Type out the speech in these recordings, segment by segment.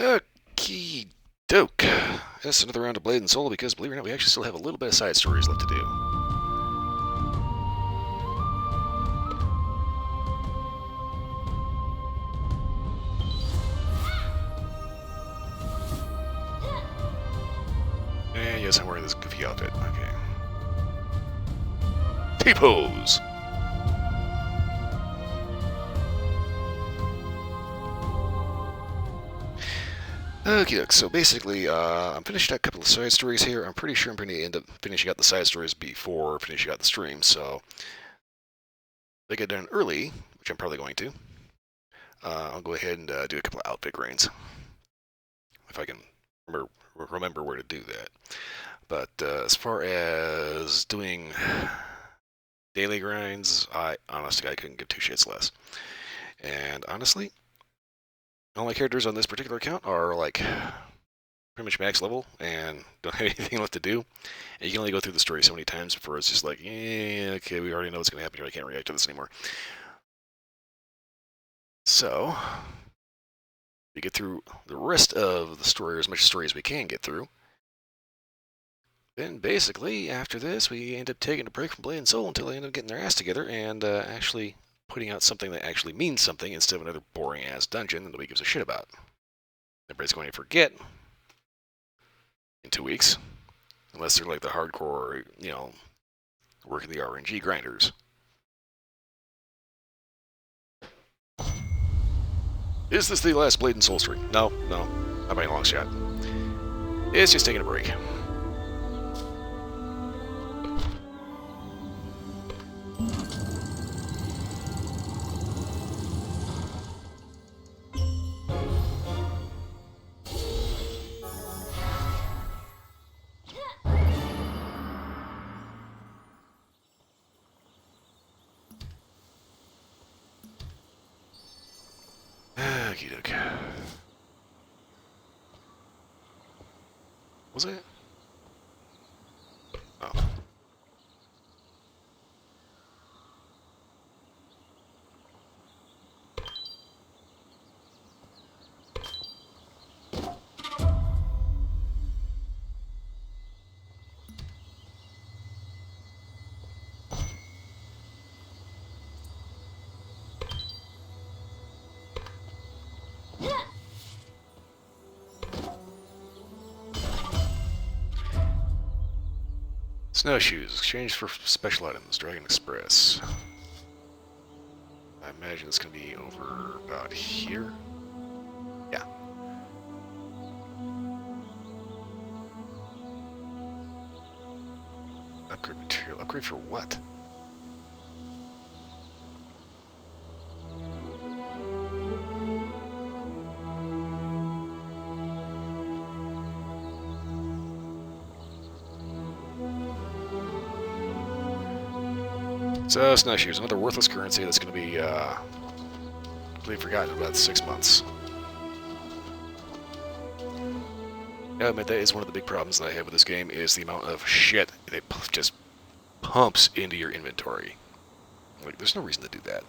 Okie doke. That's another round of Blade and Soul because, believe it or not, we actually still have a little bit of side stories left to do. And yes, I'm wearing this goofy outfit. Okay. T-pose! Okie doke, so basically, I'm finishing a couple of side stories here. I'm pretty sure I'm going to end up finishing out the side stories before finishing out the stream, so if I get done early, which I'm probably going to, I'll go ahead and do a couple of outfit grains. If I can remember where to do that. But as far as doing daily grinds, honestly, I couldn't give two shits less. And honestly, all my characters on this particular account are like pretty much max level and don't have anything left to do. And you can only go through the story so many times before it's just like, yeah, okay, we already know what's going to happen here. I can't react to this anymore. So, we get through the rest of the story, or as much story as we can get through. Then basically, after this, we end up taking a break from Blade and Soul until they end up getting their ass together and actually putting out something that actually means something instead of another boring-ass dungeon that nobody gives a shit about. Everybody's going to forget in 2 weeks, unless they're like the hardcore, working the RNG grinders. Is this the last Blade and Soul stream? No, not by a long shot. It's just taking a break. Okie doke. Was it? Oh. Snowshoes, exchanged for special items, Dragon Express. I imagine it's going to be over about here. Yeah. Upgrade material. Upgrade for what? So, snowshoes, another worthless currency that's going to be completely forgotten in about 6 months. I admit that is one of the big problems that I have with this game is the amount of shit that it just pumps into your inventory. Like, there's no reason to do that.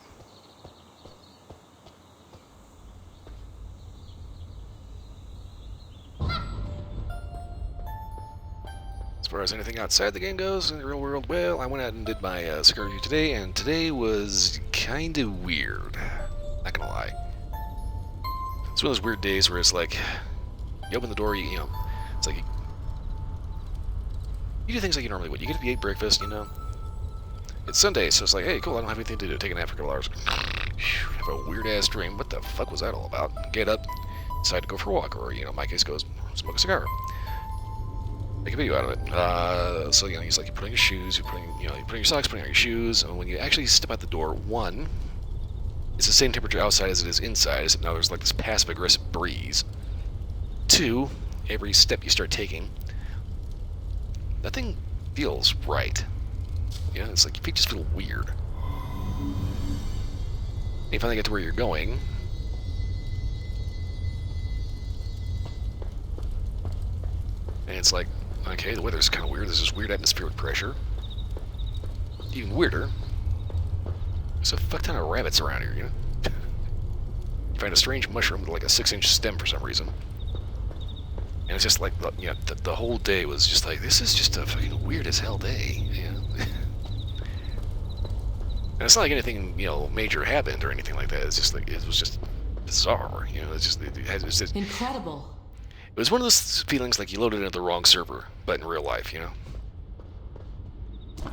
As far as anything outside the game goes, in the real world, well, I went out and did my cigar review today, and today was kind of weird. Not gonna lie. It's one of those weird days where it's like, you open the door, it's like, you do things like you normally would. You get up, you eat breakfast, It's Sunday, so it's like, hey, cool, I don't have anything to do. Take a nap for a couple hours. Have a weird-ass dream. What the fuck was that all about? Get up, decide to go for a walk, or, in my case, go smoke a cigar. Make a video out of it. So, he's like, you put on your shoes, you put on your socks, putting on your shoes, and when you actually step out the door, one, it's the same temperature outside as it is inside, except now there's like this passive-aggressive breeze. Two, every step you start taking, nothing feels right. It's like your feet just feel weird. And you finally get to where you're going. And it's like, okay, the weather's kind of weird. There's this weird atmospheric pressure. Even weirder, there's a fuck ton of rabbits around here, You find a strange mushroom with like a 6-inch stem for some reason. And it's just like, the whole day was just like, this is just a fucking weird as hell day. And it's not like anything, major happened or anything like that. It's just like, it was just bizarre. It's just, it's just, Incredible. it was one of those feelings like you loaded into the wrong server, but in real life.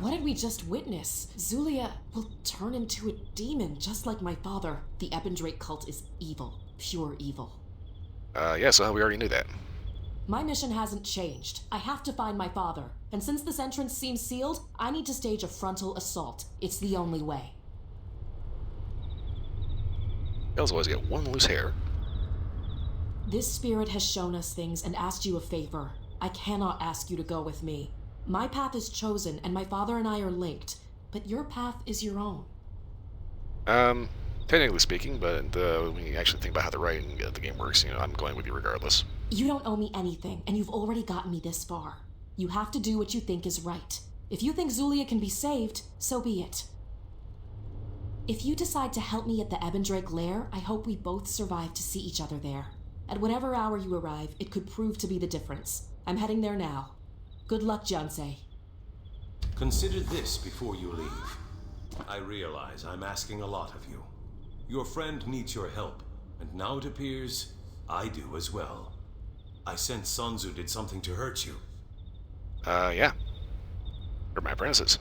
What did we just witness? Zulia will turn into a demon, just like my father. The Ebendrake cult is evil. Pure evil. Yeah, so we already knew that. My mission hasn't changed. I have to find my father. And since this entrance seems sealed, I need to stage a frontal assault. It's the only way. Elves always get one loose hair. This spirit has shown us things and asked you a favor. I cannot ask you to go with me. My path is chosen, and my father and I are linked. But your path is your own. Technically speaking, but when you actually think about how the writing of the game works, I'm going with you regardless. You don't owe me anything, and you've already gotten me this far. You have to do what you think is right. If you think Zulia can be saved, so be it. If you decide to help me at the Ebendrake lair, I hope we both survive to see each other there. At whatever hour you arrive, it could prove to be the difference. I'm heading there now. Good luck, Jiansei. Consider this before you leave. I realize I'm asking a lot of you. Your friend needs your help, and now it appears I do as well. I sense Sanzu did something to hurt you. Yeah. Or my apprentices.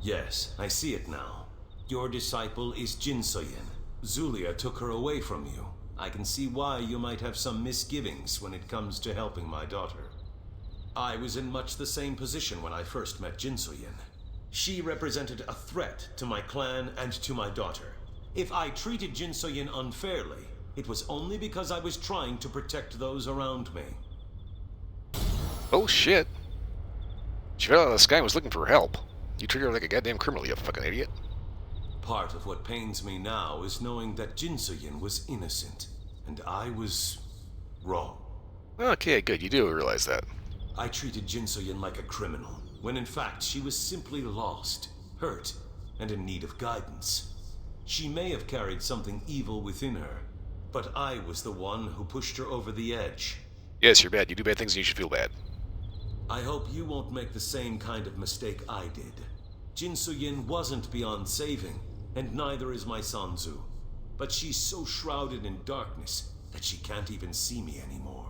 Yes, I see it now. Your disciple is Jinsoyin. Zulia took her away from you. I can see why you might have some misgivings when it comes to helping my daughter. I was in much the same position when I first met Jinsoyin. She represented a threat to my clan and to my daughter. If I treated Jinsoyin unfairly, it was only because I was trying to protect those around me. Oh shit. She fell out of the sky and was looking for help. You treat her like a goddamn criminal, you fucking idiot. Part of what pains me now is knowing that Jinsoyin was innocent, and I was wrong. Okay, good. You do realize that. I treated Jinsoyin like a criminal, when in fact she was simply lost, hurt, and in need of guidance. She may have carried something evil within her, but I was the one who pushed her over the edge. Yes, you're bad. You do bad things and you should feel bad. I hope you won't make the same kind of mistake I did. Jinsoyin wasn't beyond saving, and neither is my Sanzu. But she's so shrouded in darkness that she can't even see me anymore.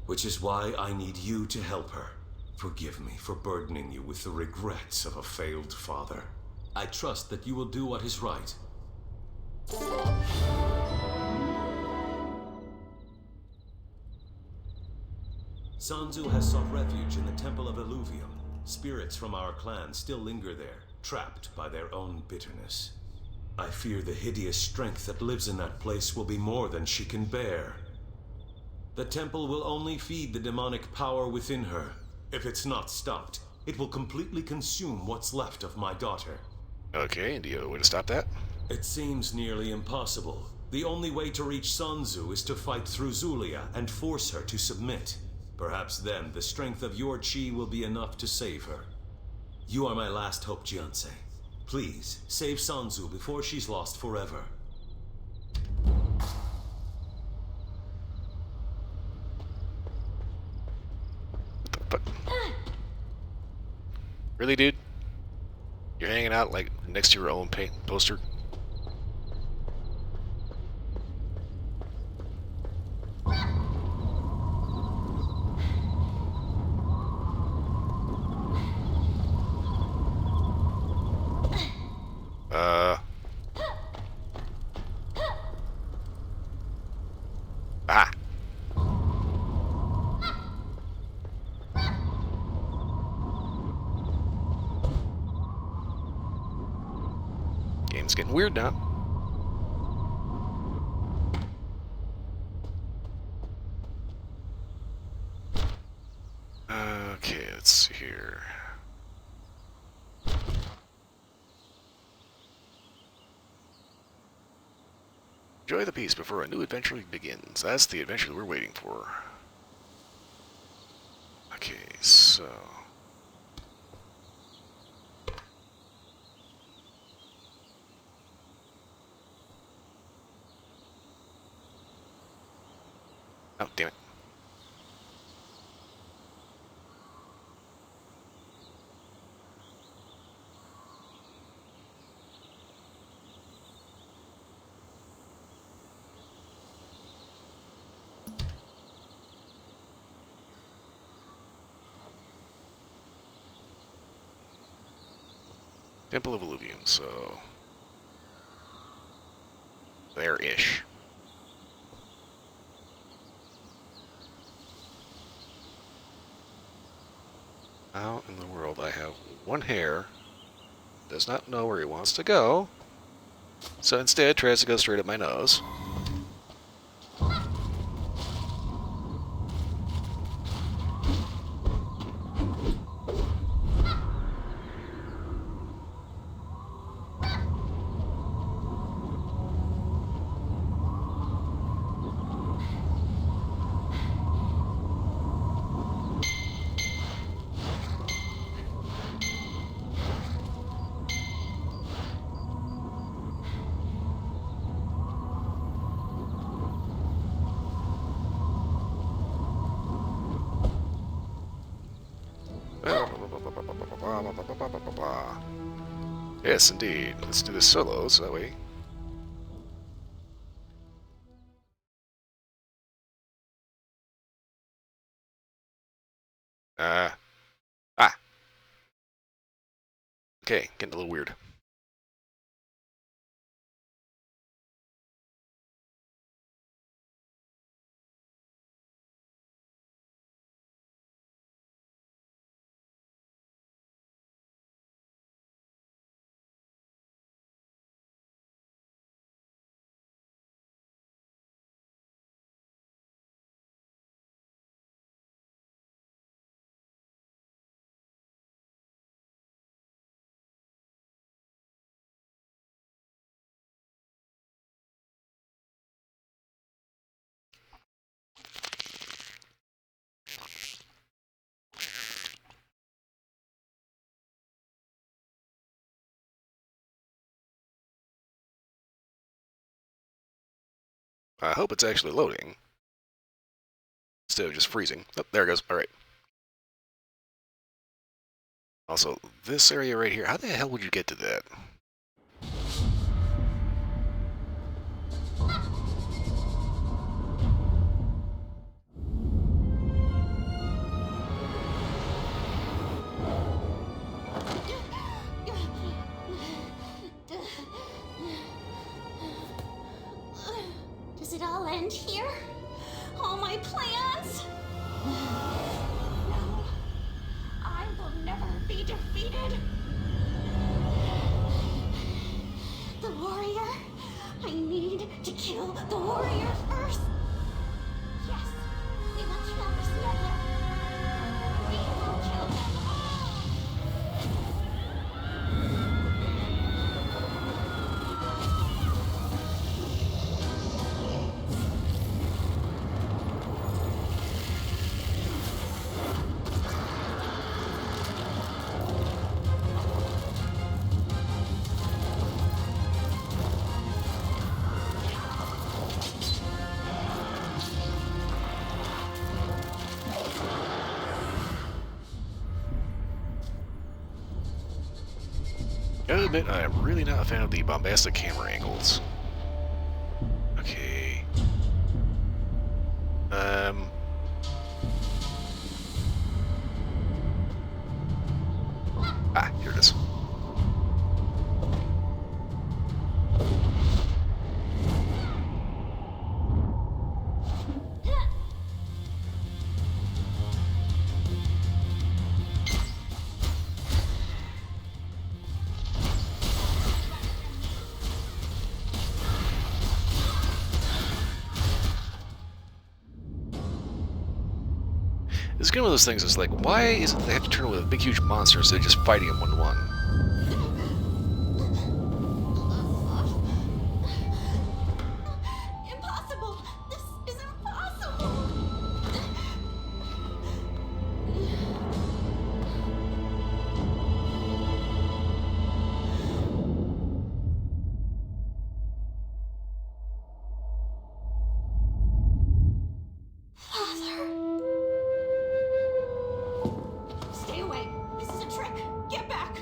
Which is why I need you to help her. Forgive me for burdening you with the regrets of a failed father. I trust that you will do what is right. Sanzu has sought refuge in the Temple of Illuvium. Spirits from our clan still linger there, trapped by their own bitterness. I fear the hideous strength that lives in that place will be more than she can bear. The temple will only feed the demonic power within her. If it's not stopped, it will completely consume what's left of my daughter. Okay, and do you have a way to stop that? It seems nearly impossible. The only way to reach Sanzu is to fight through Zulia and force her to submit. Perhaps then the strength of your chi will be enough to save her. You are my last hope, Jiansei. Please, save Sanzu before she's lost forever. What the fuck? Really, dude? You're hanging out, like, next to your own paint poster? Ah! Game's getting weird now. Okay, let's see here. Enjoy the peace before a new adventure begins. That's the adventure we're waiting for. Okay, so... Oh, damn it. Temple of Illuvium, so... there-ish. How in the world I have one hair, does not know where he wants to go, so instead tries to go straight up my nose. Yes, indeed. Let's do this solo, so that way... Ah! Okay, getting a little weird. I hope it's actually loading, instead of just freezing. Oh, there it goes. Alright. Also, this area right here, how the hell would you get to that? Does it all end here? All my plans? No. I will never be defeated. The warrior? I need to kill the warrior first. Yes, we will kill this meddler. We will kill them all. Gotta admit, I am really not a fan of the bombastic camera angles. Okay. Here it is. It's kind of one of those things that's like, why is it they have to turn with a big, huge monster instead of just fighting him one-to-one? Impossible! This is impossible! Father! Stay away! This is a trick! Get back!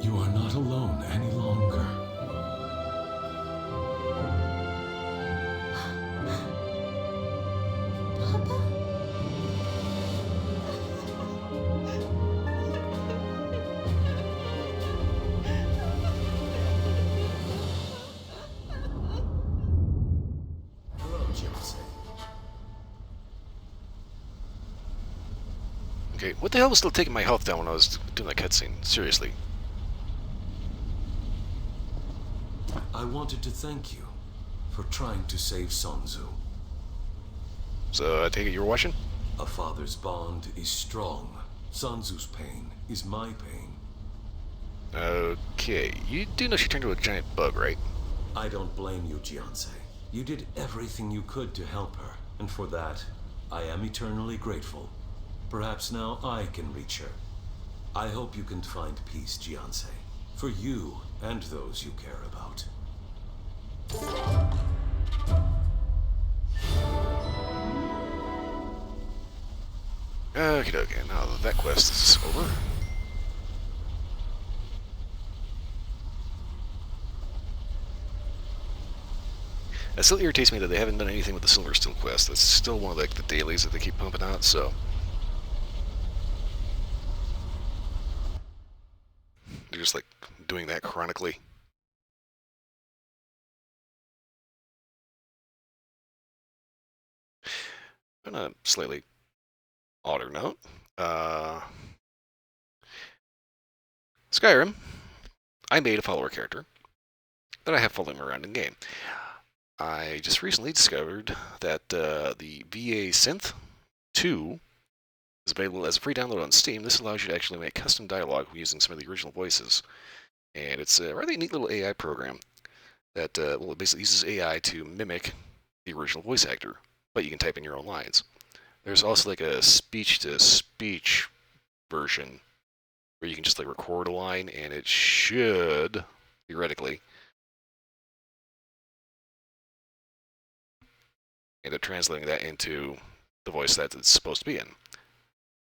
You are not alone any longer. Papa? Hello, Gypsy. Okay, what the hell was still taking my health down when I was doing that cutscene? Seriously. I wanted to thank you for trying to save Sanzu. So I take it you were watching? A father's bond is strong. Sanzu's pain is my pain. Okay, you do know she turned into a giant bug, right? I don't blame you, Jianse. You did everything you could to help her, and for that, I am eternally grateful. Perhaps now I can reach her. I hope you can find peace, Jianse, for you and those you care about. Okay, okay, now that quest is over. It still irritates me that they haven't done anything with the Silver Steel quest. That's still one of like the dailies that they keep pumping out, so they're just like doing that chronically. On a slightly odder note, Skyrim, I made a follower character that I have following around in game. I just recently discovered that the VA Synth 2 is available as a free download on Steam. This allows you to actually make custom dialogue using some of the original voices. And it's a rather neat little AI program that well, it basically uses AI to mimic the original voice actor, but you can type in your own lines. There's also like a speech-to-speech version where you can just like record a line and it should, theoretically, end up translating that into the voice that it's supposed to be in.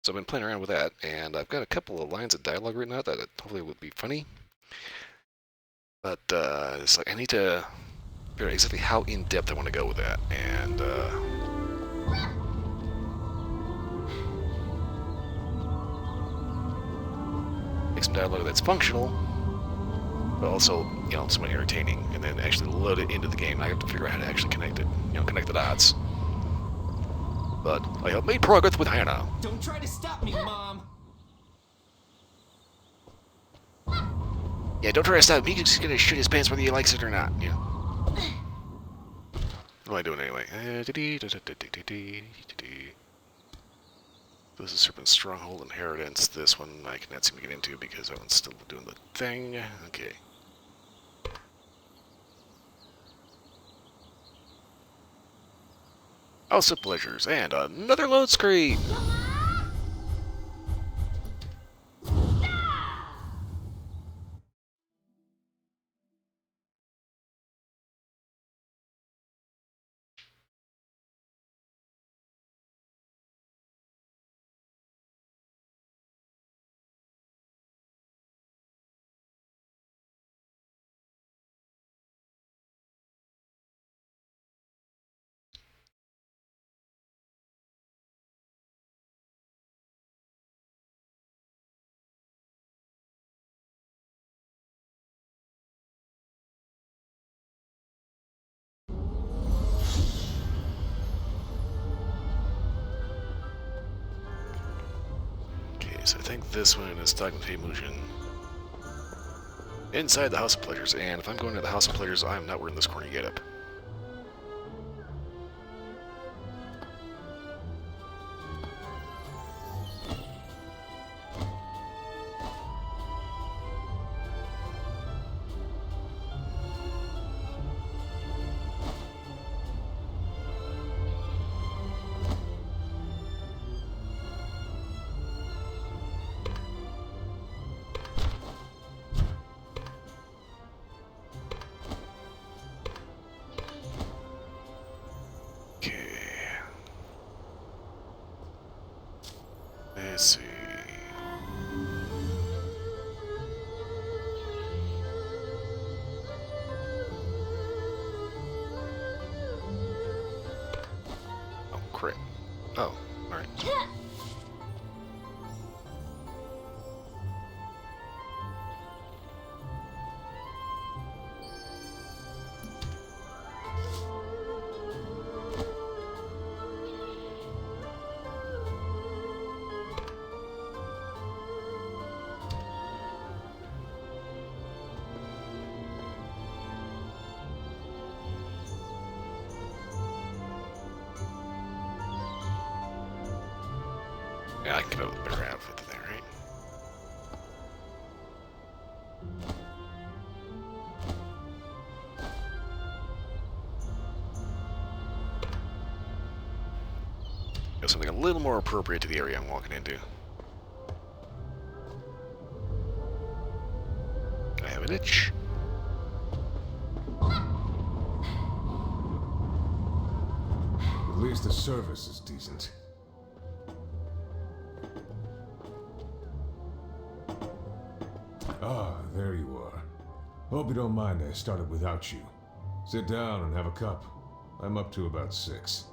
So I've been playing around with that, and I've got a couple of lines of dialogue written out that hopefully would be funny. But it's like I need to figure out exactly how in-depth I want to go with that, and make some dialogue that's functional, but also, you know, somewhat entertaining, and then actually load it into the game. I have to figure out how to actually connect it, you know, connect the dots. But I have made progress with Hannah. Don't try to stop me, Mom! Yeah, don't try to stop me. He's just gonna shoot his pants whether he likes it or not. Yeah. What am I doing anyway? This is Serpent Stronghold Inheritance. This one I cannot seem to get into because that one's still doing the thing. Okay. House of Pleasures, and another load screen! Okay, so I think this one is talking to Mugen. Inside the House of Pleasures, and if I'm going to the House of Pleasures, I'm not wearing this corny getup. Oh, alright. Yeah, I can get a better outfit there, right? Got something a little more appropriate to the area I'm walking into. I have an itch. At least the service is decent. Ah, there you are. Hope you don't mind I started without you. Sit down and have a cup. I'm up to about 6.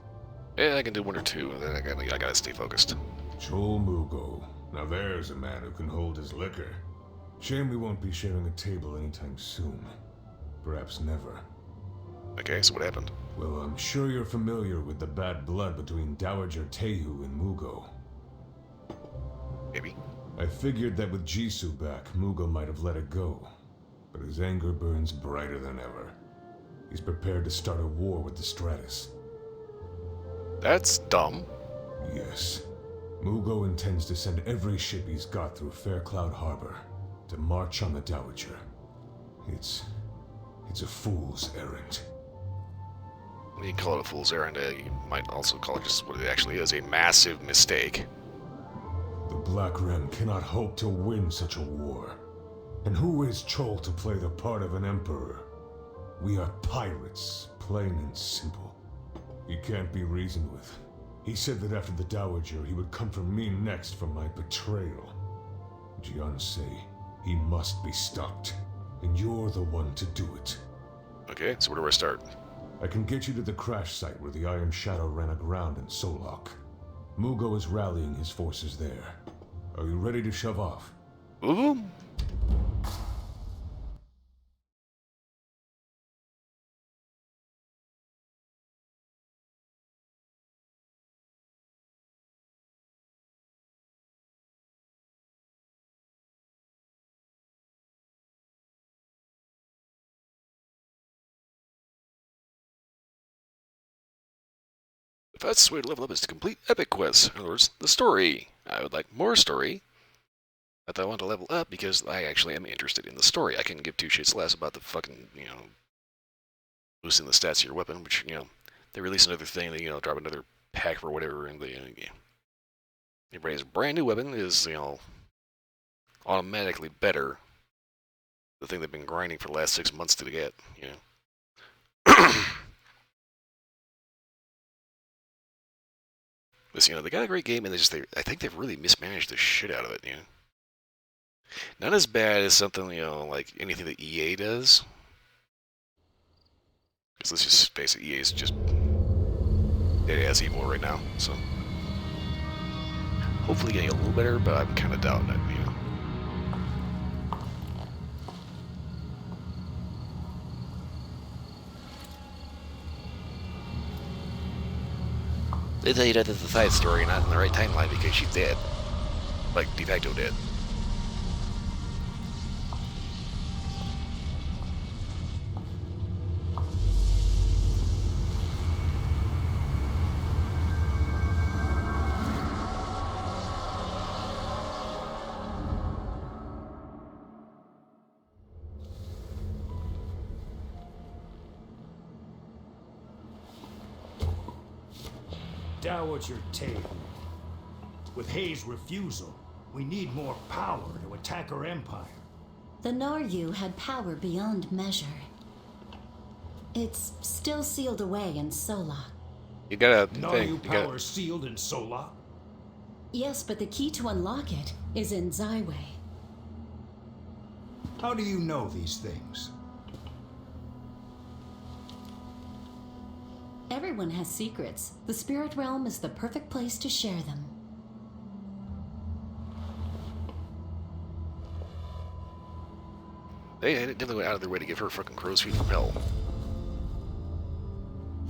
Yeah, I can do 1 or 2, and then I gotta stay focused. Chol Mugo. Now there's a man who can hold his liquor. Shame we won't be sharing a table anytime soon. Perhaps never. Okay, so what happened? Well, I'm sure you're familiar with the bad blood between Dowager Tehu and Mugo. Maybe. I figured that with Jisoo back, Mugo might have let it go. But his anger burns brighter than ever. He's prepared to start a war with the Stratus. That's dumb. Yes. Mugo intends to send every ship he's got through Faircloud Harbor to march on the Dowager. It's a fool's errand. You can call it a fool's errand. You might also call it just what it actually is, a massive mistake. The Black Ren cannot hope to win such a war. And who is Chol to play the part of an emperor? We are pirates, plain and simple. He can't be reasoned with. He said that after the Dowager, he would come for me next for my betrayal. Jian say he must be stopped, and you're the one to do it. Okay, so where do I start? I can get you to the crash site where the Iron Shadow ran aground in Solok. Mugo is rallying his forces there. Are you ready to shove off? Ooh. The fastest way to level up is to complete epic quests. In other words, the story. I would like more story. But I want to level up because I actually am interested in the story. I can give 2 shits less about the fucking, boosting the stats of your weapon, which, they release another thing, they, drop another pack or whatever, and everybody's brand new weapon is, automatically better. The thing they've been grinding for the last 6 months to get, But, they got a great game, and I think they've really mismanaged the shit out of it, Not as bad as something, like anything that EA does. Because let's just face it, EA is just dead ass evil right now, so. Hopefully getting a little better, but I'm kind of doubting it, They tell you that it's a side story, not in the right timeline because she's dead. Like, de facto dead. Dowager Tehu. With Hayes' refusal, we need more power to attack her empire. The Naryu had power beyond measure. It's still sealed away in Solok. You got a Naryu power sealed in Solok? Yes, but the key to unlock it is in Zyway. How do you know these things? everyone has secrets. The spirit realm is the perfect place to share them. They definitely went out of their way to give her fucking crow's feet from hell.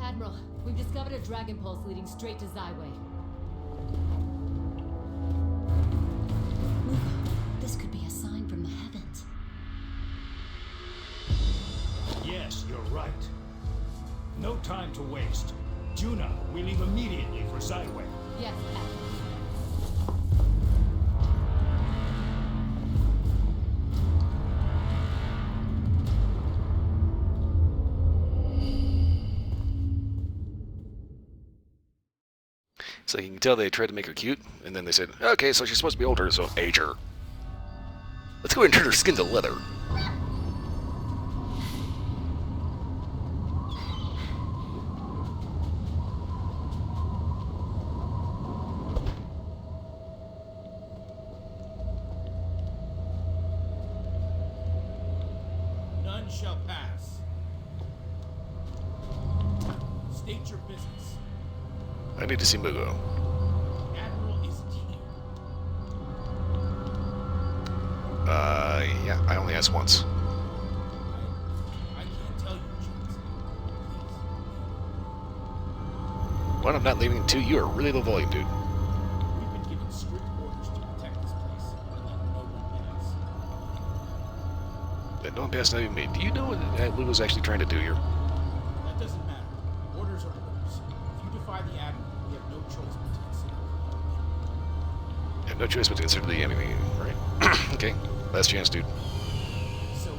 Admiral, we've discovered a dragon pulse leading straight to Zyway. This could be a sign from the heavens. Yes, you're right. No time to waste. Juna, we leave immediately for Zyway. Yes, Admiral. So you can tell they tried to make her cute, and then they said, okay, so she's supposed to be older, so age her. Let's go ahead and turn her skin to leather. None shall pass. State your business. I need to see Mugo. Admiral isn't here. Yeah, I only asked once. I can't tell you, James. When I'm not leaving until you are really low volume, dude. We've been given strict orders to protect this place and let no one pass. That no one passed, not even me. Do you know what Mugo's actually trying to do here? That doesn't matter. Orders are orders. If you defy the Admiral, we have no choice but to consider I have no choice but to consider the enemy, right? Okay, last chance, dude. so.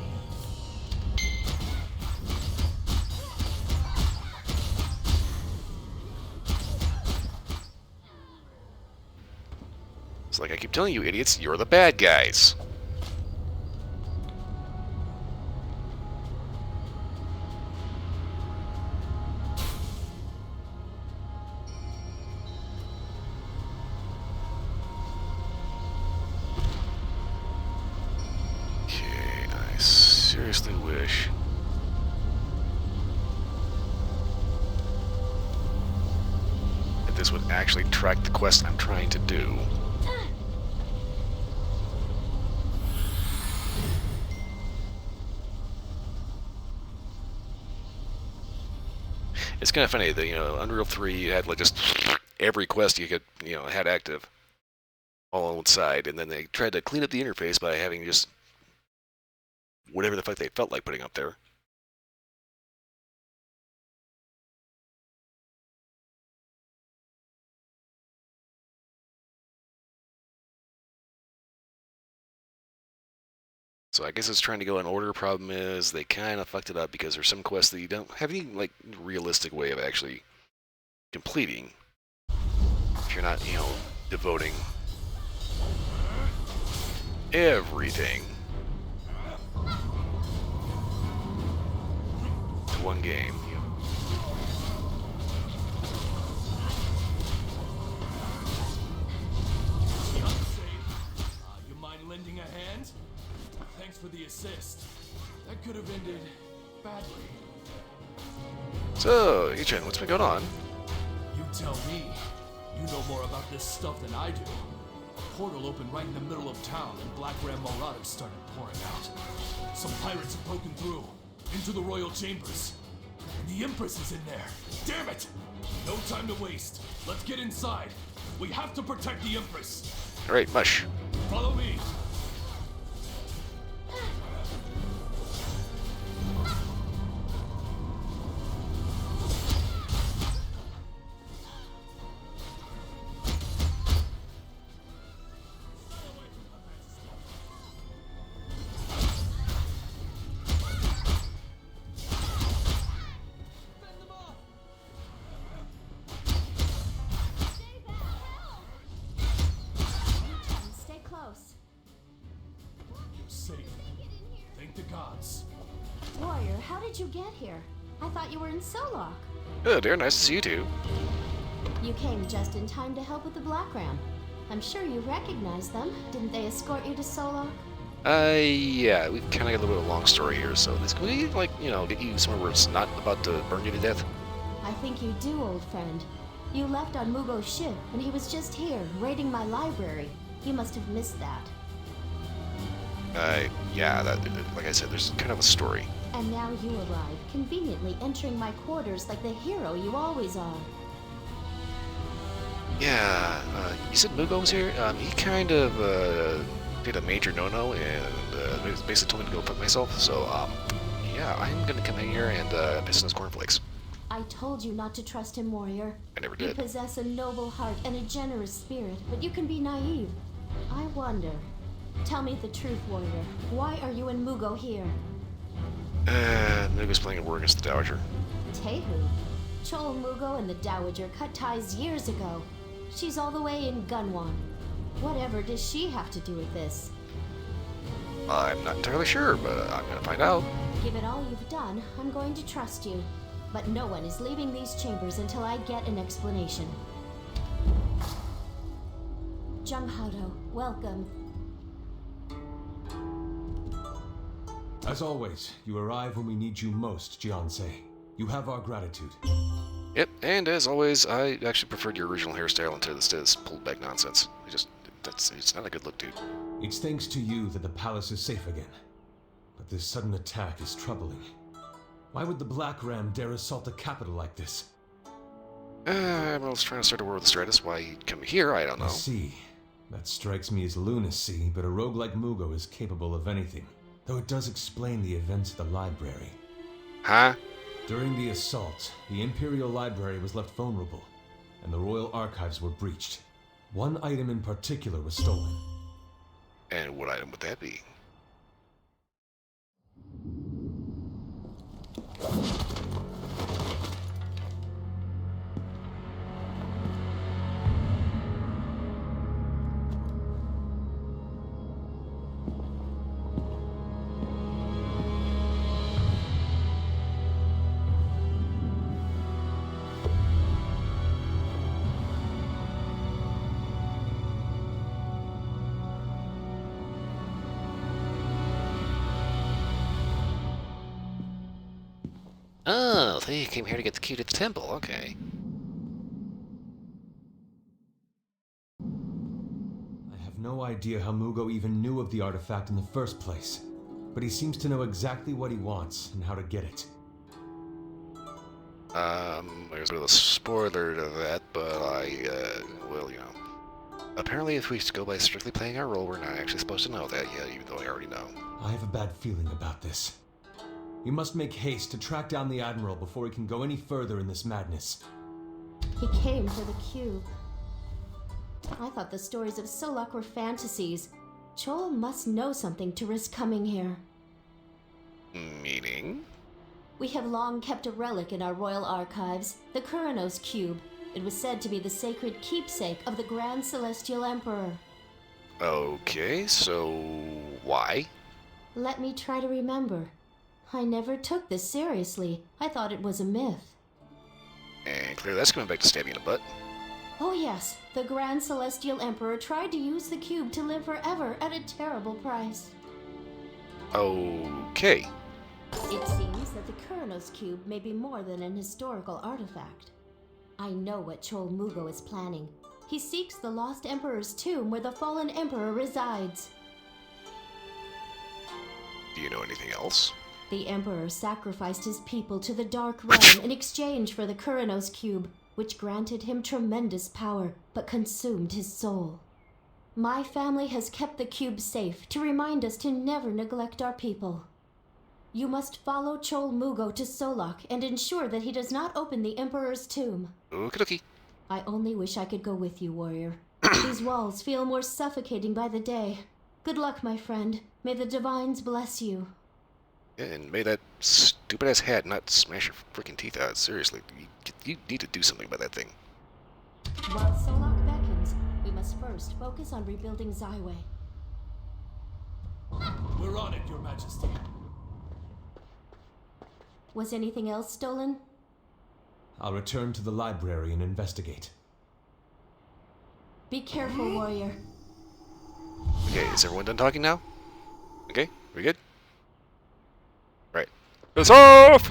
It's like I keep telling you, idiots, you're the bad guys. Okay, I seriously wish. That this would actually track the quest I'm trying to do. It's kind of funny that, Unreal 3, you had like just every quest you could, had active all on one side, and then they tried to clean up the interface by having just whatever the fuck they felt like putting up there. So I guess it's trying to go in order. Problem is they kind of fucked it up because there's some quests that you don't have any like realistic way of actually completing if you're not, devoting everything to one game. You mind lending a hand? Thanks for the assist. That could have ended badly. So, Ichan, what's been going on? You tell me. You know more about this stuff than I do. A portal opened right in the middle of town and Black Ram marauders started pouring out. Some pirates have broken through into the royal chambers. And the Empress is in there. Damn it! No time to waste. Let's get inside. We have to protect the Empress. Alright, mush. Follow me. Stay close. You're safe. Thank the gods. Warrior, how did you get here? I thought you were in Solok. Oh, dear, nice to see you too. You came just in time to help with the Black Ram. I'm sure you recognize them. Didn't they escort you to Solok? Yeah, we've kind of got a little bit of a long story here, so can we, get you somewhere where it's not about to burn you to death? I think you do, old friend. You left on Mugo's ship, and he was just here, raiding my library. You must have missed that. Yeah, like I said, there's kind of a story. And now you arrive, conveniently entering my quarters like the hero you always are. Yeah, you said Mugo was here? He kind of, did a major no-no and, basically told me to go fuck myself, so, yeah, I'm gonna come in here and, piss in his cornflakes. I told you not to trust him, warrior. I never You did. possess a noble heart and a generous spirit, but you can be naive. I wonder. Tell me the truth, warrior. Why are you and Mugo here? Mugo's playing a war against the Dowager. Tehu. Chol Mugo and the Dowager cut ties years ago. She's all the way in Gunwan. Whatever does she have to do with this? I'm not entirely sure, but I'm gonna find out. Given all you've done, I'm going to trust you. But no one is leaving these chambers until I get an explanation. Jung Hado, welcome. As always, you arrive when we need you most, Jiansei. You have our gratitude. Yep, and as always, I actually preferred your original hairstyle instead of this pulled back nonsense. It's not a good look, dude. It's thanks to you that the palace is safe again. But this sudden attack is troubling. Why would the Black Ram dare assault the capital like this? Admiral's trying to start a war with the Stratus. Why he'd come here, I don't know. I see. That strikes me as lunacy, but a rogue like Mugo is capable of anything. Though it does explain the events at the library. Huh? During the assault, the Imperial Library was left vulnerable, and the Royal Archives were breached. One item in particular was stolen. And what item would that be? Oh, they came here to get the key to the temple, okay. I have no idea how Mugo even knew of the artifact in the first place, but he seems to know exactly what he wants and how to get it. There's a little spoiler to that, but well, you know. Apparently, if we go by strictly playing our role, we're not actually supposed to know that yet, even though I already know. I have a bad feeling about this. We must make haste to track down the Admiral before he can go any further in this madness. He came for the cube. I thought the stories of Solak were fantasies. Chol must know something to risk coming here. Meaning? We have long kept a relic in our royal archives, the Kuranos cube. It was said to be the sacred keepsake of the Grand Celestial Emperor. Okay, so why? Let me try to remember. I never took this seriously. I thought it was a myth. And clearly that's coming back to stab you in the butt. Oh yes, the Grand Celestial Emperor tried to use the cube to live forever at a terrible price. Okay. It seems that the Kuranos cube may be more than an historical artifact. I know what Chol Mugo is planning. He seeks the lost Emperor's tomb where the fallen Emperor resides. Do you know anything else? The Emperor sacrificed his people to the Dark Realm in exchange for the Kuranos cube, which granted him tremendous power, but consumed his soul. My family has kept the cube safe to remind us to never neglect our people. You must follow Chol Mugo to Solak and ensure that he does not open the Emperor's tomb. Okie dokie. I only wish I could go with you, warrior. These walls feel more suffocating by the day. Good luck, my friend. May the divines bless you. And may that stupid-ass hat not smash your freaking teeth out. Seriously, you need to do something about that thing. While Solak beckons, we must first focus on rebuilding Zyway. We're on it, Your Majesty. Was anything else stolen? I'll return to the library and investigate. Be careful, warrior. Okay, is everyone done talking now? Okay, we good? Right. It's off!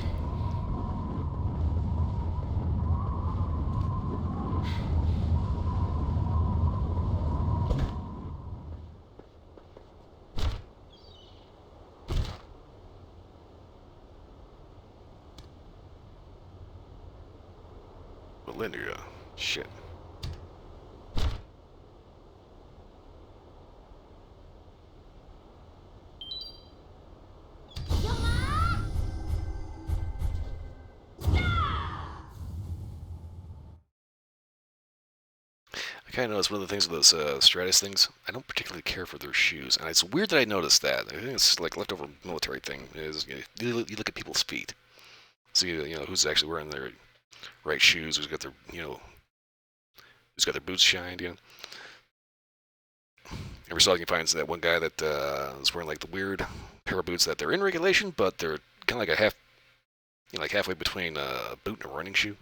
Valindria. Shit. I kind of noticed one of the things with those Stratus things. I don't particularly care for their shoes, and it's weird that I noticed that. I think it's like leftover military thing. Is you look at people's feet, see who's actually wearing their right shoes, who's got their who's got their boots shined. Every so often you find that one guy that is wearing like the weird pair of boots that they're in regulation, but they're kind of like like halfway between a boot and a running shoe.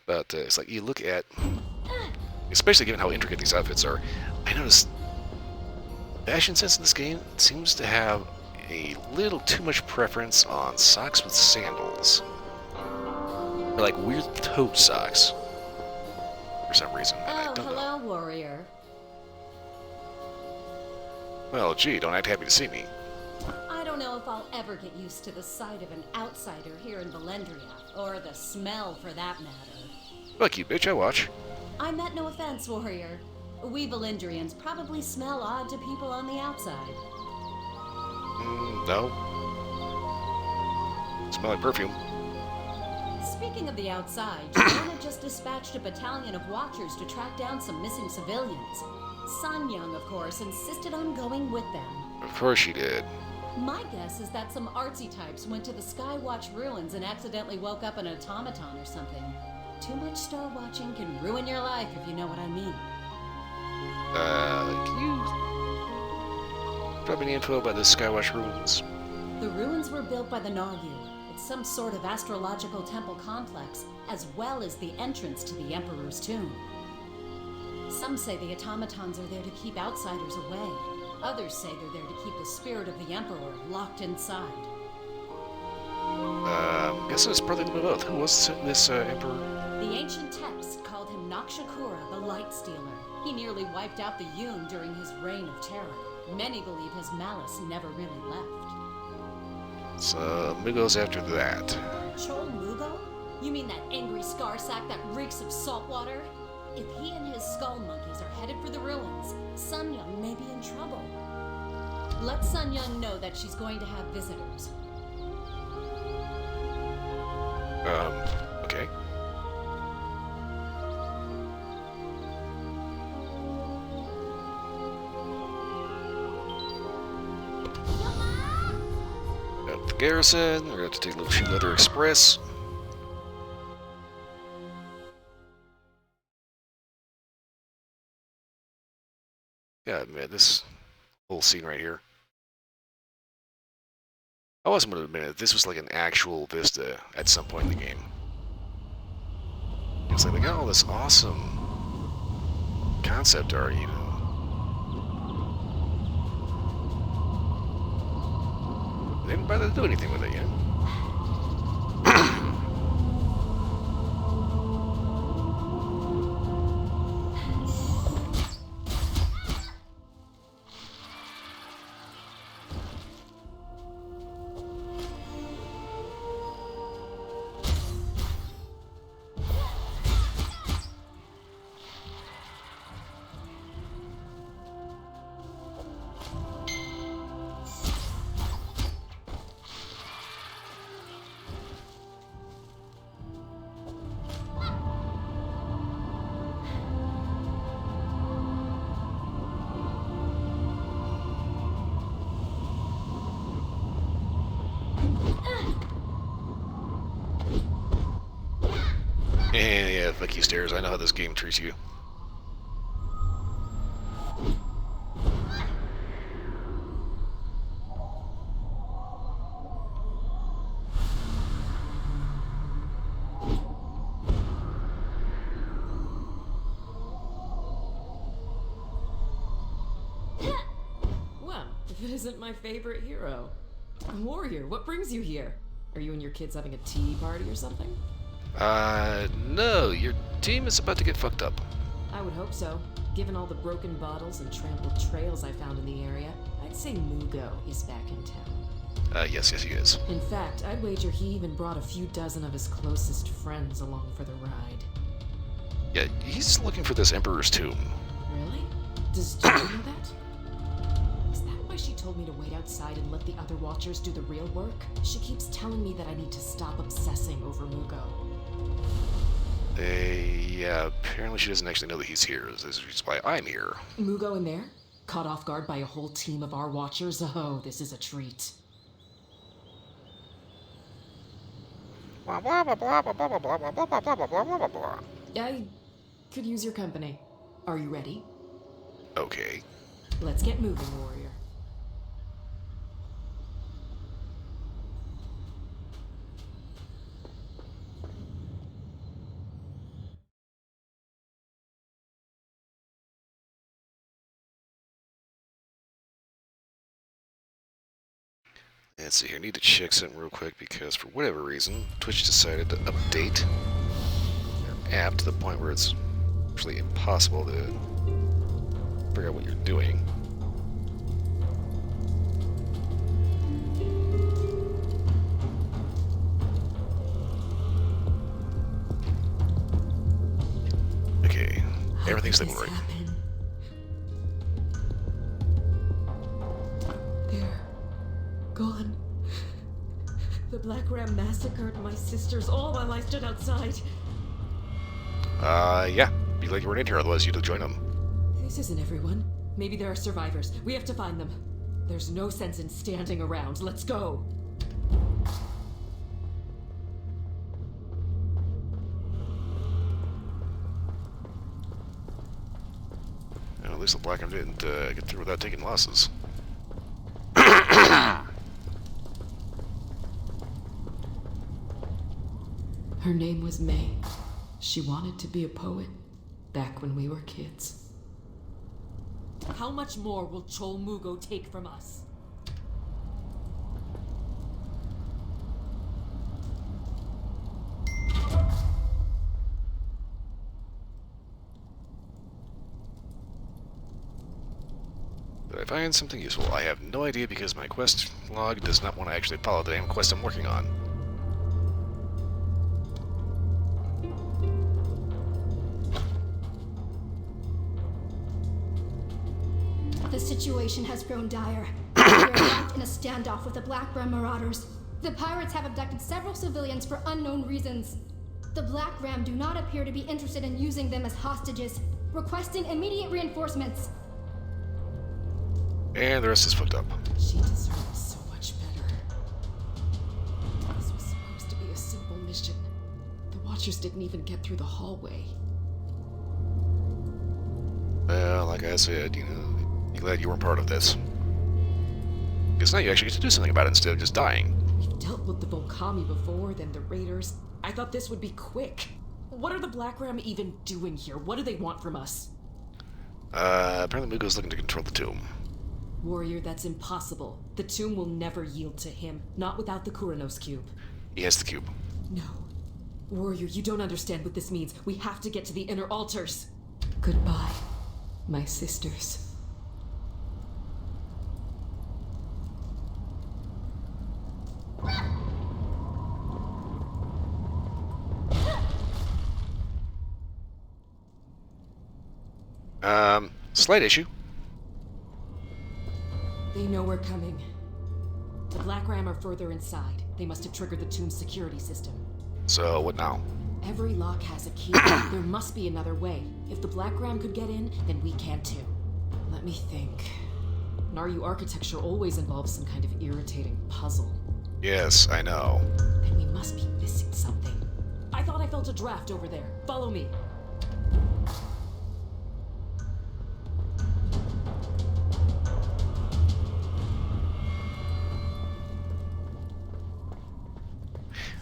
But it's like you look at, especially given how intricate these outfits are, I noticed fashion sense in this game seems to have a little too much preference on socks with sandals. Or like weird toed socks. For some reason. I Oh, don't hello, know. warrior. Well, gee, don't act happy to see me. I don't know if I'll ever get used to the sight of an outsider here in Valendria, or the smell for that matter. Fuck you, bitch, I watch. I meant no offense, warrior. We Valendrians probably smell odd to people on the outside. No. Smell like perfume. Speaking of the outside, Joanna just dispatched a battalion of watchers to track down some missing civilians. Sun Young, of course, insisted on going with them. Of course she did. My guess is that some artsy types went to the Skywatch ruins and accidentally woke up an automaton or something. Too much star watching can ruin your life, if you know what I mean. Can you drop any info about the Skywatch ruins? The ruins were built by the Nagu. It's some sort of astrological temple complex, as well as the entrance to the Emperor's tomb. Some say the automatons are there to keep outsiders away. Others say they're there to keep the spirit of the Emperor locked inside. Guess it's probably a little bit of both. Who was this Emperor? The ancient text called him Nakshakura, the Light Stealer. He nearly wiped out the Yun during his reign of terror. Many believe his malice never really left. So, who goes after that? Chol Mugo? You mean that angry scar sack that reeks of salt water? If he and his skull monkeys are headed for the ruins, Sun Young may be in trouble. Let Sun Young know that she's going to have visitors. Okay. Got the garrison. We're going to take a little Shoe Leather Express. God, man, this whole scene right here. I wasn't going to admit it. This was like an actual vista at some point in the game. It's like they got all this awesome concept art, They didn't bother to do anything with it yet. Yeah, fuck you, stairs. I know how this game treats you. Well, if it isn't my favorite hero. Warrior, what brings you here? Are you and your kids having a tea party or something? No, your team is about to get fucked up. I would hope so. Given all the broken bottles and trampled trails I found in the area, I I'd say Mugo is back in town. Yes, he is. In fact, I'd wager he even brought a few dozen of his closest friends along for the ride. Yeah, he's looking for this Emperor's tomb. Really? Does Julie know that? Is that why she told me to wait outside and let the other Watchers do the real work? She keeps telling me that I need to stop obsessing over Mugo. Yeah, apparently she doesn't actually know that he's here. This is why I'm here. Mugo in there? Caught off guard by a whole team of our Watchers? Oh, this is a treat. Blah, blah, blah, blah, blah, blah, blah, blah, blah, blah, blah, blah, blah, blah. I could use your company. Are you ready? Okay. Let's get moving, warrior. Let's see here. I need to check something real quick because for whatever reason, Twitch decided to update their app to the point where it's actually impossible to figure out what you're doing. Okay, everything's looking right. They're gone. The Black Ram massacred my sisters all while I stood outside. Yeah. Be glad you weren't in here, otherwise you'd have joined them. This isn't everyone. Maybe there are survivors. We have to find them. There's no sense in standing around. Let's go. Well, at least the Black Ram didn't get through without taking losses. Her name was May. She wanted to be a poet back when we were kids. How much more will Chol Mugo take from us? Did I find something useful? I have no idea because my quest log does not want to actually follow the damn quest I'm working on. The situation has grown dire. We are locked in a standoff with the Black Ram Marauders. The pirates have abducted several civilians for unknown reasons. The Black Ram do not appear to be interested in using them as hostages, requesting immediate reinforcements. And the rest is fucked up. She deserves so much better. This was supposed to be a simple mission. The Watchers didn't even get through the hallway. Well, like I said, you know, be glad you weren't part of this. Because now you actually get to do something about it instead of just dying. We've dealt with the Volcami before, then the Raiders. I thought this would be quick. What are the Black Ram even doing here? What do they want from us? Apparently Mugo's looking to control the tomb. Warrior, that's impossible. The tomb will never yield to him, not without the Kuranos cube. He has the cube. No. Warrior, you don't understand what this means. We have to get to the inner altars. Goodbye, my sisters. Slight issue. They know we're coming. The Black Ram are further inside. They must have triggered the tomb's security system. So, what now? Every lock has a key. There must be another way. If the Black Ram could get in, then we can too. Let me think. Naryu architecture always involves some kind of irritating puzzle. Yes, I know. Then we must be missing something. I thought I felt a draft over there. Follow me.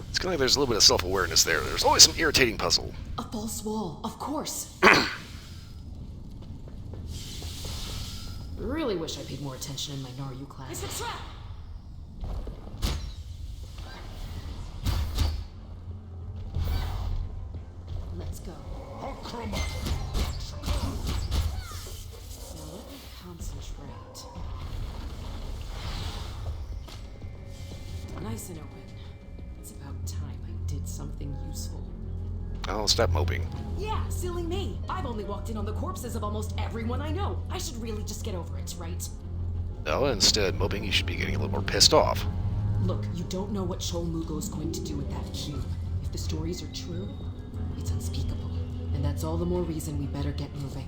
It's kind of like there's a little bit of self-awareness there. There's always some irritating puzzle. A false wall, of course. Really wish I paid more attention in my Naryu class. It's a trap! Let's go. Now let me concentrate. Nice and open. It's about time I did something useful. Oh, stop moping. Yeah, silly me. I've only walked in on the corpses of almost everyone I know. I should really just get over it, right? No, instead, moping, you should be getting a little more pissed off. Look, you don't know what Chol Mugo's going to do with that cube. If the stories are true, it's unspeakable. And that's all the more reason we better get moving.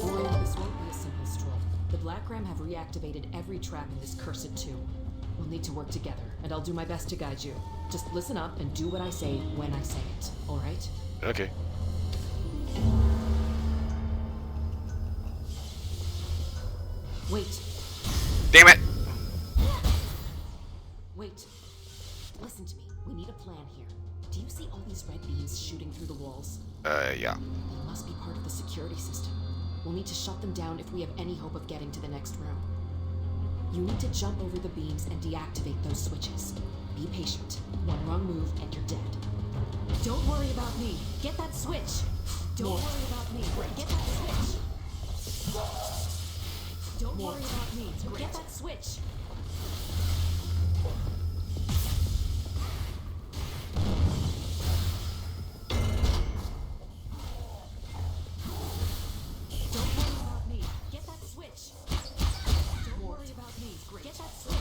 Or this won't be a simple stroll. The Black Ram have reactivated every trap in this cursed tomb. We'll need to work together, and I'll do my best to guide you. Just listen up and do what I say when I say it, alright? Okay. Wait. Damn it! Wait. Listen to me. We need a plan here. Do you see all these red beams shooting through the walls? Yeah. They must be part of the security system. We'll need to shut them down if we have any hope of getting to the next room. You need to jump over the beams and deactivate those switches. Be patient. One wrong move and you're dead. Don't worry about me. Get that switch. Don't worry about me. Get that switch. Don't worry about me. Get that switch. Don't worry about me. Get that switch. Don't worry about me. Get that switch.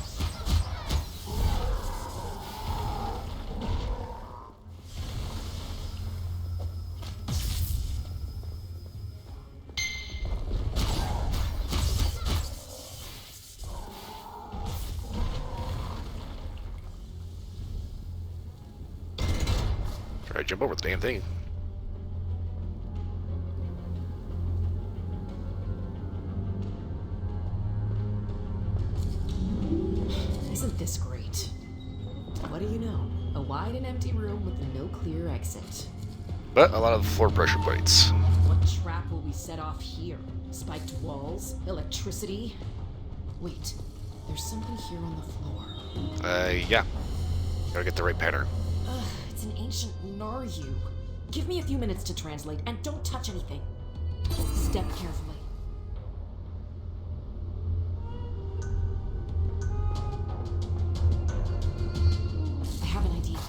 Try to jump over the damn thing. Isn't this great? What do you know? A wide and empty room with no clear exit. But a lot of floor pressure bites. What trap will we set off here? Spiked walls? Electricity? Wait, there's something here on the floor. Yeah. Gotta get the right pattern. Ugh, it's an ancient Naryu. Give me a few minutes to translate, and don't touch anything. Step carefully. I have an idea.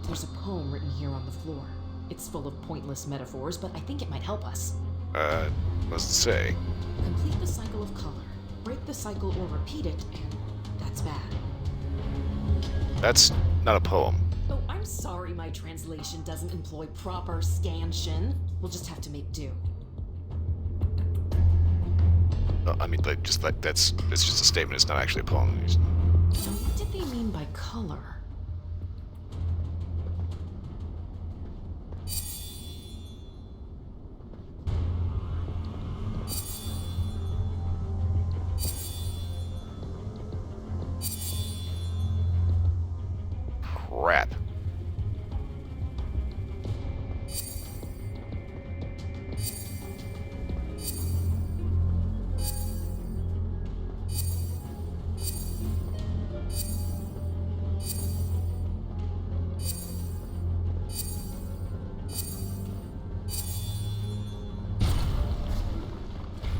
There's a poem written here on the floor. It's full of pointless metaphors, but I think it might help us. What's it say? Complete the cycle of color. Break the cycle or repeat it, and that's bad. That's not a poem. Oh, I'm sorry my translation doesn't employ proper scansion. We'll just have to make do. I mean, like, just like it's just a statement. It's not actually a poem. So what did they mean by color? Crap.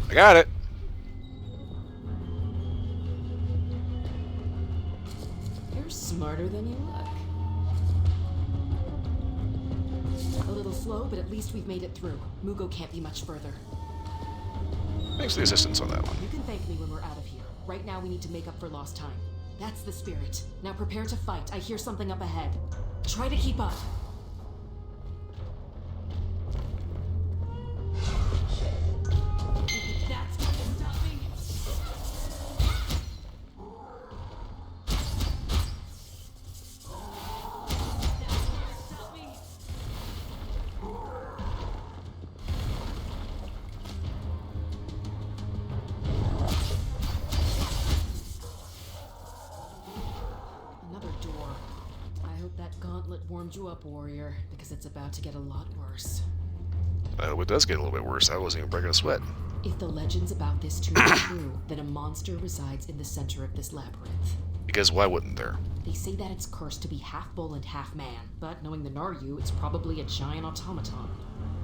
I got it. You're smarter than you look. A little slow, but at least we've made it through. Mugo can't be much further. Thanks for the assistance on that one. You can thank me when we're out of here. Right now we need to make up for lost time. That's the spirit. Now prepare to fight. I hear something up ahead. Try to keep up. That's gonna stop me. That's gonna stop me. Another door. I hope that gauntlet warmed you up, warrior, because it's about to get a lot worse. I hope it does get a little bit worse. I wasn't even breaking a sweat. If the legends about this tomb are true, then a monster resides in the center of this labyrinth. Because why wouldn't there? They say that it's cursed to be half bull and half man, but knowing the Naryu, it's probably a giant automaton.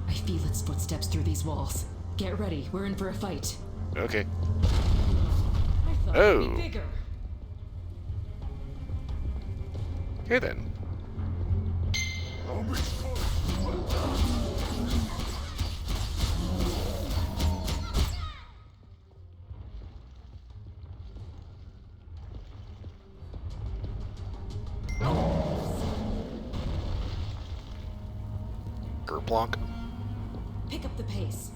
I feel its footsteps through these walls. Get ready, we're in for a fight. Okay. I thought it'd Oh. be bigger. Okay then. Gerplonk. Pick up the pace.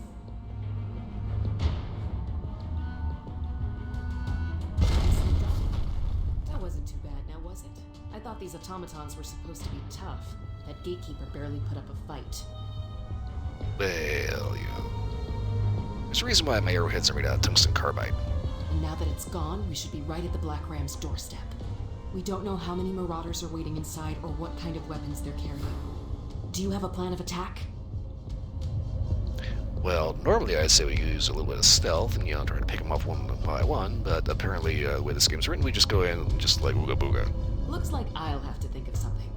That wasn't too bad, now was it? I thought these automatons were supposed to be tough. That gatekeeper barely put up a fight. Well, you know. There's a reason why my arrowheads are made out of tungsten carbide. And now that it's gone, we should be right at the Black Ram's doorstep. We don't know how many marauders are waiting inside or what kind of weapons they're carrying. Do you have a plan of attack? Well, normally I'd say we use a little bit of stealth and, you know, try to pick them off one by one, but apparently the way this game's written, we just go in and just like ooga booga. Looks like I'll have to think of something.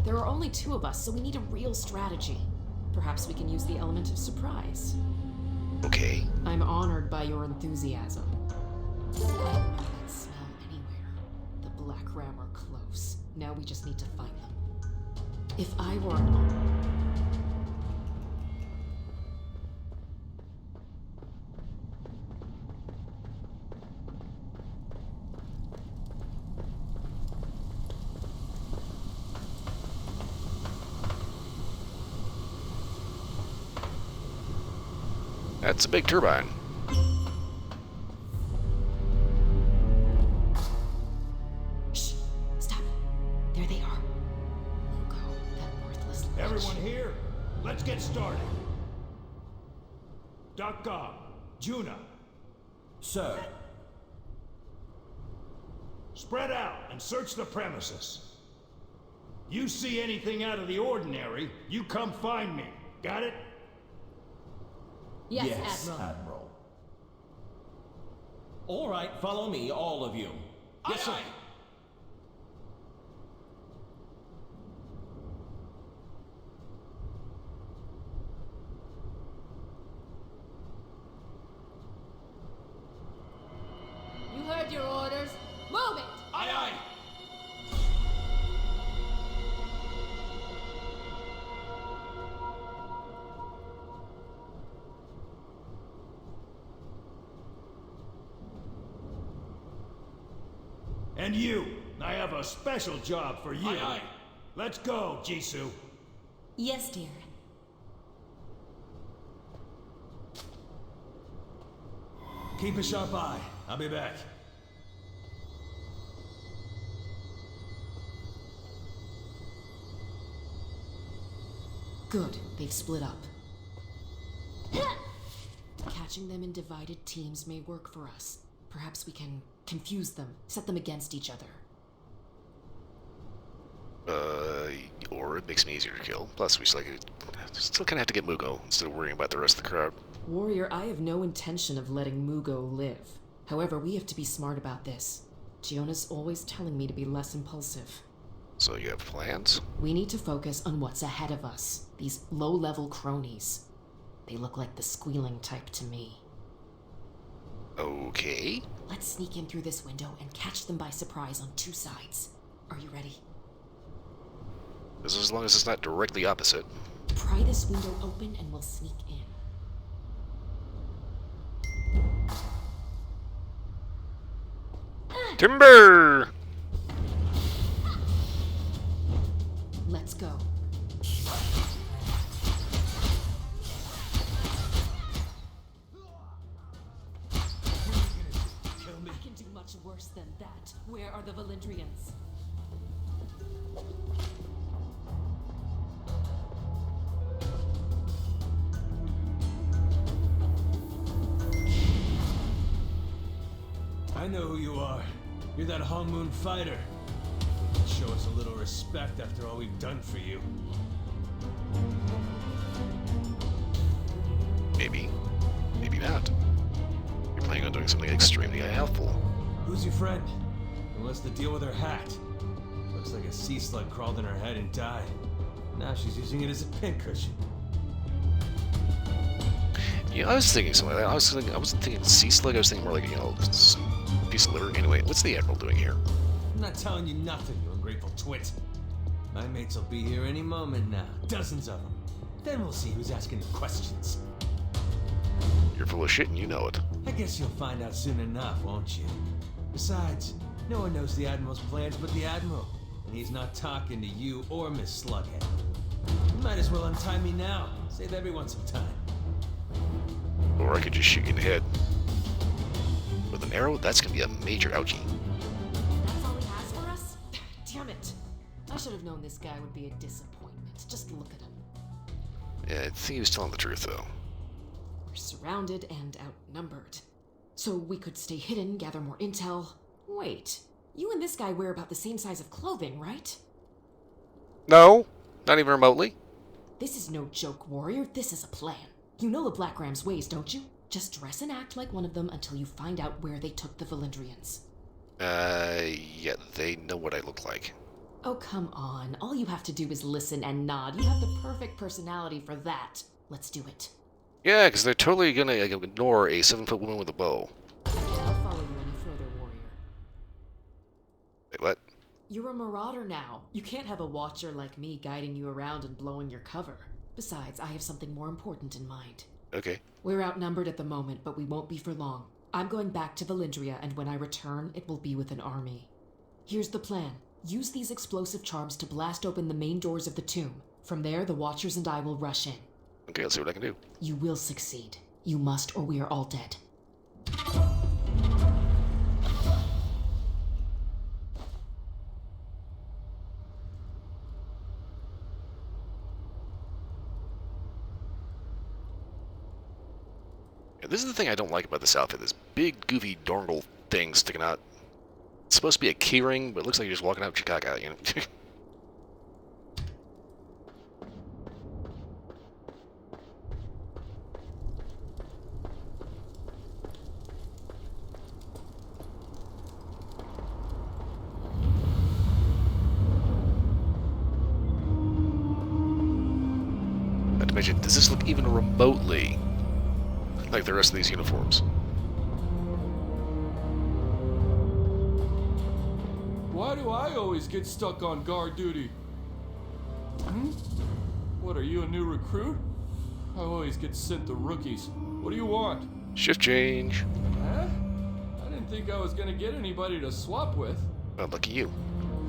There are only 2 of us, so we need a real strategy. Perhaps we can use the element of surprise. Okay. I'm honored by your enthusiasm. I don't know that smell anywhere. The Black Ram are close. Now we just need to find them. If I were... That's a big turbine. Shh! Stop! There they are. Mugo, that worthless lich. Everyone here? Let's get started. .com, Juna. Sir. Spread out and search the premises. You see anything out of the ordinary, you come find me. Got it? Yes, Admiral. All right, follow me, all of you. Yes, sir. You heard your orders. Move it! Aye, aye. And you, I have a special job for you. Aye, aye. Let's go, Jisoo. Yes, dear. Keep a sharp eye. I'll be back. Good, they've split up. Catching them in divided teams may work for us. Perhaps we can confuse them, set them against each other. Or it makes me easier to kill. Plus, we still kind of have to get Mugo instead of worrying about the rest of the crowd. Warrior, I have no intention of letting Mugo live. However, we have to be smart about this. Giona's always telling me to be less impulsive. So you have plans? We need to focus on what's ahead of us. These low-level cronies. They look like the squealing type to me. Okay. Let's sneak in through this window and catch them by surprise on 2 sides. Are you ready? As long as it's not directly opposite. Pry this window open and we'll sneak in. Timber! Let's go. I can do much worse than that. Where are the Valindrians? I know who you are. You're that Hong Moon fighter. Show us a little respect after all we've done for you. Maybe. Maybe not. You're planning on doing something extremely helpful. Who's your friend? And what's the deal with her hat? Looks like a sea slug crawled in her head and died. Now she's using it as a pincushion. Yeah, I was thinking something like that. I wasn't thinking sea slug, I was thinking more like, you know, piece of litter. Anyway, what's the Admiral doing here? I'm not telling you nothing, you ungrateful twit. My mates will be here any moment now. Dozens of them. Then we'll see who's asking the questions. You're full of shit and you know it. I guess you'll find out soon enough, won't you? Besides, no one knows the Admiral's plans but the Admiral. And he's not talking to you or Miss Slughead. You might as well untie me now. Save everyone some time. Or I could just shoot you in the head. With an arrow, that's gonna be a major ouchie. That's all he has for us? Damn it. I should have known this guy would be a disappointment. Just look at him. Yeah, I think he was telling the truth, though. We're surrounded and outnumbered. So we could stay hidden, gather more intel. Wait, you and this guy wear about the same size of clothing, right? No, not even remotely. This is no joke, warrior. This is a plan. You know the Black Ram's ways, don't you? Just dress and act like one of them until you find out where they took the Valindrians. Yeah, they know what I look like. Oh, come on. All you have to do is listen and nod. You have the perfect personality for that. Let's do it. Yeah, because they're totally gonna ignore a 7-foot woman with a bow. I'll follow you any further, warrior. Wait, what? You're a marauder now. You can't have a watcher like me guiding you around and blowing your cover. Besides, I have something more important in mind. Okay. We're outnumbered at the moment, but we won't be for long. I'm going back to Valindria, and when I return, it will be with an army. Here's the plan. Use these explosive charms to blast open the main doors of the tomb. From there, the Watchers and I will rush in. Okay, let's see what I can do. You will succeed. You must, or we are all dead. Yeah, this is the thing I don't like about this outfit. This big, goofy, dongle thing sticking out. It's supposed to be a keyring, but it looks like you're just walking out with your cock out, you know? Not to mention, does this look even remotely like the rest of these uniforms? Why do I always get stuck on guard duty? What, are you a new recruit? I always get sent the rookies. What do you want? Shift change. Huh? I didn't think I was gonna get anybody to swap with. Oh, lucky you.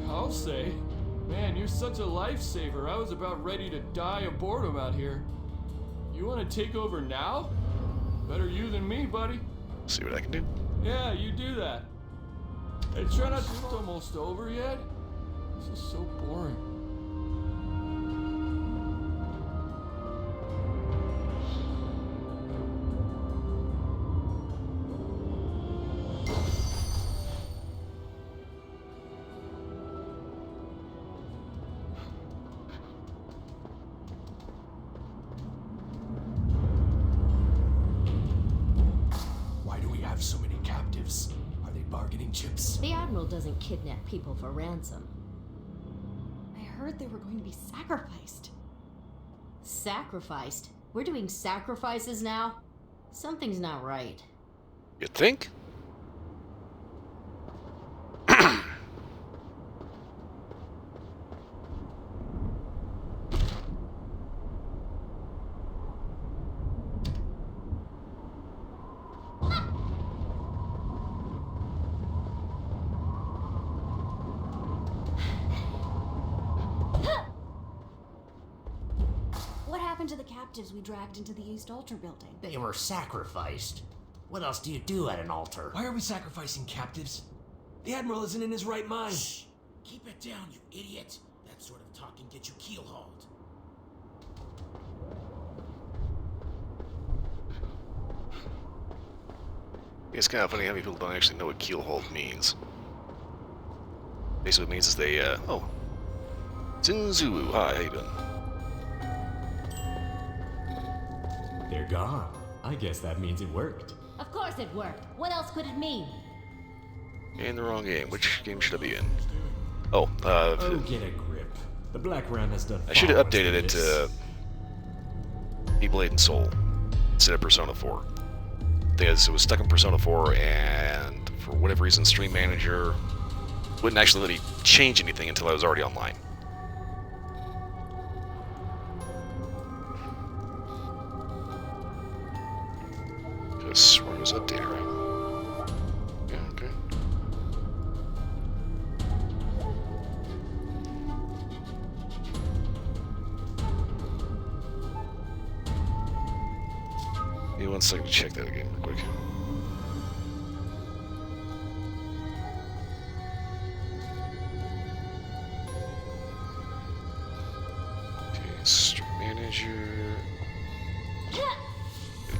I'll say. Man, you're such a lifesaver. I was about ready to die of boredom out here. You want to take over now? Better you than me, buddy. See what I can do. Yeah, you do that. Hey, try not to... It's almost over yet? This is so boring. Why do we have so many captives? Are they bargaining chips? The Admiral doesn't kidnap people for ransom. I heard they were going to be sacrificed. Sacrificed? We're doing sacrifices now? Something's not right. You think? What happened to the captives we dragged into the East Altar building? They were sacrificed. What else do you do at an altar? Why are we sacrificing captives? The Admiral isn't in his right mind. Shh! Keep it down, you idiot. That sort of talk can get you keel-hauled. It's kind of funny how many people don't actually know what keelhauled means. Basically, what it means is they, oh. Zinzuu, hi, how you doing? They're gone. I guess that means it worked. Of course it worked. What else could it mean? In the wrong game. Which game should I be in? Oh, Oh, get a grip. The Black Ram has done I should have far worse updated than it this. to Blade and Soul instead of Persona 4. Because it was stuck in Persona 4, and for whatever reason, Stream Manager wouldn't actually let me change anything until I was already online. 1 second to check that again real quick. Okay, stream manager.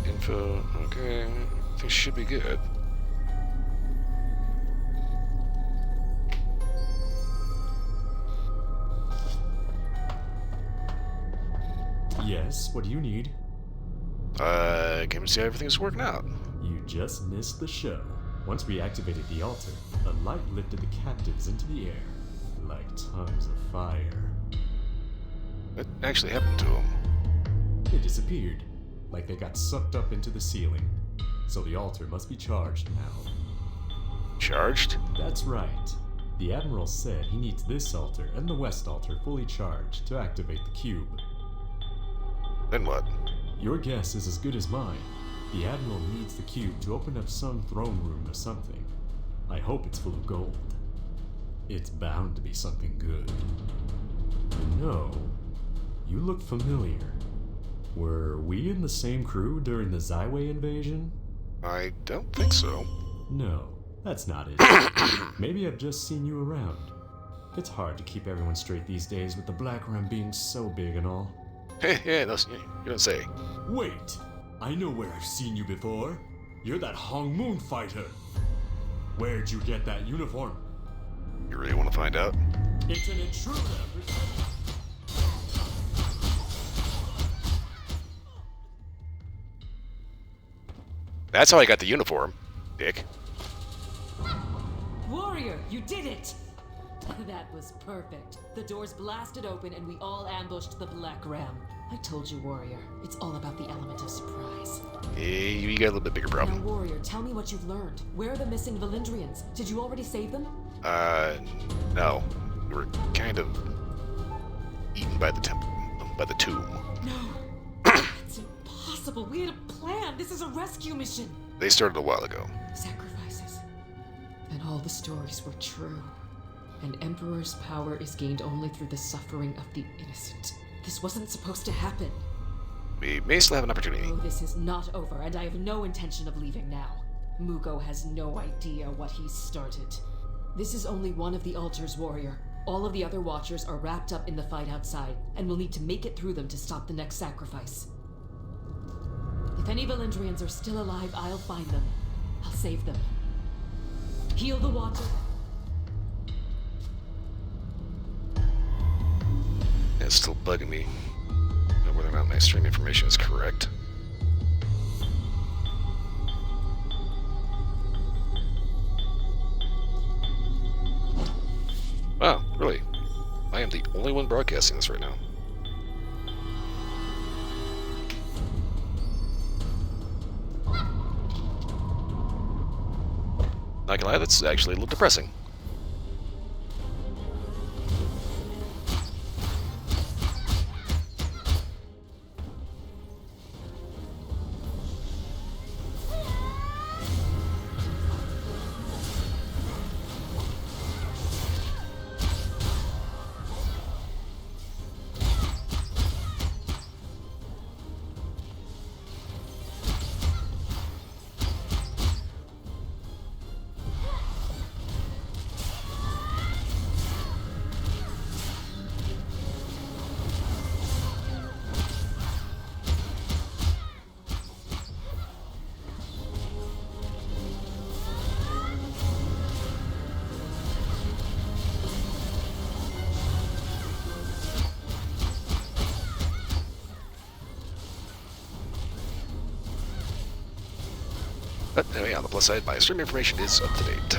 Info. Okay, I think should be good. Yes, what do you need? Came to see how everything's working out. You just missed the show. Once we activated the altar, a light lifted the captives into the air, like tongues of fire. What actually happened to them? They disappeared, like they got sucked up into the ceiling. So the altar must be charged now. Charged? That's right. The Admiral said he needs this altar and the West altar fully charged to activate the cube. Then what? Your guess is as good as mine. The Admiral needs the cube to open up some throne room or something. I hope it's full of gold. It's bound to be something good. No, you look familiar. Were we in the same crew during the Zyway invasion? I don't think so. No, that's not it. Maybe I've just seen you around. It's hard to keep everyone straight these days with the Black Ram being so big and all. Yeah, you don't say. Wait! I know where I've seen you before. You're that Hong Moon fighter. Where'd you get that uniform? You really want to find out? It's an intruder! That's how I got the uniform, Dick. Warrior, you did it! That was perfect. The doors blasted open and we all ambushed the Black Ram. I told you, Warrior. It's all about the element of surprise. Hey, you got a little bit bigger problem. Now, Warrior, tell me what you've learned. Where are the missing Valindrians? Did you already save them? No. We were kind of eaten by the temple, by the tomb. No. It's impossible. We had a plan. This is a rescue mission. They started a while ago. Sacrifices. And all the stories were true. An emperor's power is gained only through the suffering of the innocent. This wasn't supposed to happen. We may still have an opportunity. Oh, this is not over, and I have no intention of leaving now. Mugo has no idea what he's started. This is only one of the altars, Warrior. All of the other Watchers are wrapped up in the fight outside, and we'll need to make it through them to stop the next sacrifice. If any Valindrians are still alive, I'll find them. I'll save them. Heal the Watcher. It's still bugging me whether or not my stream information is correct. Wow, really? I am the only one broadcasting this right now. Not gonna lie, that's actually a little depressing. But anyway, on the plus side, my stream information is up to date.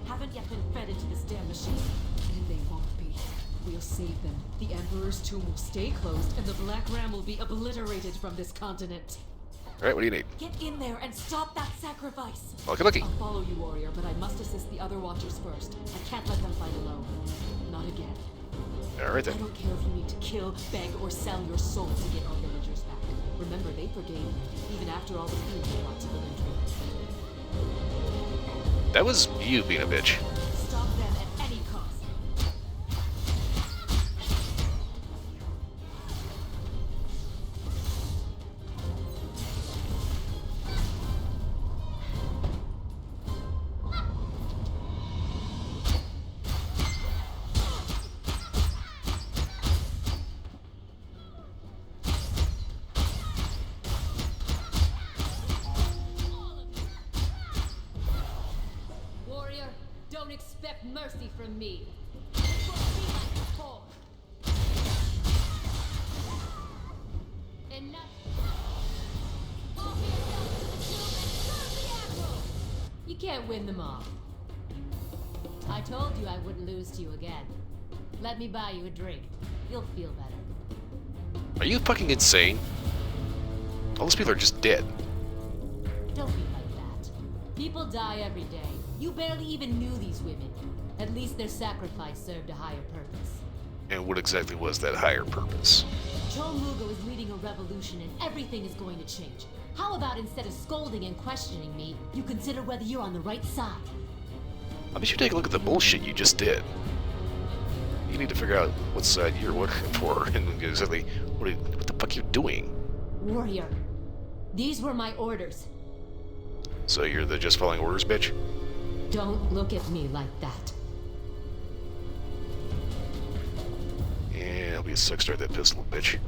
Haven't yet been fed into this damn machine. And they won't be. We'll save them. The Emperor's tomb will stay closed, and the Black Ram will be obliterated from this continent. Alright, what do you need? Get in there and stop that sacrifice! Looky. I'll follow you, warrior, but I must assist the other Watchers first. I can't let them fight alone. Not again. Alright I then. don't care if you need to kill, beg, or sell your soul to get our villagers back. Remember, they forgave me, even after all the food they brought to the Village. That was you being a bitch. Stop them at any cost. Warrior, don't expect mercy from me. It won't be like before. Enough. Walk yourself to the tomb and serve the Admiral! You can't win them all. I told you I wouldn't lose to you again. Let me buy you a drink. You'll feel better. Are you fucking insane? All those people are just dead. Don't be like that. People die every day. You barely even knew these women. At least their sacrifice served a higher purpose. And what exactly was that higher purpose? Joe Mugo is leading a revolution and everything is going to change. How about instead of scolding and questioning me, you consider whether you're on the right side? How about you take a look at the bullshit you just did? You need to figure out what side you're looking for and exactly what the fuck you're doing. Warrior, these were my orders. So you're the just following orders bitch? Don't look at me like that. Yeah, I'll be a suck start that pistol, bitch.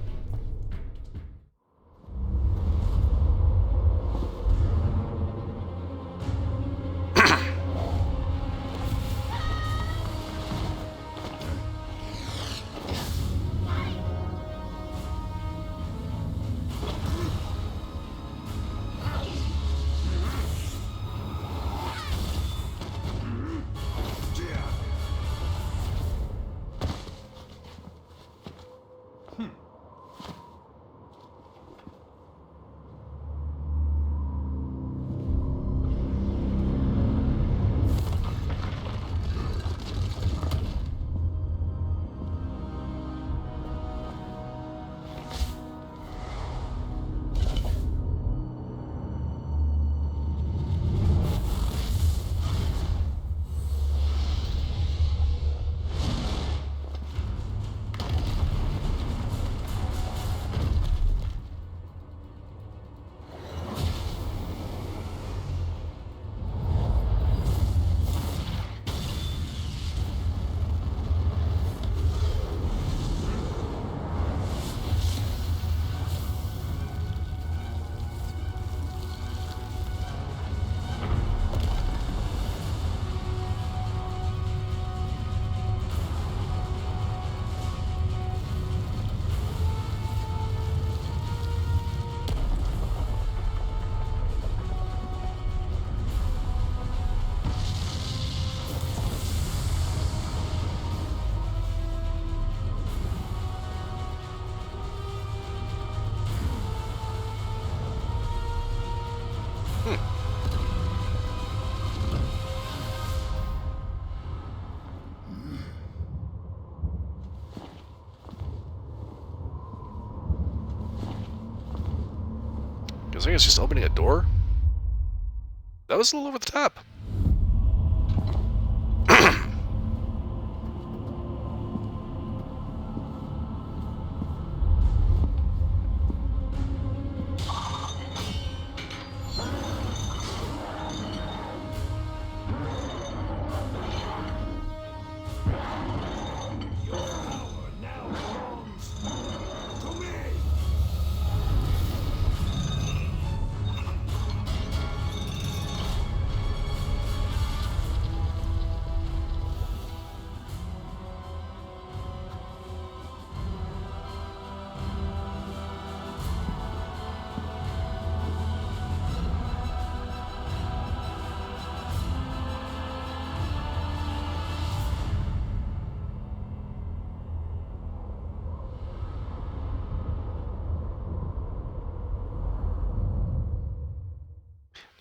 I think it's just opening a door? That was a little over the top.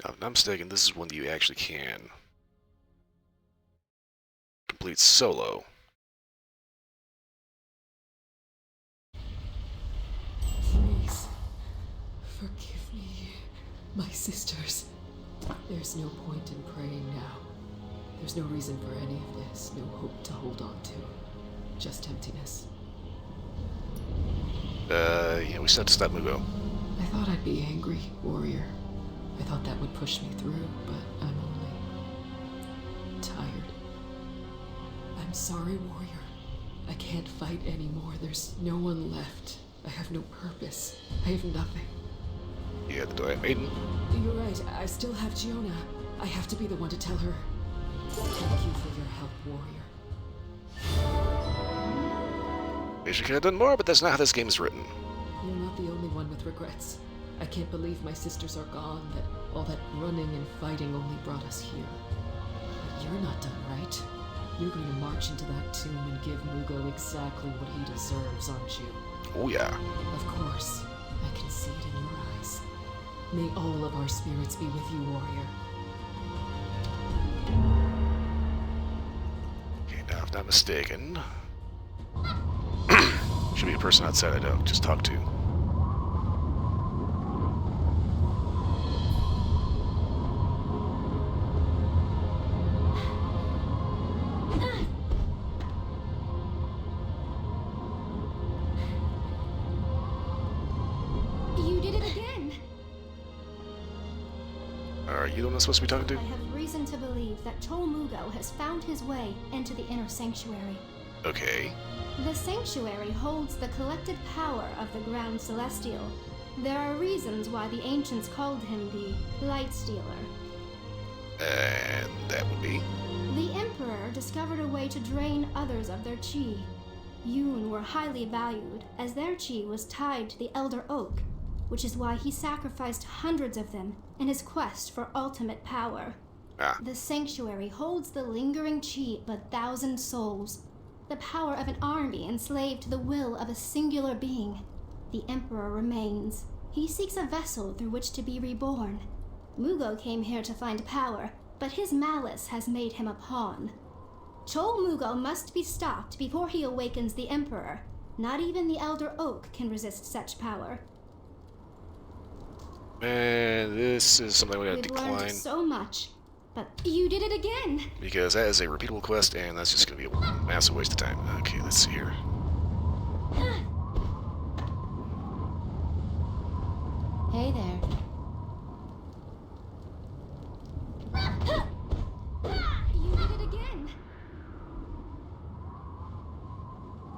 Now, if I'm not mistaken, this is one that you actually can complete solo. Please, forgive me, my sisters. There's no point in praying now. There's no reason for any of this, no hope to hold on to. Just emptiness. Yeah, we still have to stop Mugo. I thought I'd be angry, warrior. I thought that would push me through, but I'm only tired. I'm sorry, warrior. I can't fight anymore. There's no one left. I have no purpose. I have nothing. Yeah, the Diet Maiden. You're right. I still have Giona. I have to be the one to tell her. Thank you for your help, warrior. Wish I could have done more, but that's not how this game is written. You're not the only one with regrets. I can't believe my sisters are gone, that all that running and fighting only brought us here. But you're not done, right? You're going to march into that tomb and give Mugo exactly what he deserves, aren't you? Oh, yeah. Of course. I can see it in your eyes. May all of our spirits be with you, warrior. Okay, now, if not mistaken, should be a person outside I don't just talk to. You did it again! Are you the one I'm supposed to be talking to? I have reason to believe that Chol Mugo has found his way into the inner sanctuary. Okay. The sanctuary holds the collected power of the ground celestial. There are reasons why the ancients called him the Light Stealer. And that would be? The Emperor discovered a way to drain others of their chi. Yoon were highly valued, as their chi was tied to the Elder Oak, which is why he sacrificed hundreds of them in his quest for ultimate power. Ah. The sanctuary holds the lingering chi of 1,000 souls, the power of an army enslaved to the will of a singular being. The Emperor remains. He seeks a vessel through which to be reborn. Mugo came here to find power, but his malice has made him a pawn. Chol Mugo must be stopped before he awakens the Emperor. Not even the Elder Oak can resist such power. And this is something we gotta We've decline. learned so much, but you did it again! Because that is a repeatable quest, and that's just gonna be a massive waste of time. Okay, let's see here. Hey there. You did it again!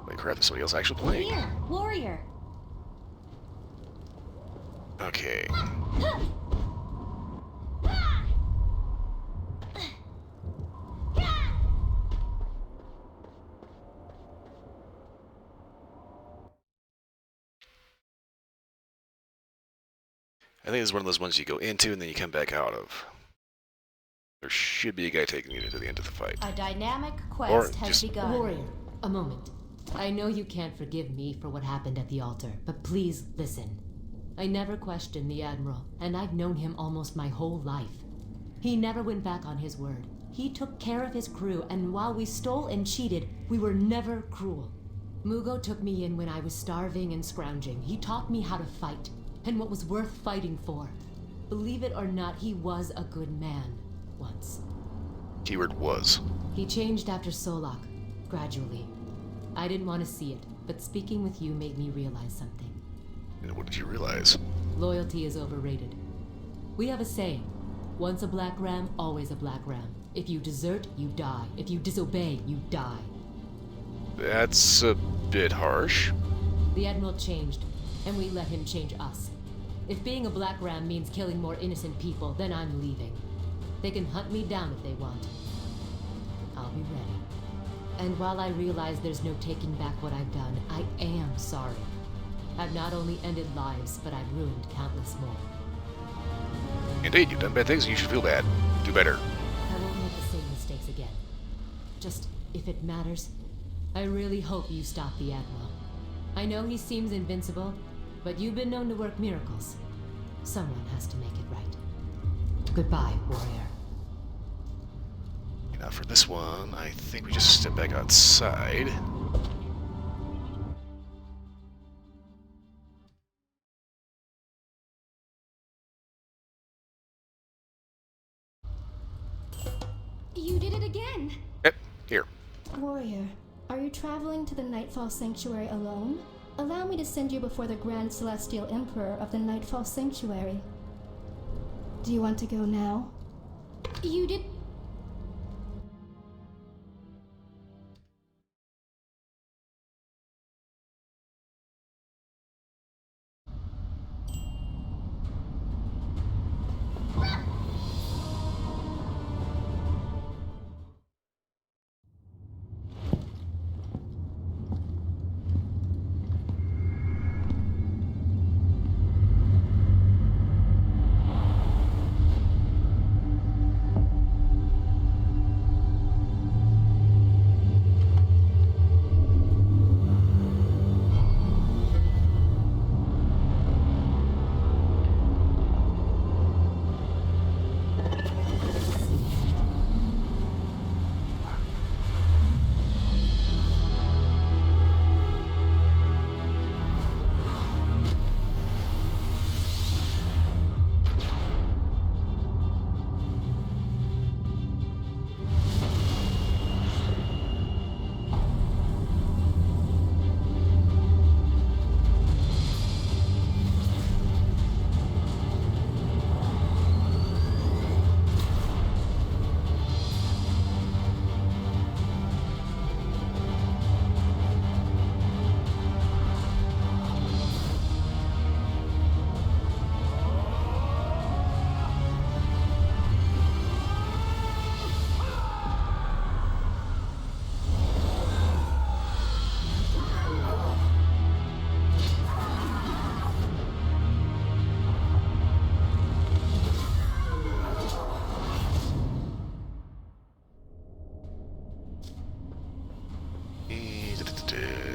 Holy crap, there's somebody else actually playing. Here, warrior. Okay. I think it's one of those ones you go into and then you come back out of. There should be a guy taking you to the end of the fight. A dynamic Or quest has just- begun. Warrior, a moment. I know you can't forgive me for what happened at the altar, but please listen. I never questioned the Admiral, and I've known him almost my whole life. He never went back on his word. He took care of his crew, and while we stole and cheated, we were never cruel. Mugo took me in when I was starving and scrounging. He taught me how to fight, and what was worth fighting for. Believe it or not, he was a good man, once. Keyword was. He changed after Solak, gradually. I didn't want to see it, but speaking with you made me realize something. And what did you realize? Loyalty is overrated. We have a saying, once a black ram, always a black ram. If you desert, you die. If you disobey, you die. That's a bit harsh. The Admiral changed, and we let him change us. If being a black ram means killing more innocent people, then I'm leaving. They can hunt me down if they want. I'll be ready. And while I realize there's no taking back what I've done, I am sorry. I've not only ended lives, but I've ruined countless more. Indeed, you've done bad things and you should feel bad. Do better. I won't make the same mistakes again. Just, if it matters, I really hope you stop the Admiral. I know he seems invincible, but you've been known to work miracles. Someone has to make it right. Goodbye, warrior. Now for this one, I think we just step back outside. You did it again! Yep, here. Warrior, are you traveling to the Nightfall Sanctuary alone? Allow me to send you before the Grand Celestial Emperor of the Nightfall Sanctuary. Do you want to go now? You did...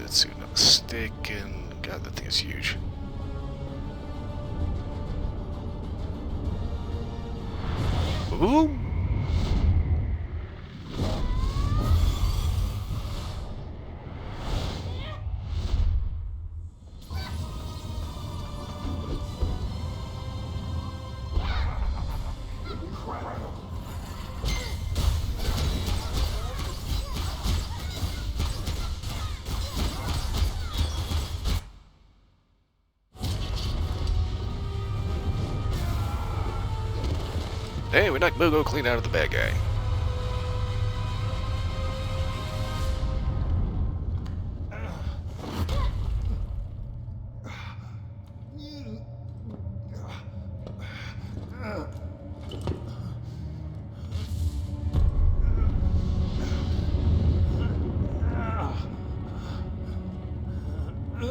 Let's see, not mistaken. God, that thing is huge. Ooh! Hey, we knocked Mogo clean out of the bad guy.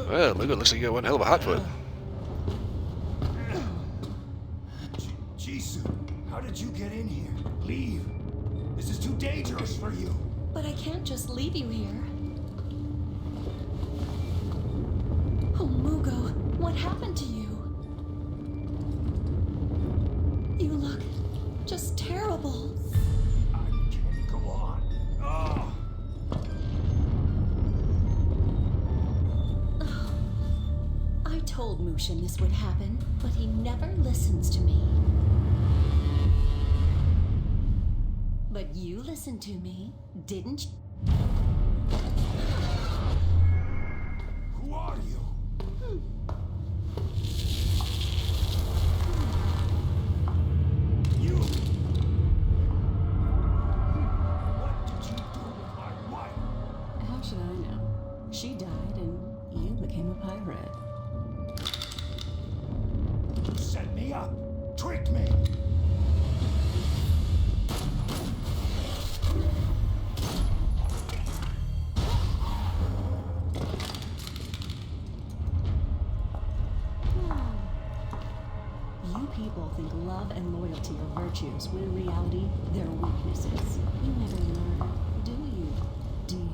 Well, Mogo looks like you got one hell of a hot foot. How did you get in here? Leave. This is too dangerous for you. But I can't just leave you here. Oh, Mugo, what happened to you? You look just terrible. I can't go on. Oh. I told Mushin this would happen, but he never listens to me. But you listened to me, didn't you? Who are you? You! What did you do with my wife? How should I know? She died and you became a pirate. You set me up, tricked me. You people think love and loyalty are virtues, when in reality, they're weaknesses. You never learn, do you? Do you?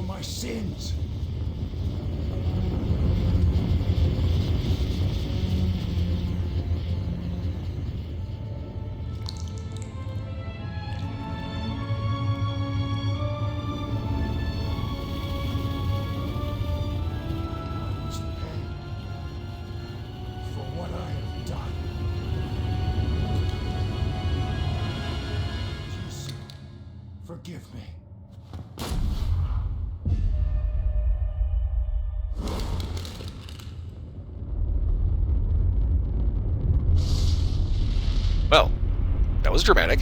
my sins. To pay for what I have done. Jesus, forgive me. Well, that was dramatic.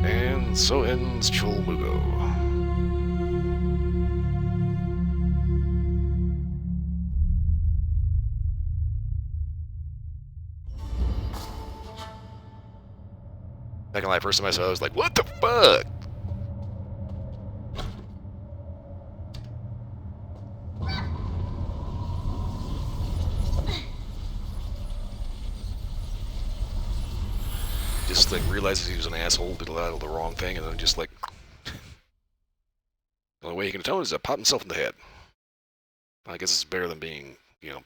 And so ends Cholmugo. Not gonna lie, first time I saw it, I was like, what the fuck? Just like realizes he was an asshole, did a lot of the wrong thing, and then just like the only way he can atone is to pop himself in the head. I guess it's better than being,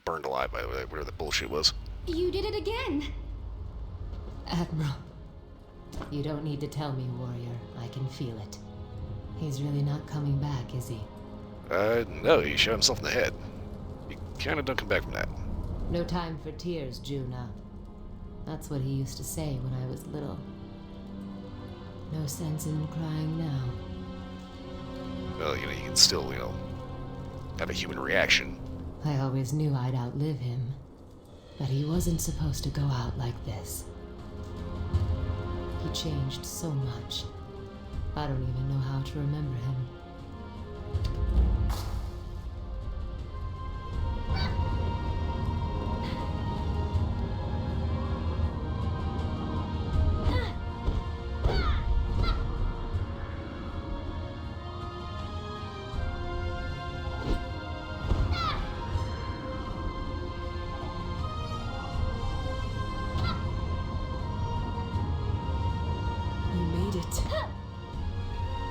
burned alive by whatever the bullshit was. You did it again! Admiral, you don't need to tell me, warrior. I can feel it. He's really not coming back, is he? No, he shot himself in the head. He kinda don't come back from that. No time for tears, Juna. That's what he used to say when I was little. No sense in crying now. Well, you can still, have a human reaction. I always knew I'd outlive him. But he wasn't supposed to go out like this. He changed so much. I don't even know how to remember him.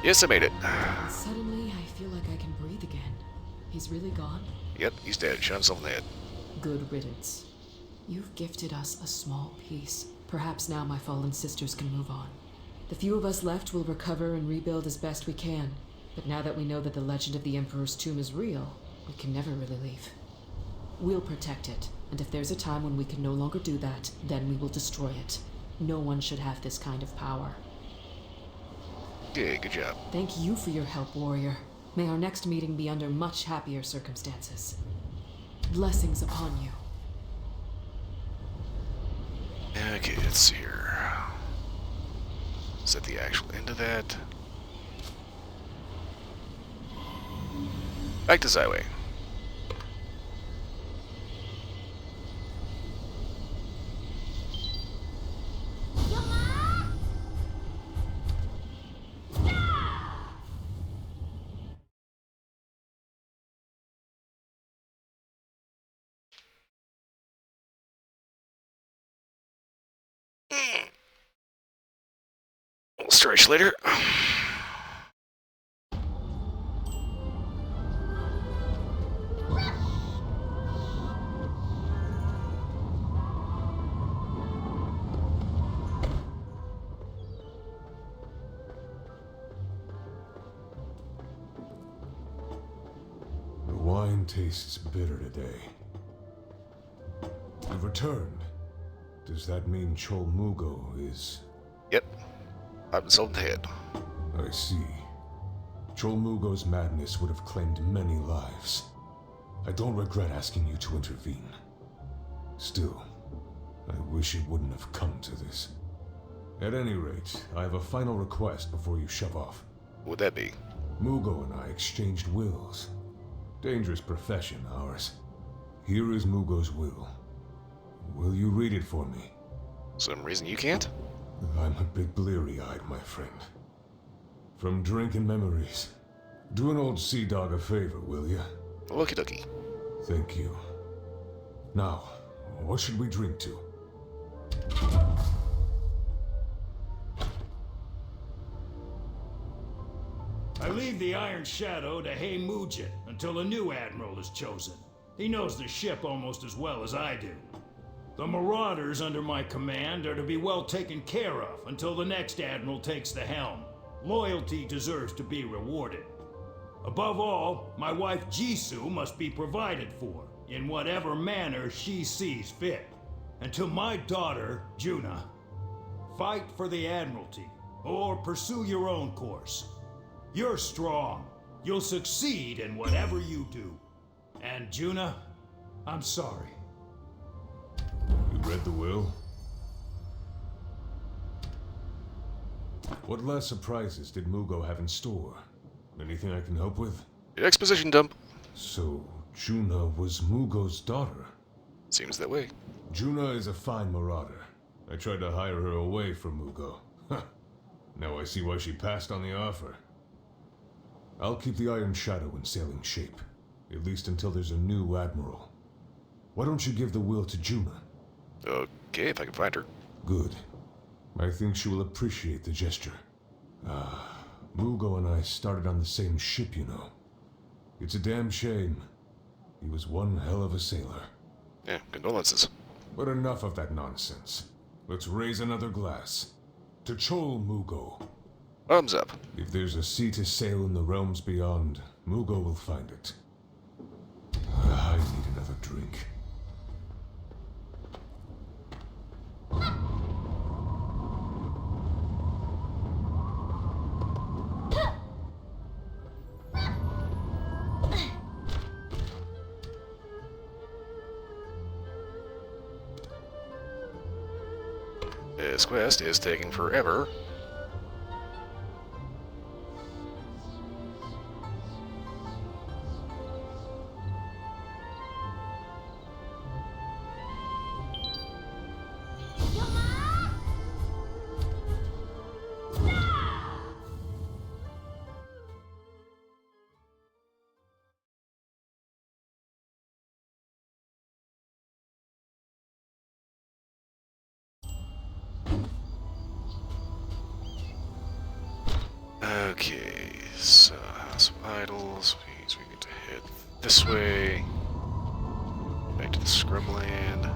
Yes, I made it. Suddenly, I feel like I can breathe again. He's really gone? Yep, he's dead. Shot himself in the head. Good riddance. You've gifted us a small piece. Perhaps now my fallen sisters can move on. The few of us left will recover and rebuild as best we can. But now that we know that the legend of the Emperor's tomb is real, we can never really leave. We'll protect it, and if there's a time when we can no longer do that, then we will destroy it. No one should have this kind of power. Yeah, good job. Thank you for your help, warrior. May our next meeting be under much happier circumstances. Blessings upon you. Okay, let's see here. Is that the actual end of that? Back to Zyway. We'll stretch later. The wine tastes bitter today. You've returned. Does that mean Cholmugo is... Yep. I've been sold in the head. I see. Cholmugo's madness would have claimed many lives. I don't regret asking you to intervene. Still, I wish it wouldn't have come to this. At any rate, I have a final request before you shove off. What would that be? Mugo and I exchanged wills. Dangerous profession, ours. Here is Mugo's will. Will you read it for me? Some reason you can't? I'm a bit bleary-eyed, my friend. From drinking memories. Do an old sea dog a favor, will you? Okie dokie. Thank you. Now, what should we drink to? I leave the Iron Shadow to Mujin until a new admiral is chosen. He knows the ship almost as well as I do. The Marauders under my command are to be well taken care of until the next admiral takes the helm. Loyalty deserves to be rewarded. Above all, my wife Jisoo must be provided for, in whatever manner she sees fit. And to my daughter, Juna, fight for the Admiralty, or pursue your own course. You're strong. You'll succeed in whatever you do. And Juna, I'm sorry. You read the will? What last surprises did Mugo have in store? Anything I can help with? Exposition dump. So, Juna was Mugo's daughter? Seems that way. Juna is a fine marauder. I tried to hire her away from Mugo. Huh. Now I see why she passed on the offer. I'll keep the Iron Shadow in sailing shape, at least until there's a new admiral. Why don't you give the will to Juna? Okay, if I can find her. Good. I think she will appreciate the gesture. Mugo and I started on the same ship, you know. It's a damn shame. He was one hell of a sailor. Yeah, condolences. But enough of that nonsense. Let's raise another glass. To Chol Mugo. Thumbs up. If there's a sea to sail in the realms beyond, Mugo will find it. I need another drink. This quest is taking forever. Okay, so House of Idols means we need to head this way. Back to the Scrubland.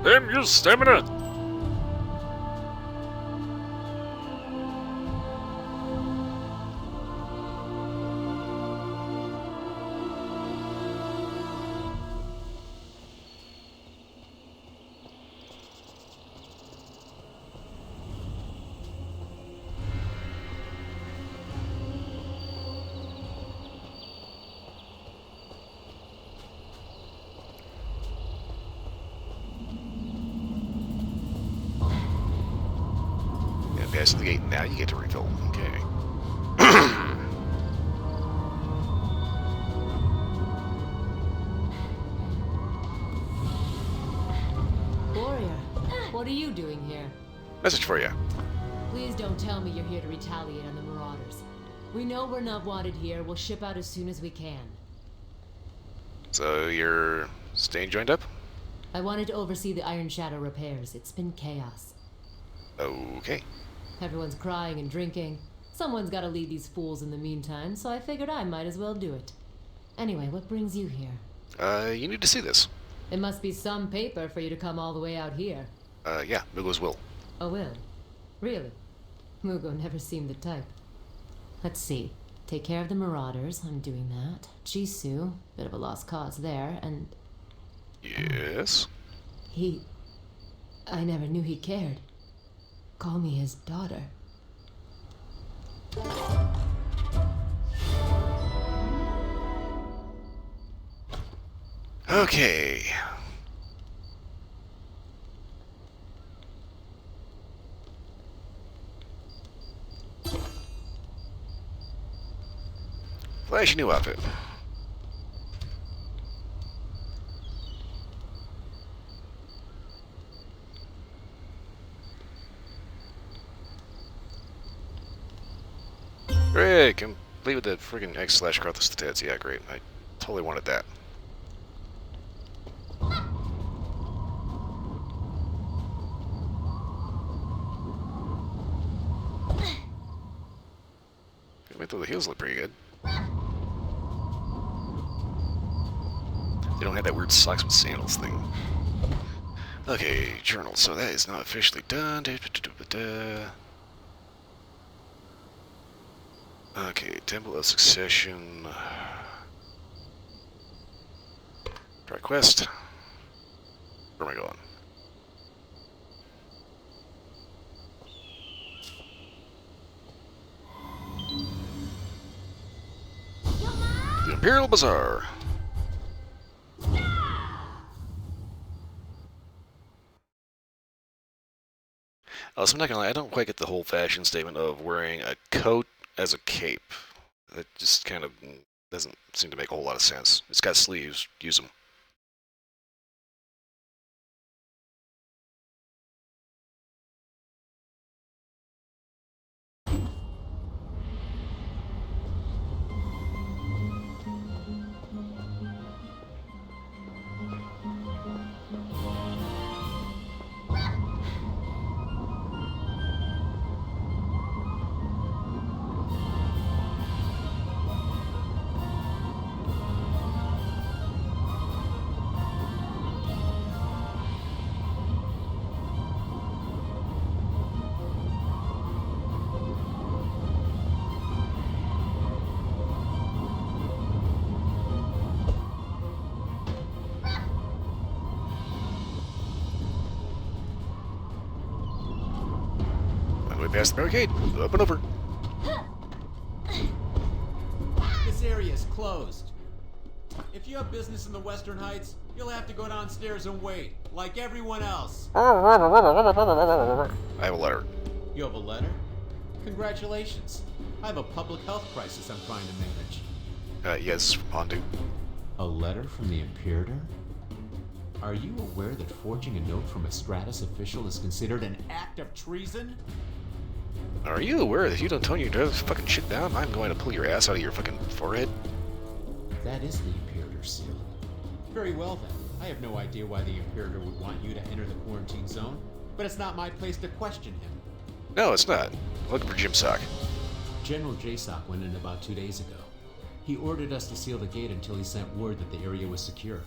Damn your stamina! Pass the gate, now you get to refill. Okay. Warrior, what are you doing here? Message for you. Please don't tell me you're here to retaliate on the Marauders. We know we're not wanted here. We'll ship out as soon as we can. So you're staying joined up? I wanted to oversee the Iron Shadow repairs. It's been chaos. Okay. Everyone's crying and drinking. Someone's got to lead these fools in the meantime, so I figured I might as well do it. Anyway, what brings you here? You need to see this. It must be some paper for you to come all the way out here. Yeah, Mugo's will. Oh, will? Really? Mugo never seemed the type. Let's see. Take care of the Marauders. I'm doing that. Jisoo, bit of a lost cause there, and... Yes? I never knew he cared. call me his daughter. Okay. Flashy new outfit. Great, complete with the friggin' X/Cross stats. Yeah, great. I totally wanted that. I thought the heels look pretty good. They don't have that weird socks with sandals thing. Okay, journal. So that is not officially done. Okay, Temple of Succession. Try quest. Where am I going? The Imperial Bazaar. So I'm not gonna lie, I don't quite get the whole fashion statement of wearing a coat as a cape. That just kind of doesn't seem to make a whole lot of sense. It's got sleeves, use them. Past the barricade. Up and over. This area is closed. If you have business in the Western Heights, you'll have to go downstairs and wait, like everyone else. I have a letter. You have a letter? Congratulations. I have a public health crisis I'm trying to manage. Yes, Pondu. A letter from the Imperator? Are you aware that forging a note from a Stratus official is considered an act of treason? Are you aware that if you don't tone your fucking shit down, I'm going to pull your ass out of your fucking forehead? That is the Imperator seal. Very well then. I have no idea why the Imperator would want you to enter the quarantine zone, but it's not my place to question him. No, it's not. Looking for Jim Sock. General Jasock went in about 2 days ago. He ordered us to seal the gate until he sent word that the area was secure.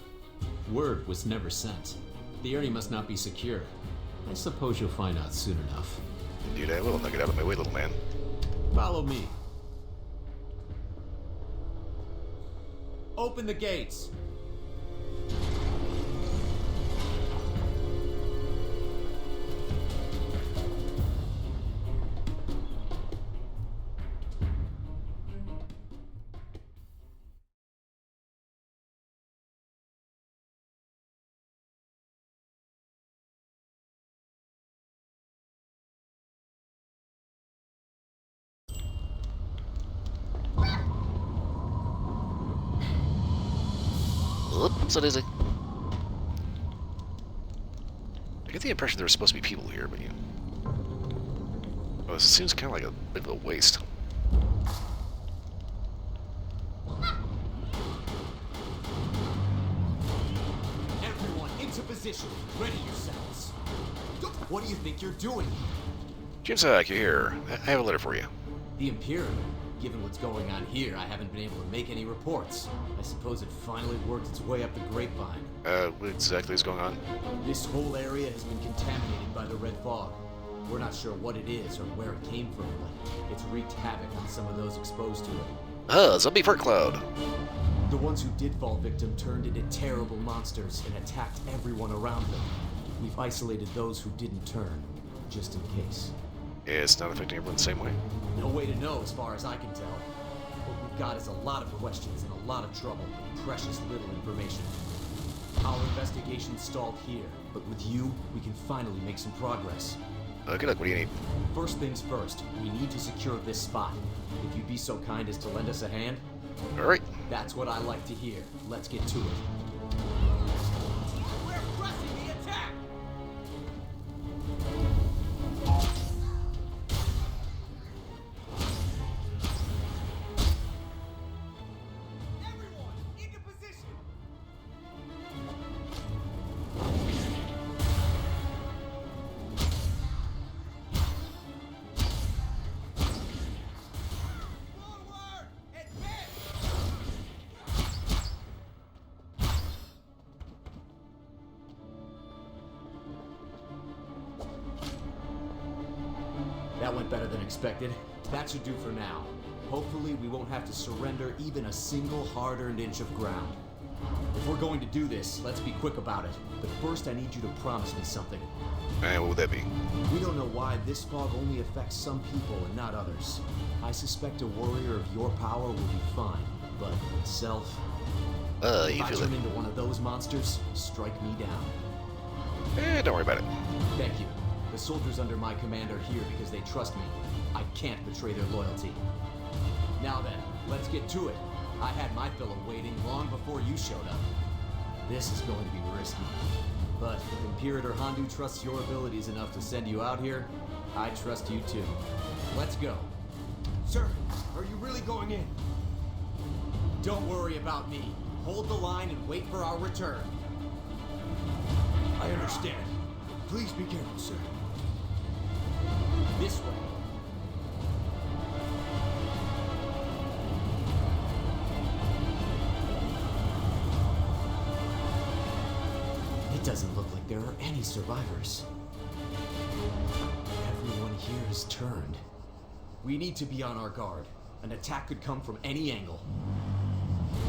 Word was never sent. The area must not be secure. I suppose you'll find out soon enough. Indeed I will. Now get out of my way, little man. Follow me. Open the gates. So dizzy. I get the impression there were supposed to be people here, but oh, it seems kind of like a bit of a waste. Everyone into position. Ready yourselves. What do you think you're doing? Jim Sock, you're here. I have a letter for you. The Imperial. Given what's going on here, I haven't been able to make any reports. I suppose it finally worked its way up the grapevine. What exactly is going on? This whole area has been contaminated by the red fog. We're not sure what it is or where it came from, but it's wreaked havoc on some of those exposed to it. Zombie fur cloud. The ones who did fall victim turned into terrible monsters and attacked everyone around them. We've isolated those who didn't turn, just in case. It's not affecting everyone the same way. No way to know as far as I can tell. What we've got is a lot of questions and a lot of trouble, but precious little information. Our investigation stalled here, but with you, we can finally make some progress. Good luck. What do you need? First things first, we need to secure this spot. If you'd be so kind as to lend us a hand. All right. That's what I like to hear. Let's get to it. We're pressing the attack! Everyone, into position! Forward! Advance! That went better than expected. That should do for now. Hopefully, we won't have to surrender even a single hard-earned inch of ground. If we're going to do this, let's be quick about it. But first, I need you to promise me something. And what would that be? We don't know why this fog only affects some people and not others. I suspect a warrior of your power will be fine, but myself... You if I feel turn it? into one of those monsters, strike me down. Don't worry about it. Thank you. The soldiers under my command are here because they trust me. I can't betray their loyalty. Now then, let's get to it. I had my fill of waiting long before you showed up. This is going to be risky. But if Imperator Handu trusts your abilities enough to send you out here, I trust you too. Let's go. Sir, are you really going in? Don't worry about me. Hold the line and wait for our return. I understand. Please be careful, sir. This way. It doesn't look like there are any survivors. Everyone here has turned. We need to be on our guard. An attack could come from any angle.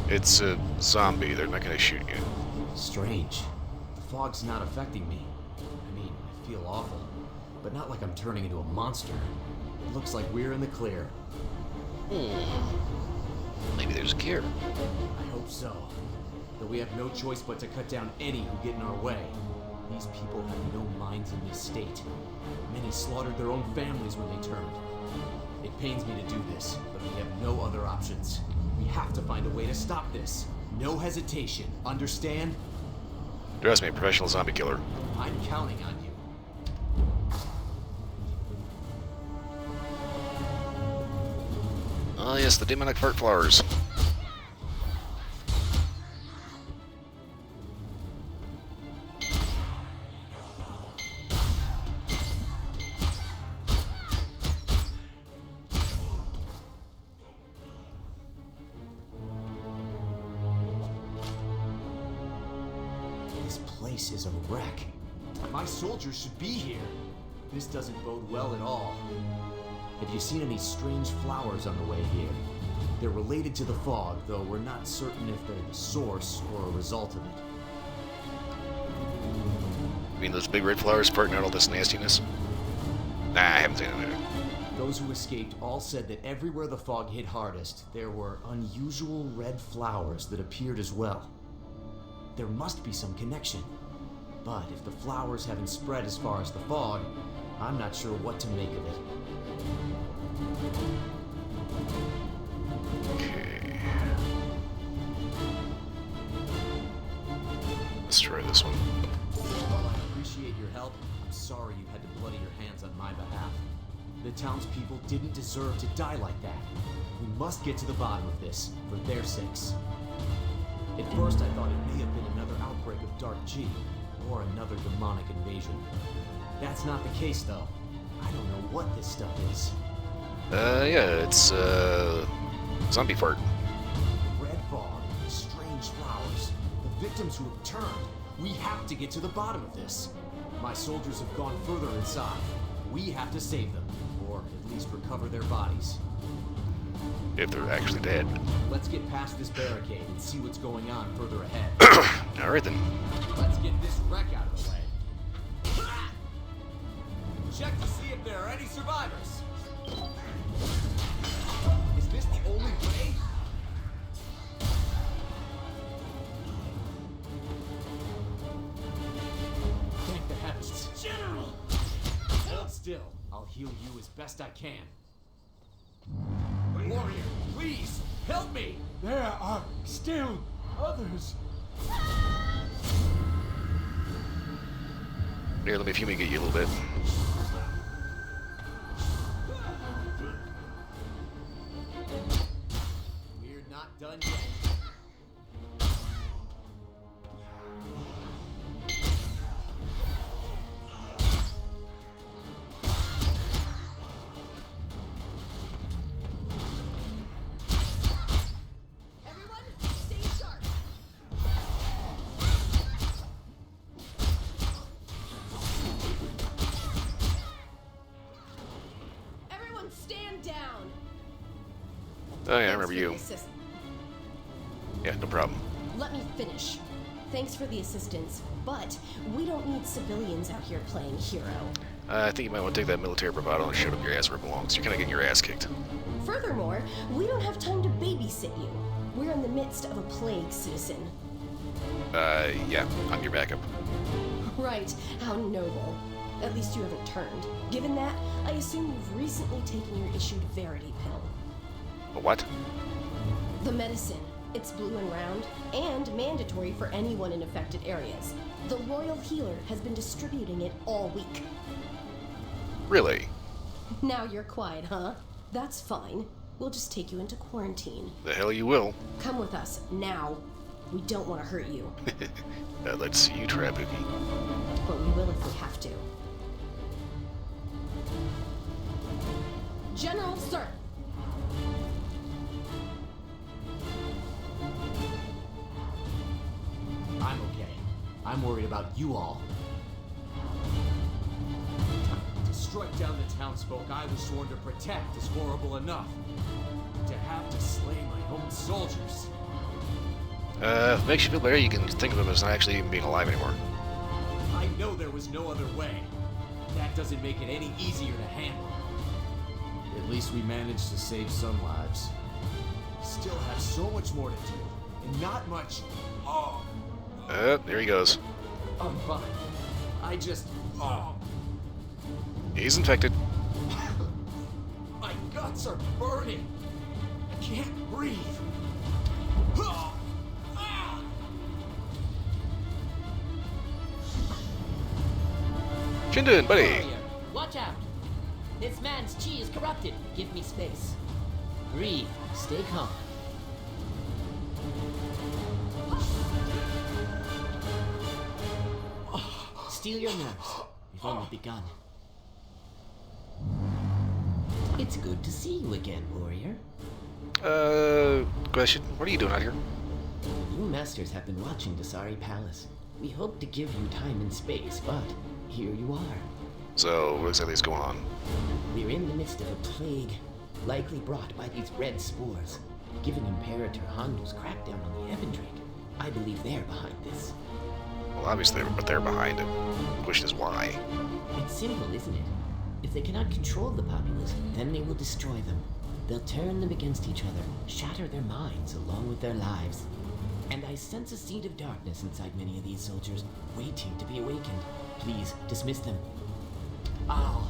It's a zombie. They're not going to shoot you. Strange. The fog's not affecting me. I mean, I feel awful, but not like I'm turning into a monster. It looks like we're in the clear. Maybe there's a cure. I hope so. Though we have no choice but to cut down any who get in our way. These people have no minds in this state. Many slaughtered their own families when they turned. It pains me to do this, but we have no other options. We have to find a way to stop this. No hesitation, understand? Trust me, professional zombie killer. I'm counting on you. Oh yes, the demonic fart flowers. This place is a wreck. My soldiers should be here. This doesn't bode well at all. Have you seen any strange flowers on the way here? They're related to the fog, though we're not certain if they're the source or a result of it. You mean those big red flowers farting out all this nastiness? Nah, I haven't seen them. Those who escaped all said that everywhere the fog hit hardest, there were unusual red flowers that appeared as well. There must be some connection. But if the flowers haven't spread as far as the fog, I'm not sure what to make of it. Okay. Let's try this one. While I appreciate your help, I'm sorry you had to bloody your hands on my behalf. The townspeople didn't deserve to die like that. We must get to the bottom of this, for their sakes. At first I thought it may have been another outbreak of Dark G, or another demonic invasion. That's not the case, though. I don't know what this stuff is. Yeah, it's, zombie fart. Red fog, strange flowers, the victims who have turned. We have to get to the bottom of this. My soldiers have gone further inside. We have to save them, or at least recover their bodies. If they're actually dead. Let's get past this barricade and see what's going on further ahead. Alright then. Let's get this wreck out of the way. Check to see if there are any survivors. Is this the only way? Thank the heavens. General! Hold still. I'll heal you as best I can. Warrior, please, help me! There are still others. Here, let me fumigate you a little bit. We're not done yet. Everyone, stay sharp. Everyone, stand down. Oh yeah, I Thanks remember for you. the assist- Yeah, no problem. Let me finish. Thanks for the assistance, but we don't need civilians out here playing hero. I think you might want to take that military bravado and shove up your ass where it belongs. You're kind of getting your ass kicked. Furthermore, we don't have time to babysit you. We're in the midst of a plague, citizen. Yeah, I'm your backup. Right, how noble. At least you haven't turned. Given that, I assume you've recently taken your issued Verity pill. A what? The medicine. It's blue and round, and mandatory for anyone in affected areas. The Royal Healer has been distributing it all week. Really? Now you're quiet, huh? That's fine. We'll just take you into quarantine. The hell you will. Come with us, now. We don't want to hurt you, Let's see you try, Bookie. but we will if we have to. General, sir! I'm okay. I'm worried about you all. To strike down the townsfolk I was sworn to protect is horrible enough. To have to slay my own soldiers. If it makes you feel better, you can think of him as not actually even being alive anymore. I know there was no other way. That doesn't make it any easier to handle. At least we managed to save some lives. Still have so much more to do, and not much. Oh, There he goes. I'm fine. I just. Oh, He's infected. my guts are burning. I can't breathe. Shindun, buddy! Warrior, watch out! This man's chi is corrupted. Give me space. Breathe. Stay calm. Steal your nerves. We've only begun. It's good to see you again, warrior. Question. What are you doing out here? You masters have been watching Dasari Palace. We hoped to give you time and space, but here you are. So, what exactly is going on? We're in the midst of a plague, likely brought by these red spores. Given Imperator Hondu's crackdown on the Ebendrake, I believe they're behind this. Well, obviously, but they're behind it. The question is why. It's simple, isn't it? If they cannot control the populace, then they will destroy them. They'll turn them against each other, shatter their minds along with their lives. And I sense a seed of darkness inside many of these soldiers, waiting to be awakened. Please, dismiss them. I'll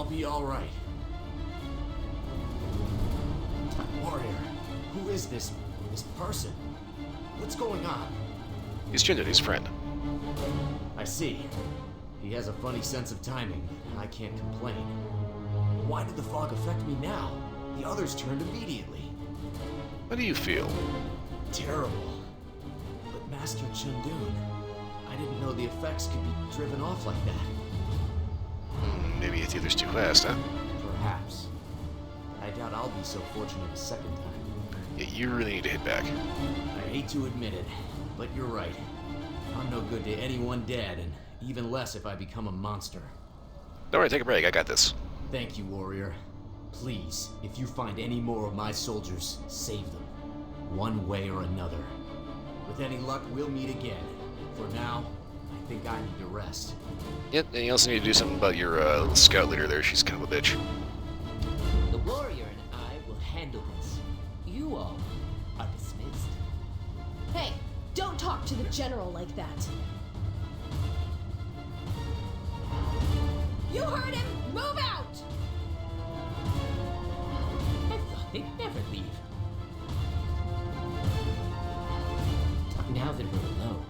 be all right. Warrior, who is this person? What's going on? He's Shindun, his friend. I see. He has a funny sense of timing. I can't complain. Why did the fog affect me now? The others turned immediately. How do you feel? Terrible. But Master Chundun, I didn't know the effects could be driven off like that. Maybe it's either too fast, huh? Perhaps. I doubt I'll be so fortunate a second time. Yeah, you really need to hit back. I hate to admit it, but you're right. I'm no good to anyone dead, and even less if I become a monster. Don't worry, take a break. I got this. Thank you, warrior. Please, if you find any more of my soldiers, save them. One way or another. With any luck, we'll meet again. For now, I think I need to rest. Yep, and you also need to do something about your little scout leader there. She's kind of a bitch. The warrior and I will handle this. You all are dismissed. Hey, don't talk to the general like that. You heard him! Move out! I thought they'd never leave. Now that we're alone,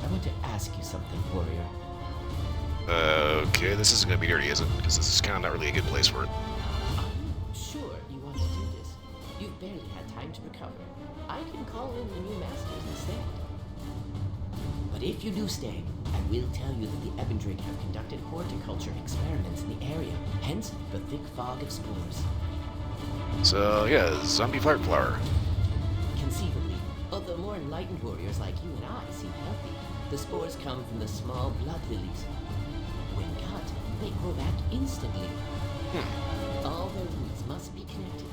I want to ask you something, warrior. Okay, this isn't gonna be dirty, is it? Because this is kind of not really a good place for it. I'm sure you want to do this. You've barely had time to recover. I can call in the new masters instead. But if you do stay, I will tell you that the Ebendrake have conducted horticulture experiments in the area, hence the thick fog of spores. So, yeah, zombie fire flower. Conceivably, although more enlightened warriors like you and I seem healthy, the spores come from the small blood lilies. When cut, they grow back instantly. All their roots must be connected.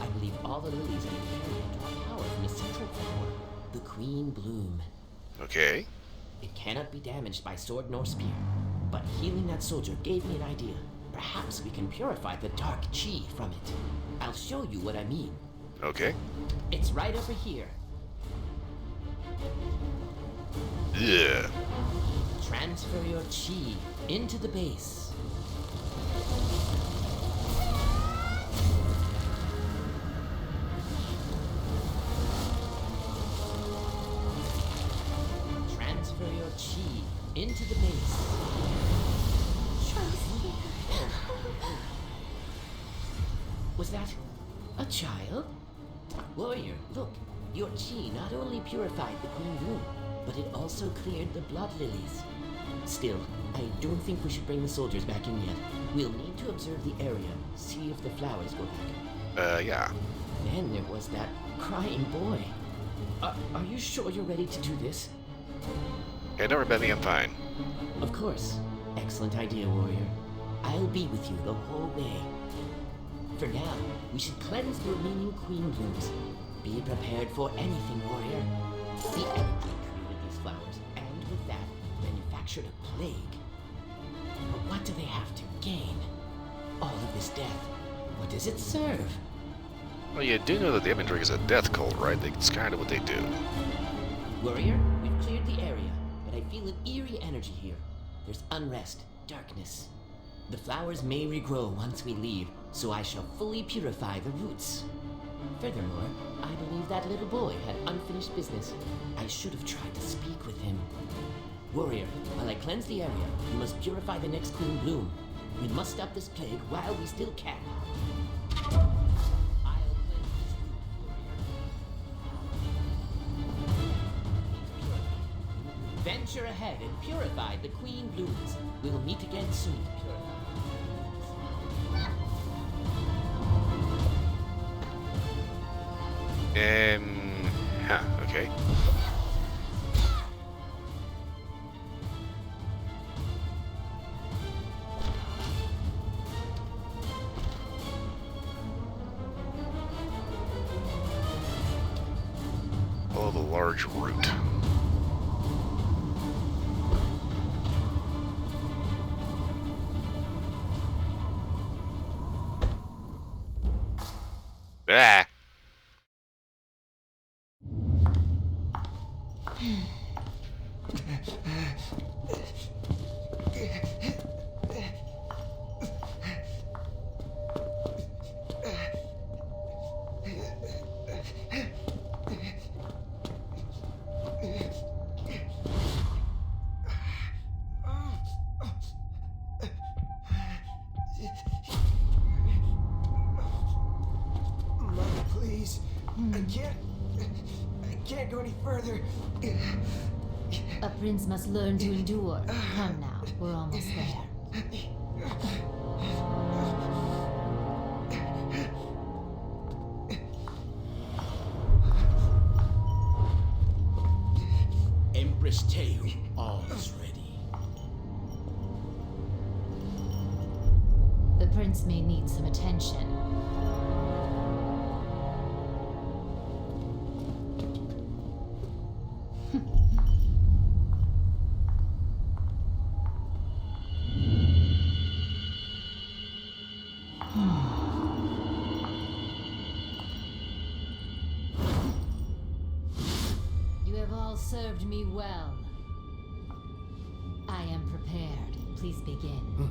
I believe all the lilies in the area draw power from a central flower, the Queen Bloom. Okay. It cannot be damaged by sword nor spear, but healing that soldier gave me an idea. Perhaps we can purify the dark chi from it. I'll show you what I mean. Okay. It's right over here. Yeah. Transfer your chi into the base. Transfer your chi into the base. Was that a child? Warrior, look. Your chi not only purified the Queen Bloom, but it also cleared the blood lilies. Still, I don't think we should bring the soldiers back in yet. We'll need to observe the area, see if the flowers go back. Yeah. Then there was that crying boy. Are you sure you're ready to do this? Hey, don't worry about me, I'm fine. Of course. Excellent idea, warrior. I'll be with you the whole way. For now, we should cleanse the remaining Queen Blooms. Be prepared for anything, warrior. The Ebendrake created these flowers, and with that, manufactured a plague. But what do they have to gain? All of this death. What does it serve? Well, you do know that the Ebendrake is a death cult, right? It's kind of what they do. Warrior, we've cleared the area, but I feel an eerie energy here. There's unrest, darkness. The flowers may regrow once we leave, so I shall fully purify the roots. Furthermore, I believe that little boy had unfinished business. I should have tried to speak with him. Warrior, while I cleanse the area, we must purify the next Queen Bloom. We must stop this plague while we still can. I'll cleanse this root, warrior. Venture ahead and purify the Queen Blooms. We'll meet again soon to purify. Okay. Follow the large route. Ah! Mother, please. I can't go any further. A prince must learn to endure. Come now, we're almost there. Empress Teu, all is ready. The prince may need some attention. You have all served me well. I am prepared. Please begin.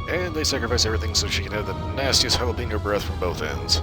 And they sacrifice everything so she can have the nastiest jalapeno breath from both ends.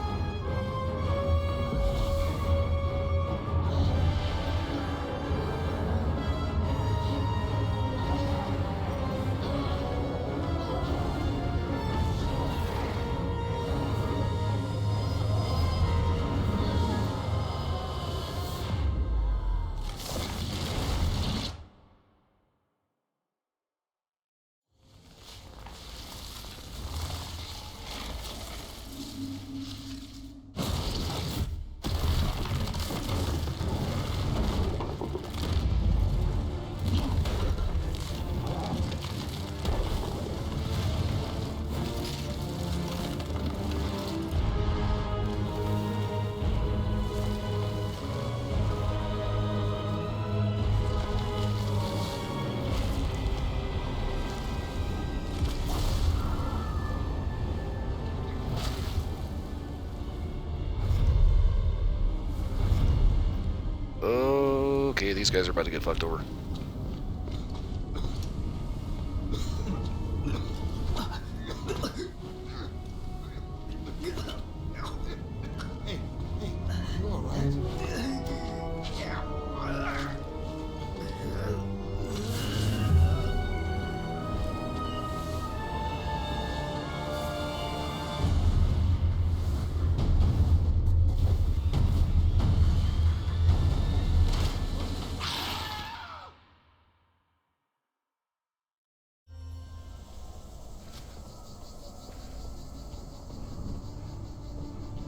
Okay, these guys are about to get fucked over.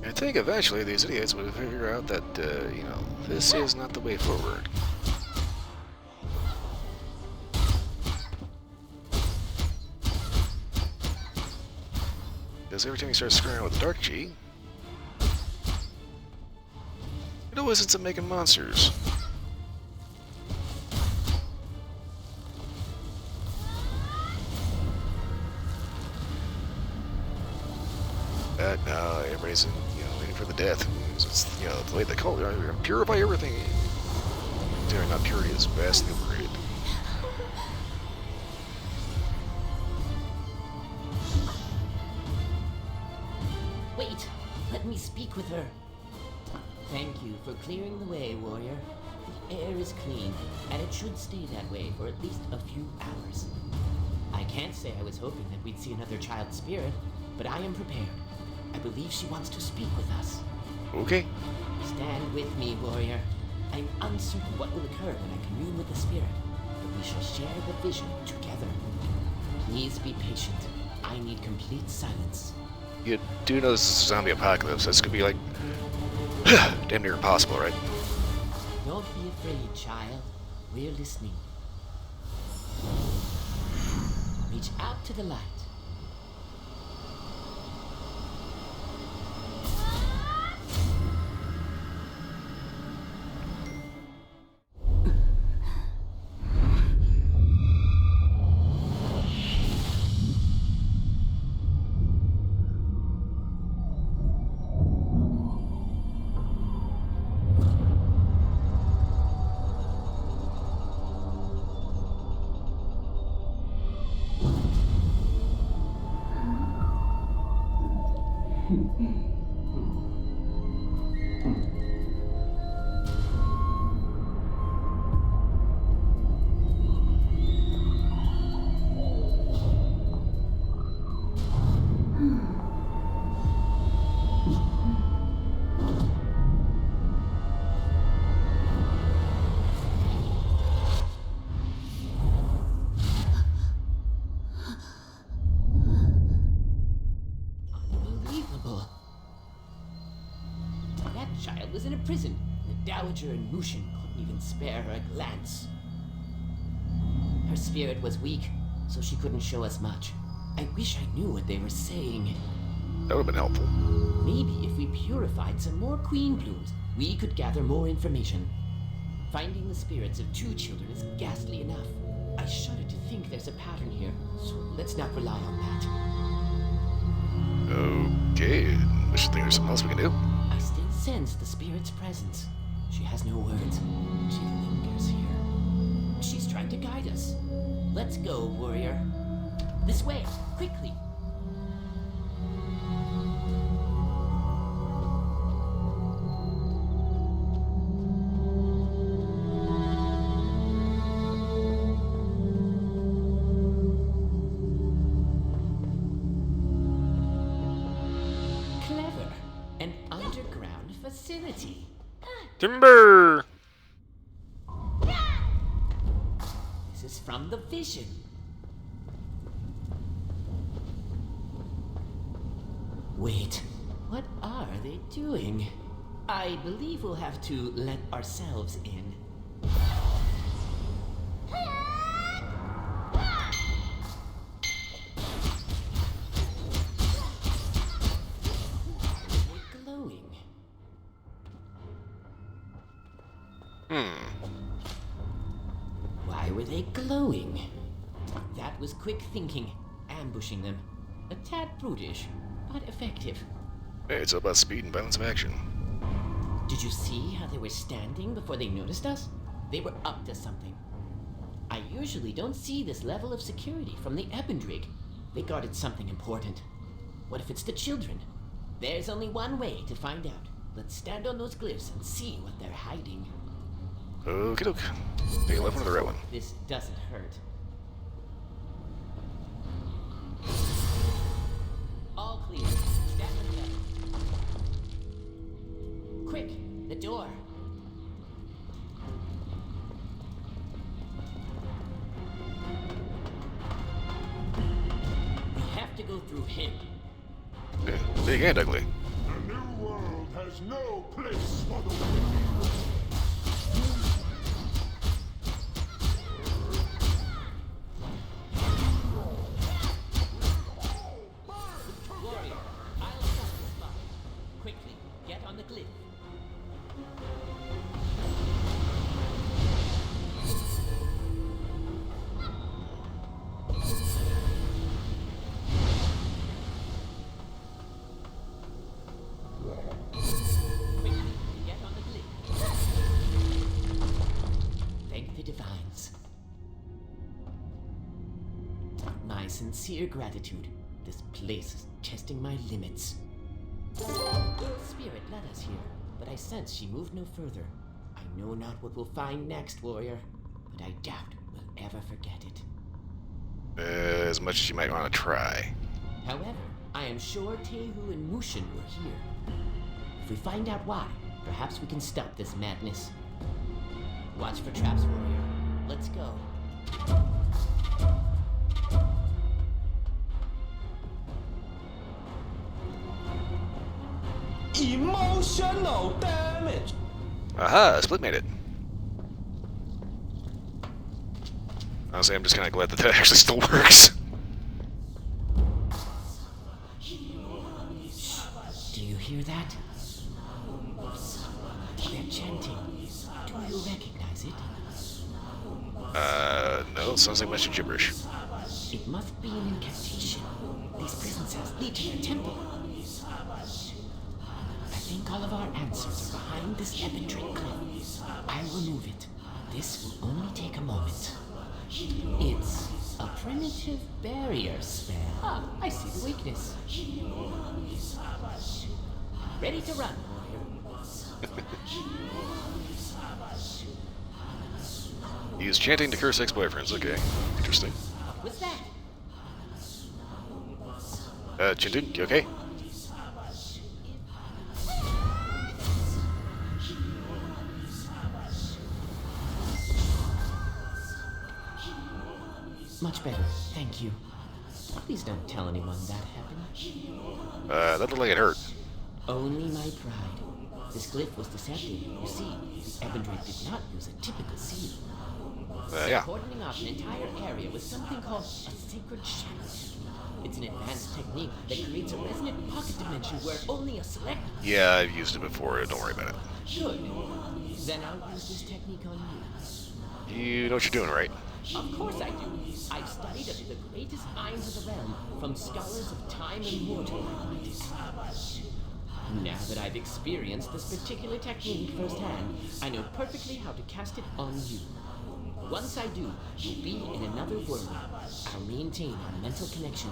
I think eventually these idiots would figure out that, you know, this is not the way forward. Because every time you start screwing around with the Dark G, it always ends up making monsters. No, everybody's, waiting for the death. It's, the way they call it, purify everything. They're not purity is vastly overrated. Wait! Let me speak with her. Thank you for clearing the way, warrior. The air is clean, and it should stay that way for at least a few hours. I can't say I was hoping that we'd see another child spirit, but I am prepared. I believe she wants to speak with us. Okay. Stand with me, warrior. I'm uncertain what will occur when I commune with the spirit, but we shall share the vision together. Please be patient. I need complete silence. You do know this is a zombie apocalypse. This could be like damn near impossible, right? Don't be afraid, child. We're listening. Reach out to the light. Unbelievable. That child was in a prison. The Dowager in Mushin couldn't even spare her a glance. Her spirit was weak, so she couldn't show us much. I wish I knew what they were saying. That would have been helpful. Maybe if we purified some more queen blooms, we could gather more information. Finding the spirits of 2 children is ghastly enough. I shudder to think there's a pattern here, so let's not rely on that. Okay, I should think there's something else we can do. I still sense the spirit's presence. She has no words. She lingers here. She's trying to guide us. Let's go, warrior. This way, quickly. Clever. An underground facility. Timber! This is from the vision. Wait, what are they doing? I believe we'll have to let ourselves in. They're glowing. Why were they glowing? That was quick thinking, ambushing them. A tad brutish, but effective. Hey, it's all about speed and balance of action. Did you see how they were standing before they noticed us? They were up to something. I usually don't see this level of security from the Ebendrig. They guarded something important. What if it's the children? There's only one way to find out. Let's stand on those glyphs and see what they're hiding. Okie doke. Take a left one or the right one. This doesn't hurt. All clear. Stand together. Quick, the door. We have to go through him. Yeah, big and ugly. The new world has no place for the weak. Warrior, I'll stop this spot. Quickly, get on the glyph. Quickly, get on the glyph. Thank the divines. My sincere gratitude. This place is testing my limits. Spirit led us here, but I sense she moved no further. I know not what we'll find next, warrior, but I doubt we'll ever forget it. As much as you might want to try. However, I am sure Tehu and Mushin were here. If we find out why, perhaps we can stop this madness. Watch for traps, warrior. Let's go. Emotional damage! Aha, Split made it. Honestly, I'm just kind of glad that that actually still works. Do you hear that? They're chanting. Do you recognize it? No, it sounds like a bunch of gibberish. It must be an incantation. These prison cells lead to their temple. I think all of our answers are behind this Ebendrick cliff. I'll remove it. This will only take a moment. It's a primitive barrier spell. Ah, I see the weakness. Ready to run, warrior. He's chanting to curse ex-boyfriends. Okay, interesting. What's that? Chintun, you okay? Much better, thank you. Please don't tell anyone that happened. That looked like it hurt. Only my pride. This glyph was deceptive. You see, the Ebendrake did not use a typical seal. Yeah. Cordoning off an entire area with something called a sacred shadow. It's an advanced technique that creates a resonant pocket dimension where only a select... Yeah, I've used it before. Don't worry about it. Good. Then I'll use this technique on you. You know what you're doing, right? Of course I do. I've studied under the greatest minds of the realm, from scholars of time immortal. Now that I've experienced this particular technique firsthand, I know perfectly how to cast it on you. Once I do, you'll be in another world. I'll maintain our mental connection.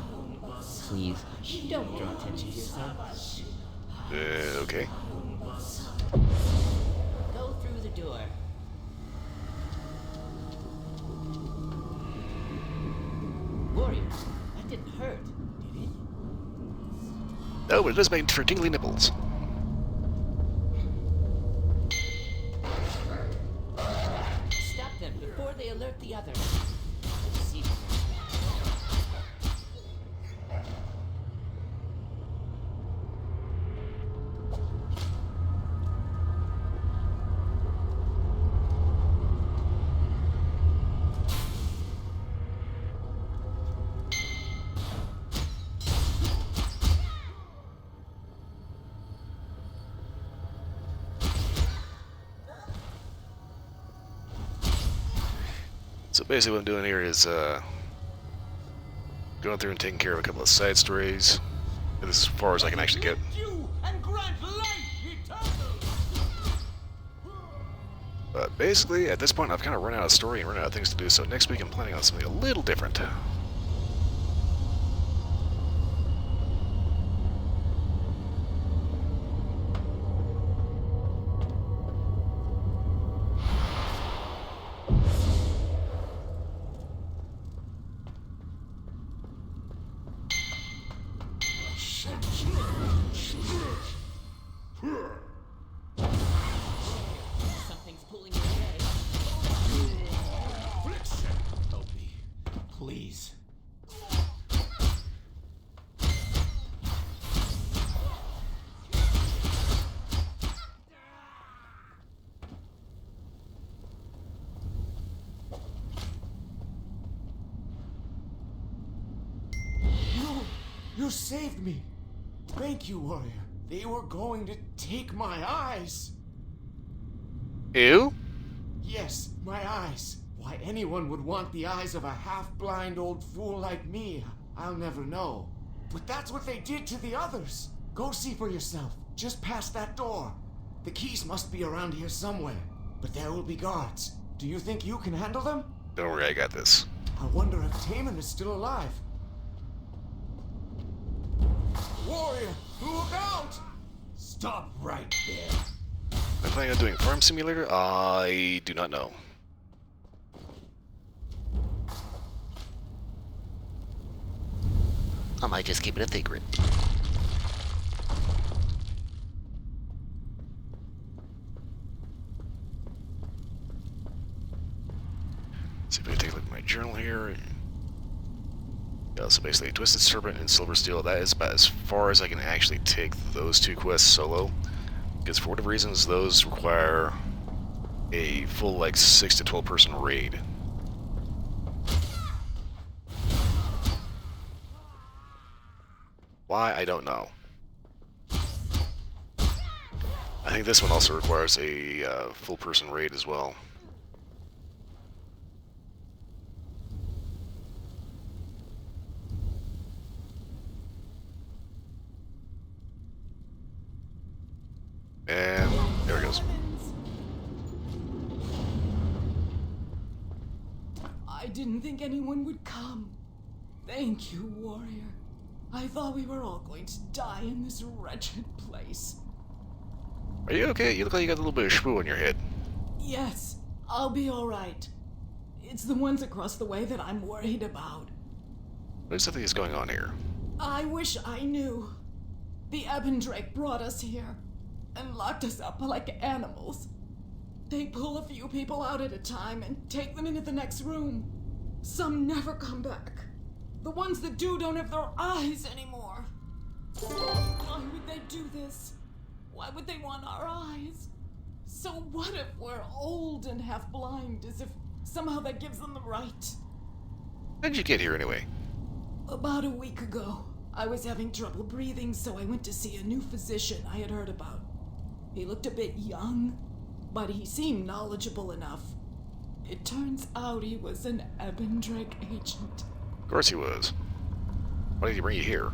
Please, don't draw attention to yourself. Okay. Go through the door. Warrior, that didn't hurt, did it? No, but it does make for tingly nipples. Stop them before they alert the others. See. So basically what I'm doing here is going through and taking care of a couple of side stories. And this is as far as I can actually get. But basically, at this point, I've kind of run out of story and run out of things to do, so next week I'm planning on something a little different. Something's pulling you away. Help me, please. You saved me. Thank you, warrior. They were going to take my eyes. Ew? Yes, my eyes. Why anyone would want the eyes of a half-blind old fool like me, I'll never know. But that's what they did to the others. Go see for yourself, just past that door. The keys must be around here somewhere, but there will be guards. Do you think you can handle them? Don't worry, I got this. I wonder if Taman is still alive. Warrior, look out! Stop right there. Am I planning on doing Farm Simulator? I do not know. I might just keep it a secret. See if I can take a look at my journal here. Yeah, so basically, Twisted Serpent and Silver Steel, that is about as far as I can actually take those two quests solo. Because for whatever reasons, those require a full, like, 6 to 12 person raid. Why, I don't know. I think this one also requires a full person raid as well. And there it goes. I didn't think anyone would come. Thank you, warrior. I thought we were all going to die in this wretched place. Are you okay? You look like you got a little bit of shpoo on your head. Yes, I'll be alright. It's the ones across the way that I'm worried about. What exactly is going on here? I wish I knew. The Ebendrake brought us here and locked us up like animals. They pull a few people out at a time and take them into the next room. Some never come back. The ones that do don't have their eyes anymore. Why would they do this? Why would they want our eyes? So what if we're old and half blind, as if somehow that gives them the right? How'd you get here anyway? About a week ago, I was having trouble breathing, so I went to see a new physician I had heard about. He looked a bit young, but he seemed knowledgeable enough. It turns out he was an Ebendrake agent. Of course he was. Why did he bring you here?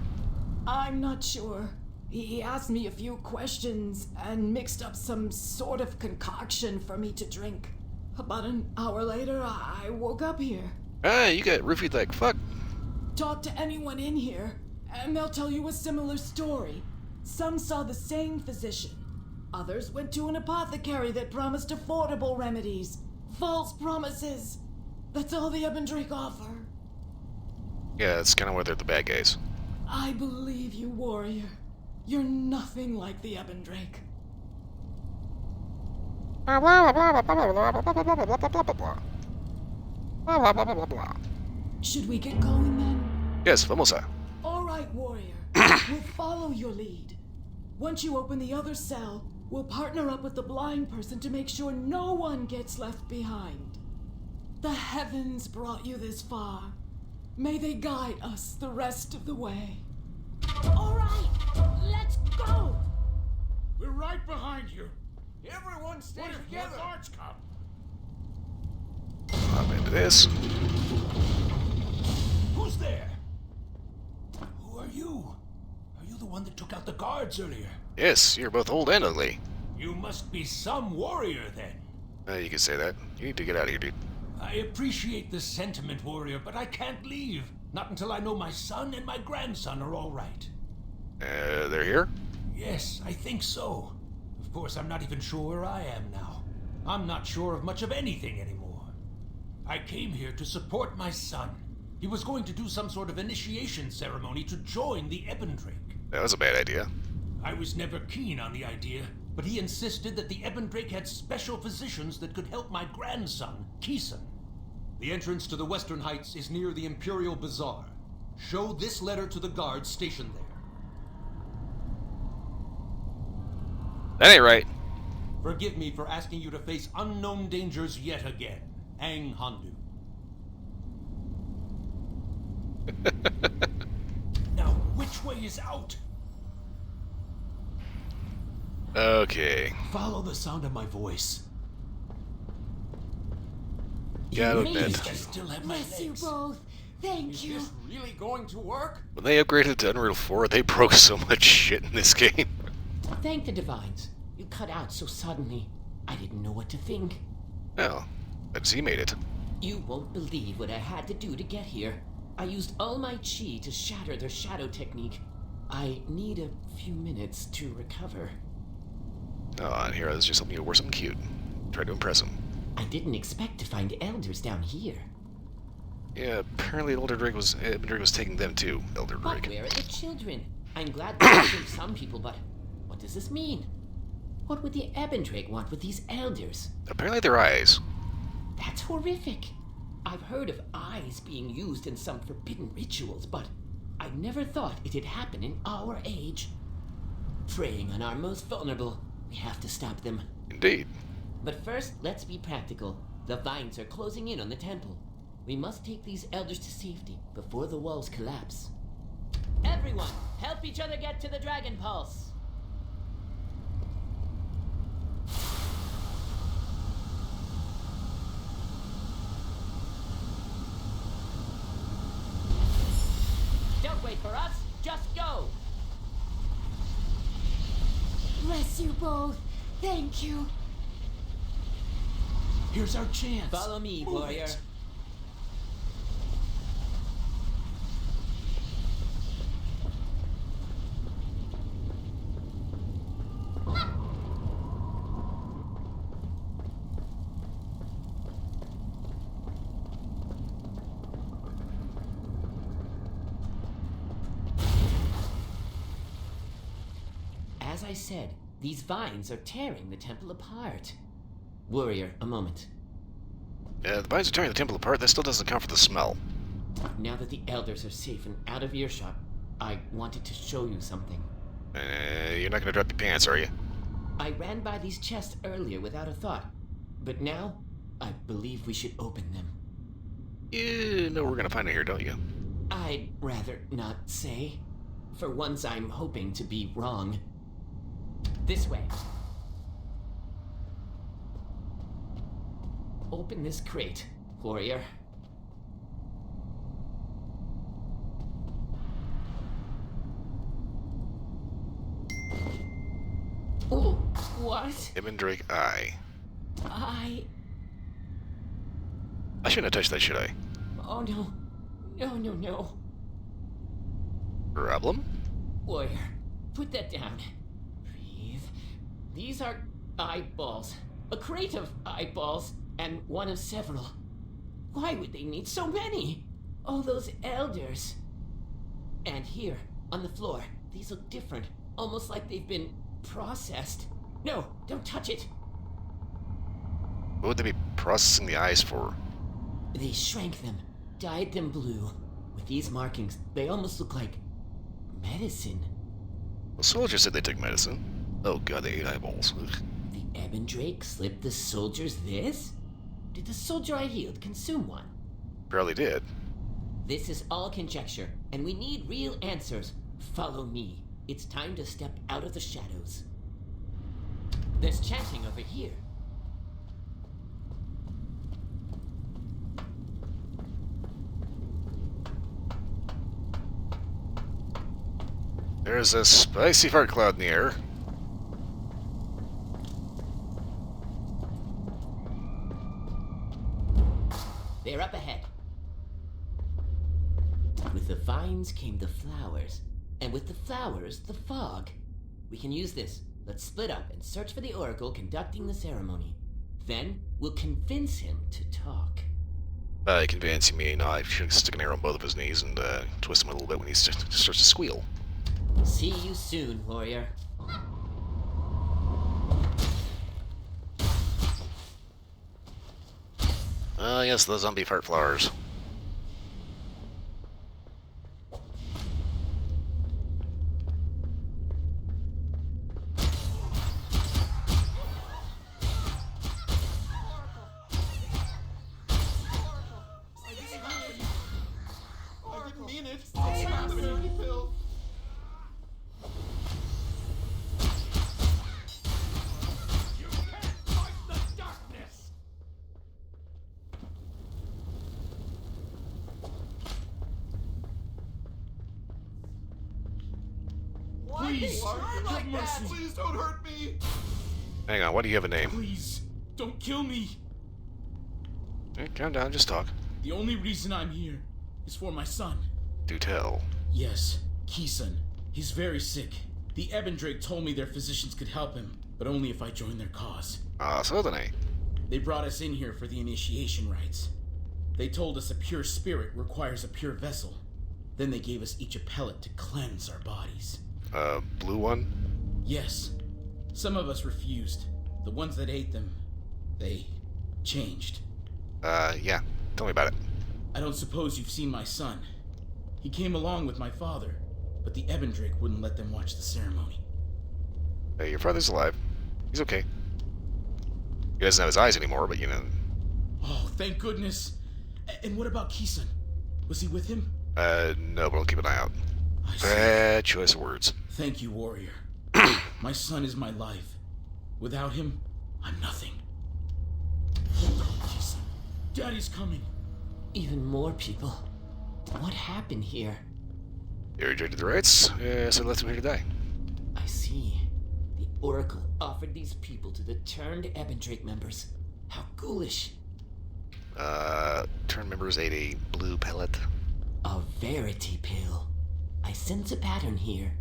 I'm not sure. He asked me a few questions and mixed up some sort of concoction for me to drink. About an hour later, I woke up here. Ah, you got roofied like fuck. Talk to anyone in here, and they'll tell you a similar story. Some saw the same physician. Others went to an apothecary that promised affordable remedies. False promises. That's all the Ebendrake offer. Yeah, that's kind of why they're the bad guys. I believe you, warrior. You're nothing like the Ebendrake. Should we get going then? Yes, vamos a. All right, warrior. We'll follow your lead. Once you open the other cell, we'll partner up with the blind person to make sure no one gets left behind. The heavens brought you this far. May they guide us the rest of the way. All right, let's go! We're right behind you. Everyone stay What if together. more guards come? Hop into this. Who's there? Who are you? Are you the one that took out the guards earlier? Yes, you're both old and ugly. You must be some warrior then. You can say that. You need to get out of here, dude. I appreciate the sentiment, warrior, but I can't leave. Not until I know my son and my grandson are all right. They're here? Yes, I think so. Of course, I'm not even sure where I am now. I'm not sure of much of anything anymore. I came here to support my son. He was going to do some sort of initiation ceremony to join the Ebendrake. That was a bad idea. I was never keen on the idea, but he insisted that the Ebendrake had special physicians that could help my grandson, Keeson. The entrance to the Western Heights is near the Imperial Bazaar. Show this letter to the guards stationed there. That ain't right. Forgive me for asking you to face unknown dangers yet again. Ang Handu. Now, which way is out? Okay. Follow the sound of my voice. Gotta admit, I still have my Bless you legs. both. Thank Is you. this really going to work? when they upgraded to Unreal 4, they broke so much shit in this game. Thank the divines. You cut out so suddenly. I didn't know what to think. Well, but Z made it. You won't believe what I had to do to get here. I used all my chi to shatter their shadow technique. I need a few minutes to recover. Oh, and here I was just hoping you wore something cute. Try to impress him. I didn't expect to find elders down here. Yeah, apparently Elder Drake was taking them too, Elder But Drake. where are the children? I'm glad they killed some people, but what does this mean? What would the Ebendrake want with these elders? Apparently their eyes. That's horrific. I've heard of eyes being used in some forbidden rituals, but I never thought it'd happen in our age. Preying on our most vulnerable, we have to stop them. Indeed. But first, let's be practical. The vines are closing in on the temple. We must take these elders to safety before the walls collapse. Everyone, help each other get to the Dragon Pulse. Don't wait for us, just go! Bless you both. Thank you. Here's our chance. Follow me, Move warrior. it. As I said, these vines are tearing the temple apart. Warrior, a moment. The vines are tearing the temple apart. That still doesn't account for the smell. Now that the elders are safe and out of earshot, I wanted to show you something. You're not gonna drop your pants, are you? I ran by these chests earlier without a thought, but now I believe we should open them. You know we're gonna find it here, don't you? I'd rather not say. For once, I'm hoping to be wrong. This way. Open this crate, warrior. Oh, what? Ebendrake Eye. I shouldn't have touched that, should I? Oh no. No. Problem? Warrior, put that down. Breathe. These are eyeballs. A crate of eyeballs, and one of several. Why would they need so many? All those elders. And here, on the floor, these look different. Almost like they've been processed. No, don't touch it. What would they be processing the eyes for? They shrank them, dyed them blue. With these markings, they almost look like medicine. The soldiers said they took medicine. Oh god, they ate eyeballs. Ugh. The Ebendrake slipped the soldiers this? Did the soldier I healed consume one? Probably did. This is all conjecture, and we need real answers. Follow me. It's time to step out of the shadows. There's chanting over here. There's a spicy fart cloud in the air. They're up ahead. With the vines came the flowers, and with the flowers, the fog. We can use this. Let's split up and search for the oracle conducting the ceremony. Then we'll convince him to talk. By convince, you mean I should stick an arrow on both of his knees and twist him a little bit when he starts to squeal. See you soon, warrior. Yes, the zombie fart flowers. I didn't mean it. I tried the dirty pill. Please, have That. mercy. Please don't hurt me. Hang on, why do you have a name? Please, don't kill me. Hey, calm down, just talk. The only reason I'm here is for my son. Do tell. Yes, Kisan. He's very sick. The Ebendrake told me their physicians could help him, but only if I join their cause. So then I. They brought us in here for the initiation rites. They told us a pure spirit requires a pure vessel. Then they gave us each a pellet to cleanse our bodies. Blue one? Yes. Some of us refused. The ones that ate them, they changed. Yeah. Tell me about it. I don't suppose you've seen my son. He came along with my father, but the Ebendrake wouldn't let them watch the ceremony. Hey, your father's alive. He's okay. He doesn't have his eyes anymore, but you know. Oh, thank goodness. And what about Kisan? Was he with him? No, but I'll keep an eye out. Bad choice of words. Thank you, warrior. My son is my life. Without him, I'm nothing. Hold on, Kisan. Daddy's coming. Even more people. What happened here? They rejected the rights, so left him here to die. I see. The Oracle offered these people to the turned Ebendrake members. How ghoulish. Turn members ate a blue pellet. A verity pill. I sense a pattern here.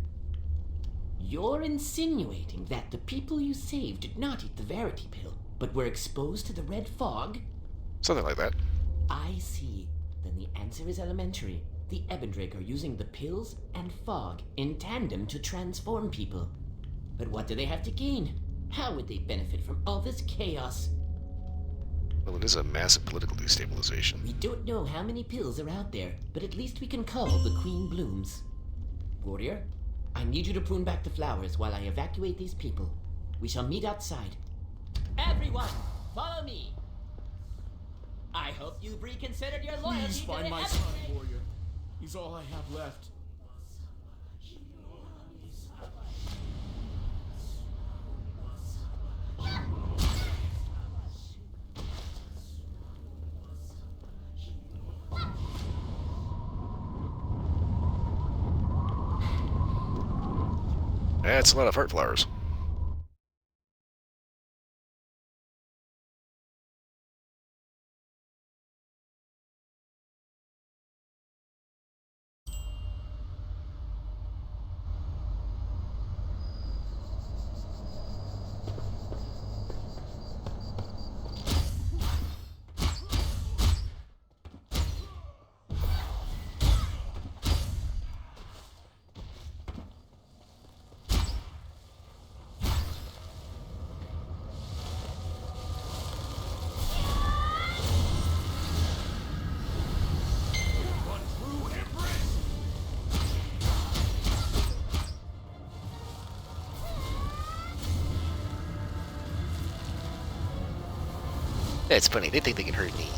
You're insinuating that the people you saved did not eat the verity pill, but were exposed to the red fog? Something like that. I see. Then the answer is elementary. The Ebendrake are using the pills and fog in tandem to transform people. But what do they have to gain? How would they benefit from all this chaos? Well, it is a massive political destabilization. We don't know how many pills are out there, but at least we can call the Queen blooms. Warrior, I need you to prune back the flowers while I evacuate these people. We shall meet outside. Everyone, follow me! I hope you've reconsidered your loyalty Please to find the my Ebon son, Drake. warrior. He's all I have left. That's a lot of heart flowers. That's funny. They think they can hurt me.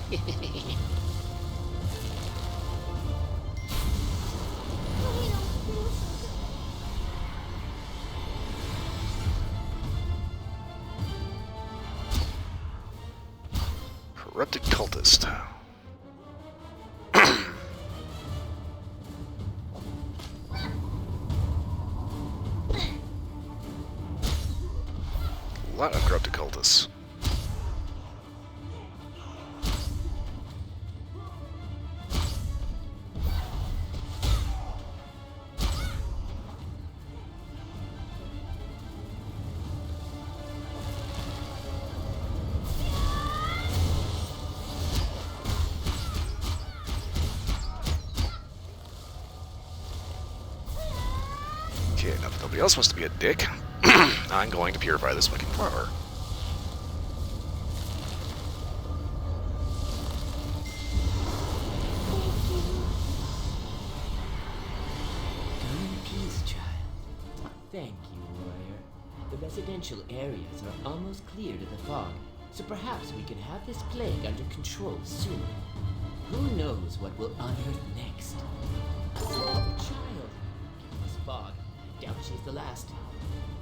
Corrupted cultist. A lot of corrupted cultists. Okay, now if nobody else wants to be a dick, I'm going to purify this wicked flower. Come in peace, child. Thank you, warrior. The residential areas are almost cleared of the fog, so perhaps we can have this plague under control soon. Who knows what we'll unearth next? A small child. This fog, I doubt she's the last.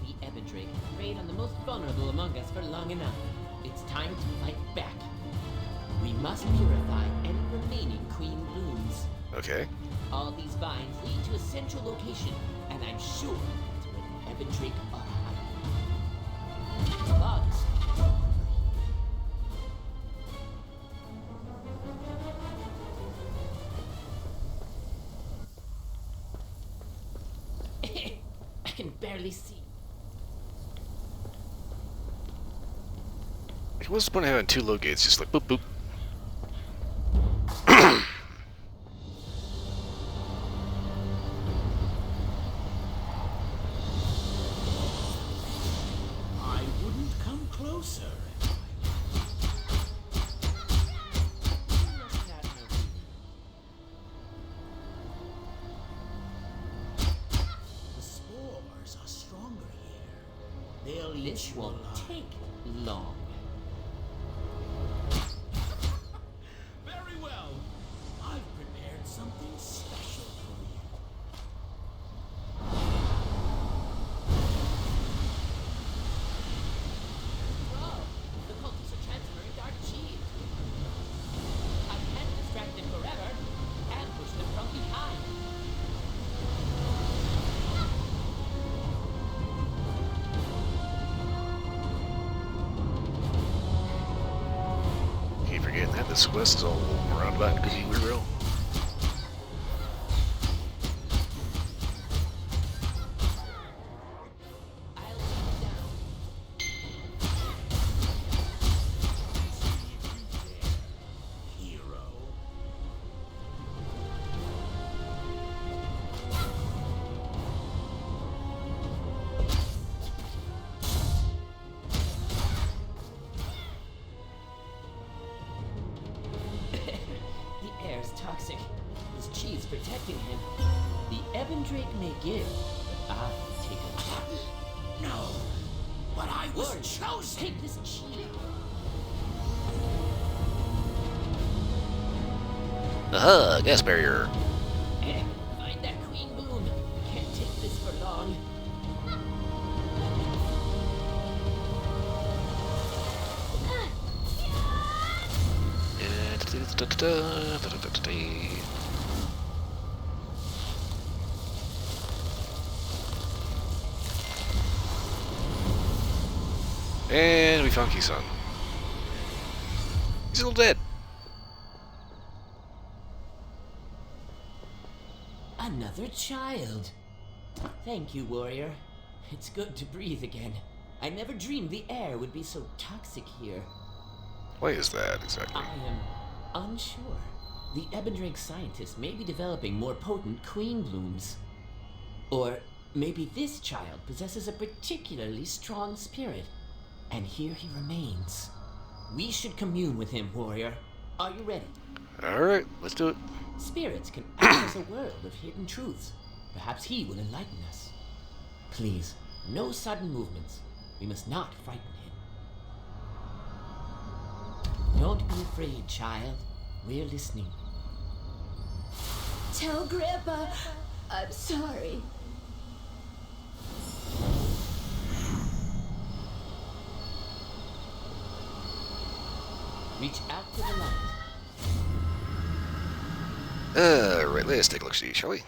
The Ebon Drake preyed on the most vulnerable among us for long enough. It's time to fight back. We must purify any remaining Queen blooms. Okay. All these vines lead to a central location, and I'm sure it's where the Ebon Drake are hiding. Bugs. I can barely see. What's the point of having two low gates? Just like boop boop. I wouldn't come closer. The spores are stronger here. They'll eat This you won't alive. take long. Very well. I've prepared something special for you. Bro, the cultists are transferring dark chi. I can't distract them forever and push them from behind. Keep forgetting that this quest is all roundabout and goofy real. protecting him. The Ebon Drake may give, but I take away. No, but I was chosen. Take this cheat. Aha, gas barrier. Find that queen bloom. Can't take this for long. And we found Kisan. He's still dead. Another child. Thank you, warrior. It's good to breathe again. I never dreamed the air would be so toxic here. Why is that exactly? I am unsure. The Ebon Drake scientists may be developing more potent queen blooms. Or maybe this child possesses a particularly strong spirit, and here he remains. We should commune with him, warrior. Are you ready? Alright, let's do it. Spirits can access a world of hidden truths. Perhaps he will enlighten us. Please, no sudden movements. We must not frighten him. Don't be afraid, child. We're listening. Tell Grandpa I'm sorry. Reach out to the light. Alright, let's take a look-see, shall we?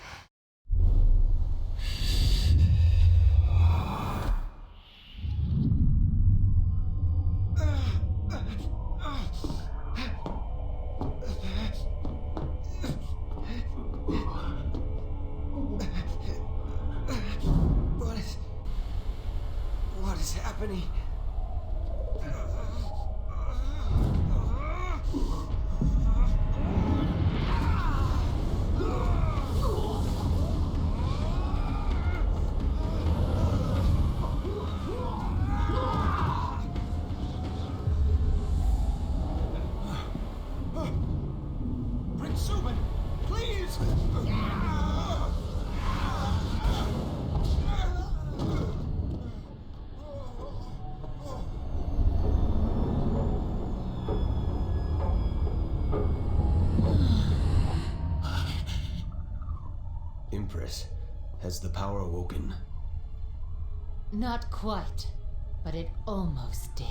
What is happening? Prince Subin, please! Empress, has the power awoken? Not quite, but it almost did.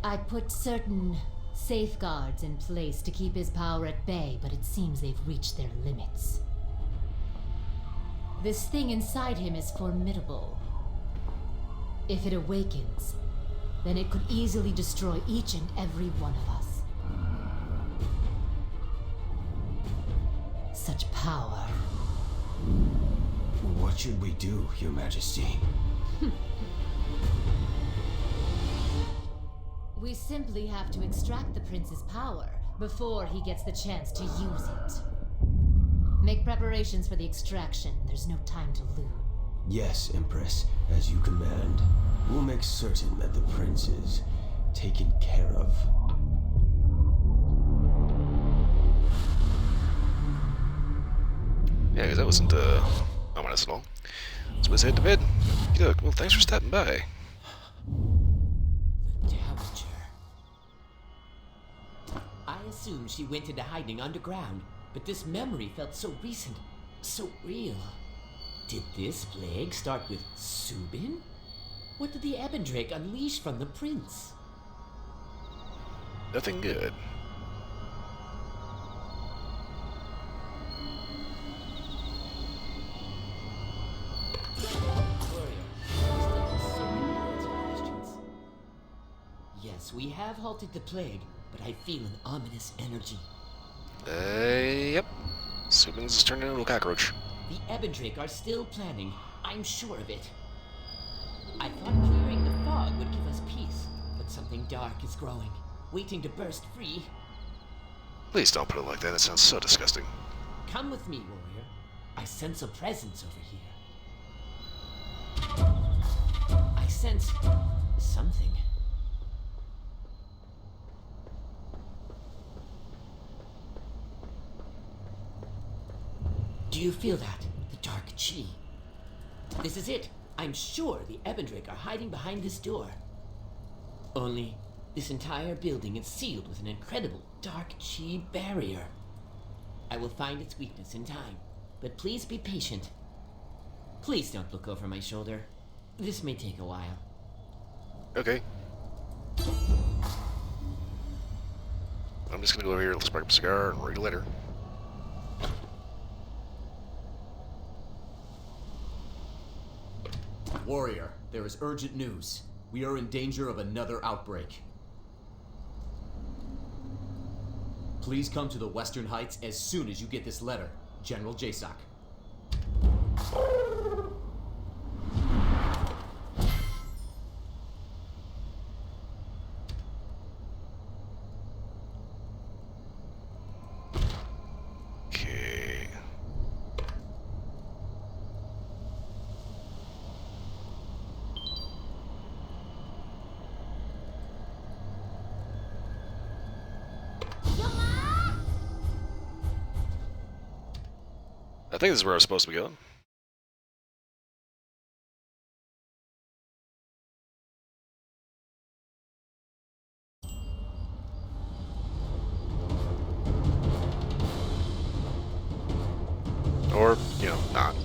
I put certain safeguards in place to keep his power at bay, but it seems they've reached their limits. This thing inside him is formidable. If it awakens, then it could easily destroy each and every one of us. Such power. What should we do, Your Majesty? We simply have to extract the prince's power before he gets the chance to use it. Make preparations for the extraction. There's no time to lose. Yes, Empress, as you command. We'll make certain that the prince is taken care of. Yeah, because that wasn't ominous at all. So let's head to bed. Look, well, thanks for stopping by. The Dowager. I assumed she went into hiding underground, but this memory felt so recent, so real. Did this plague start with Subin? What did the Ebon Drake unleash from the prince? Nothing good. Yes, we have halted the plague, but I feel an ominous energy. Yep. Subin's turned into a cockroach. The Ebon Drake are still planning. I'm sure of it. I thought clearing the fog would give us peace, but something dark is growing, waiting to burst free. Please don't put it like that. It sounds so disgusting. Come with me, warrior. I sense a presence over here. I sense something. Do you feel that? The dark chi. This is it. I'm sure the Ebendrake are hiding behind this door. Only, this entire building is sealed with an incredible dark chi barrier. I will find its weakness in time, but please be patient. Please don't look over my shoulder. This may take a while. Okay. I'm just gonna go over here, spark up a cigar, and write a letter. Warrior, there is urgent news. We are in danger of another outbreak. Please come to the Western Heights as soon as you get this letter. General Jasoc. Okay. I think this is where I was supposed to be going. Or, you know, not.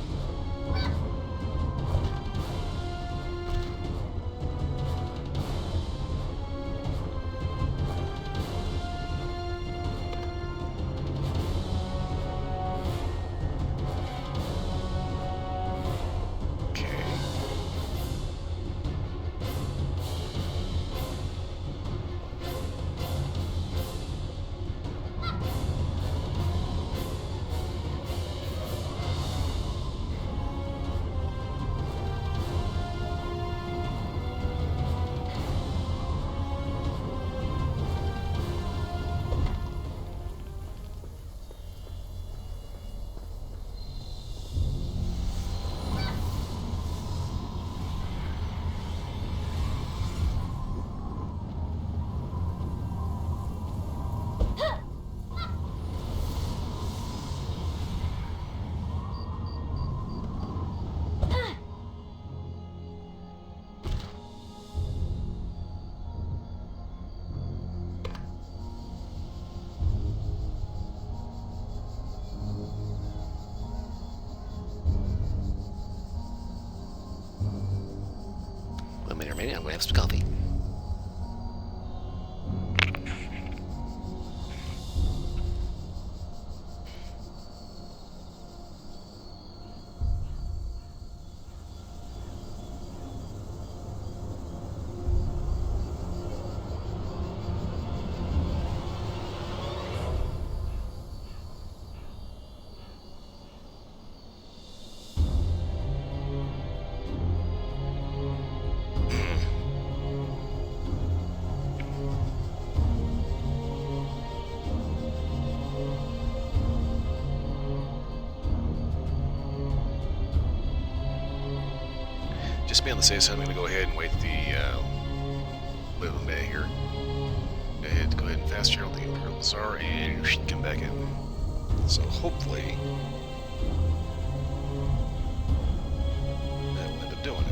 One minute remaining, I'm gonna have some coffee. Just be on the safe side, I'm going to go ahead and wait the little minute here. Go ahead and fast travel the Imperial Bazaar and come back in. So hopefully that will end up doing it.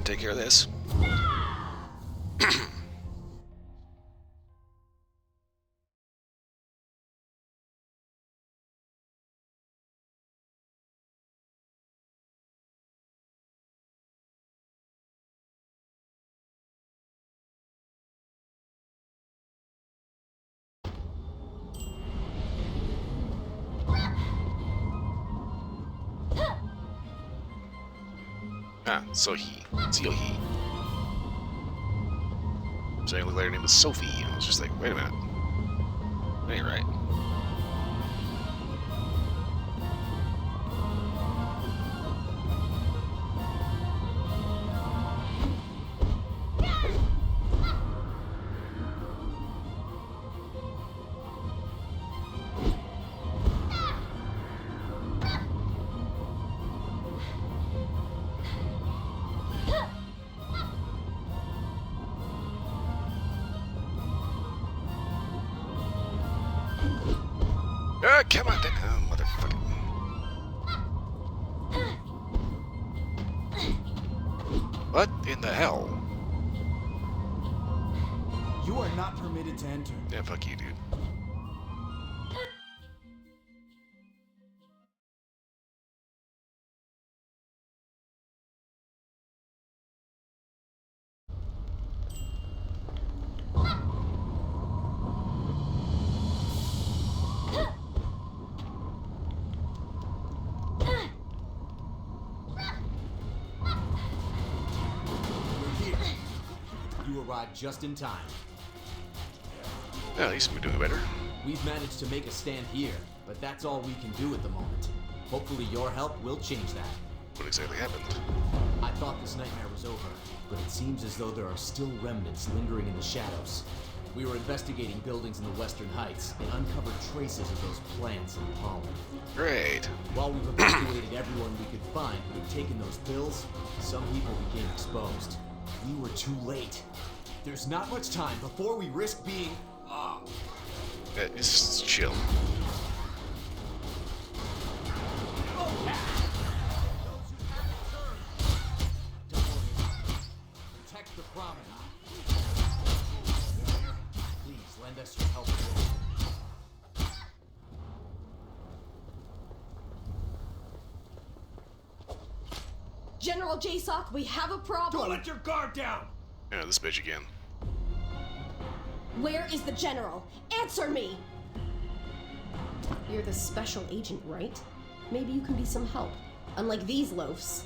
Take care of this. Ah, Sohee. Sohee. Saying it looked like her name was Sophie, and I was just like, wait a minute. That ain't right. Come on, oh, motherfucker. What in the hell? You are not permitted to enter. Yeah, fuck you, dude. We're here. You arrived just in time. Yeah, at least we're doing better. We've managed to make a stand here, but that's all we can do at the moment. Hopefully your help will change that. What exactly happened? I thought this nightmare was over, but it seems as though there are still remnants lingering in the shadows. We were investigating buildings in the Western Heights and uncovered traces of those plants and pollen. Great. While we've evacuated everyone we could find who had taken those pills, some people became exposed. We were too late. There's not much time before we risk being... Just chill. Protect the promenade. Please lend us your help. General JSOC, we have a problem. Don't let your guard down! Yeah, this bitch again. Where is the general? Answer me! You're the special agent, right? Maybe you can be some help. Unlike these loafs.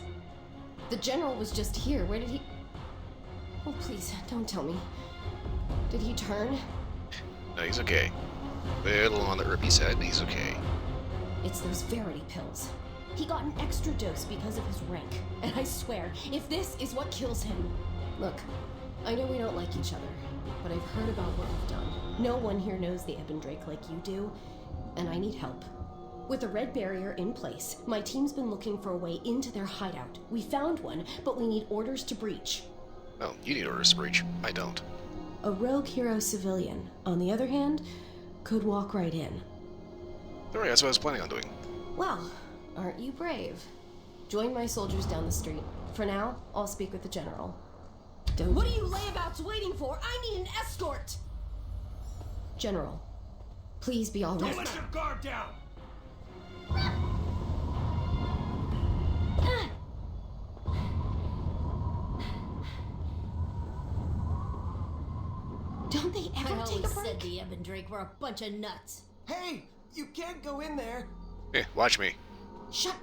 The general was just here. Where did he... Oh, please, don't tell me. Did he turn? No, he's okay. A little on the herby side, but he's okay. It's those Verity pills. He got an extra dose because of his rank. And I swear, if this is what kills him... Look, I know we don't like each other, but I've heard about what you've done. No one here knows the Ebondrake like you do, and I need help. With the red barrier in place, my team's been looking for a way into their hideout. We found one, but we need orders to breach. Oh, you need orders to breach. I don't. A rogue hero civilian, on the other hand, could walk right in. Alright, that's what I was planning on doing. Well, aren't you brave? Join my soldiers down the street. For now, I'll speak with the general. Don't... What are you layabouts waiting for? I need an escort! General, please be all right. Don't let your guard down! Don't they ever I take always a break? said the Ebondrake were a bunch of nuts. Hey, you can't go in there. Hey, watch me. Shut...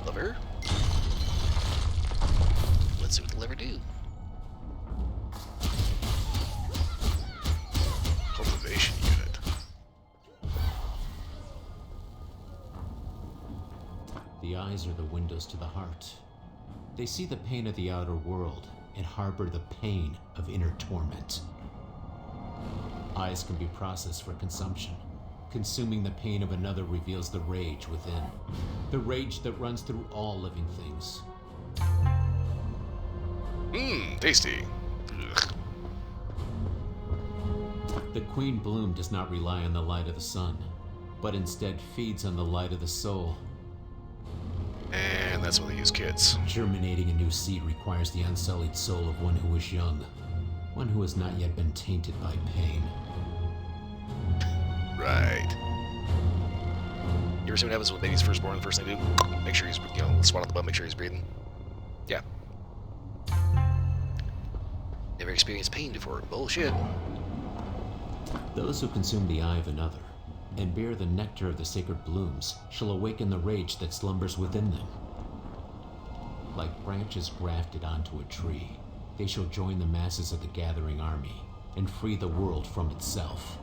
Lever? Let's see what the lever do. Cultivation unit. The eyes are the windows to the heart. They see the pain of the outer world and harbor the pain of inner torment. Eyes can be processed for consumption. Consuming the pain of another reveals the rage within. The rage that runs through all living things. Mmm, tasty. Ugh. The queen bloom does not rely on the light of the sun, but instead feeds on the light of the soul. And that's why they use kids. Germinating a new seed requires the unsullied soul of one who is young, one who has not yet been tainted by pain. Right. You ever see what happens when baby's first born? The first thing they do? Make sure he's, swat on the butt, make sure he's breathing. Yeah. Never experienced pain before. Bullshit. Those who consume the eye of another and bear the nectar of the sacred blooms shall awaken the rage that slumbers within them. Like branches grafted onto a tree, they shall join the masses of the gathering army and free the world from itself.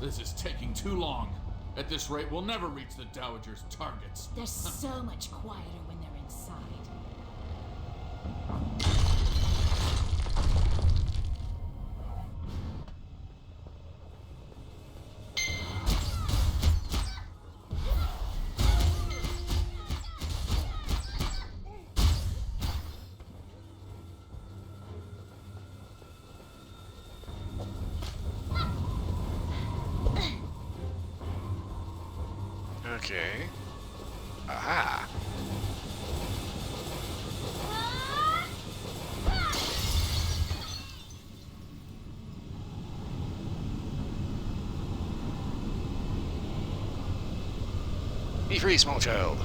This is taking too long. At this rate, we'll never reach the Dowager's targets. They're so much quieter when they're inside. Okay. Aha. Be free, small child.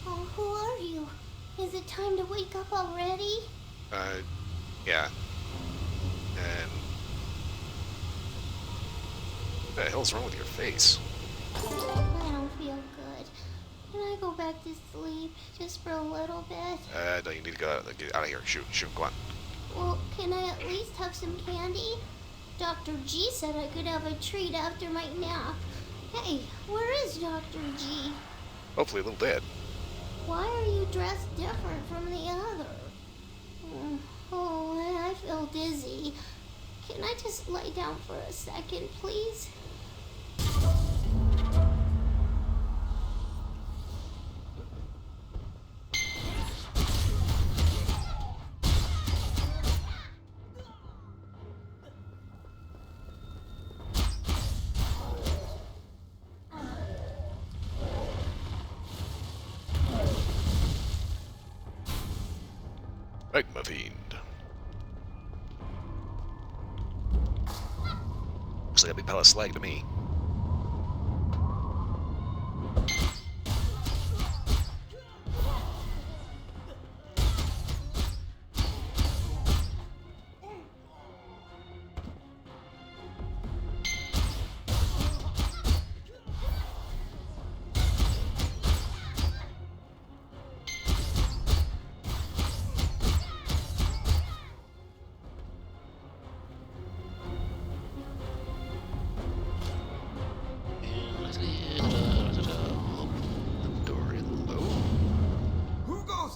Oh, who are you? Is it time to wake up already? Yeah. And what the hell's wrong with your face? I don't feel good. Can I go back to sleep just for a little bit? No, you need to get out of here. Shoot, go on. Well, can I at least have some candy? Dr. G said I could have a treat after my nap. Hey, where is Dr. G? Hopefully a little dead. Why are you dressed different from the other? Oh, I feel dizzy. Can I just lay down for a second, please? Magma Fiend. Looks like a big pile of slag to me.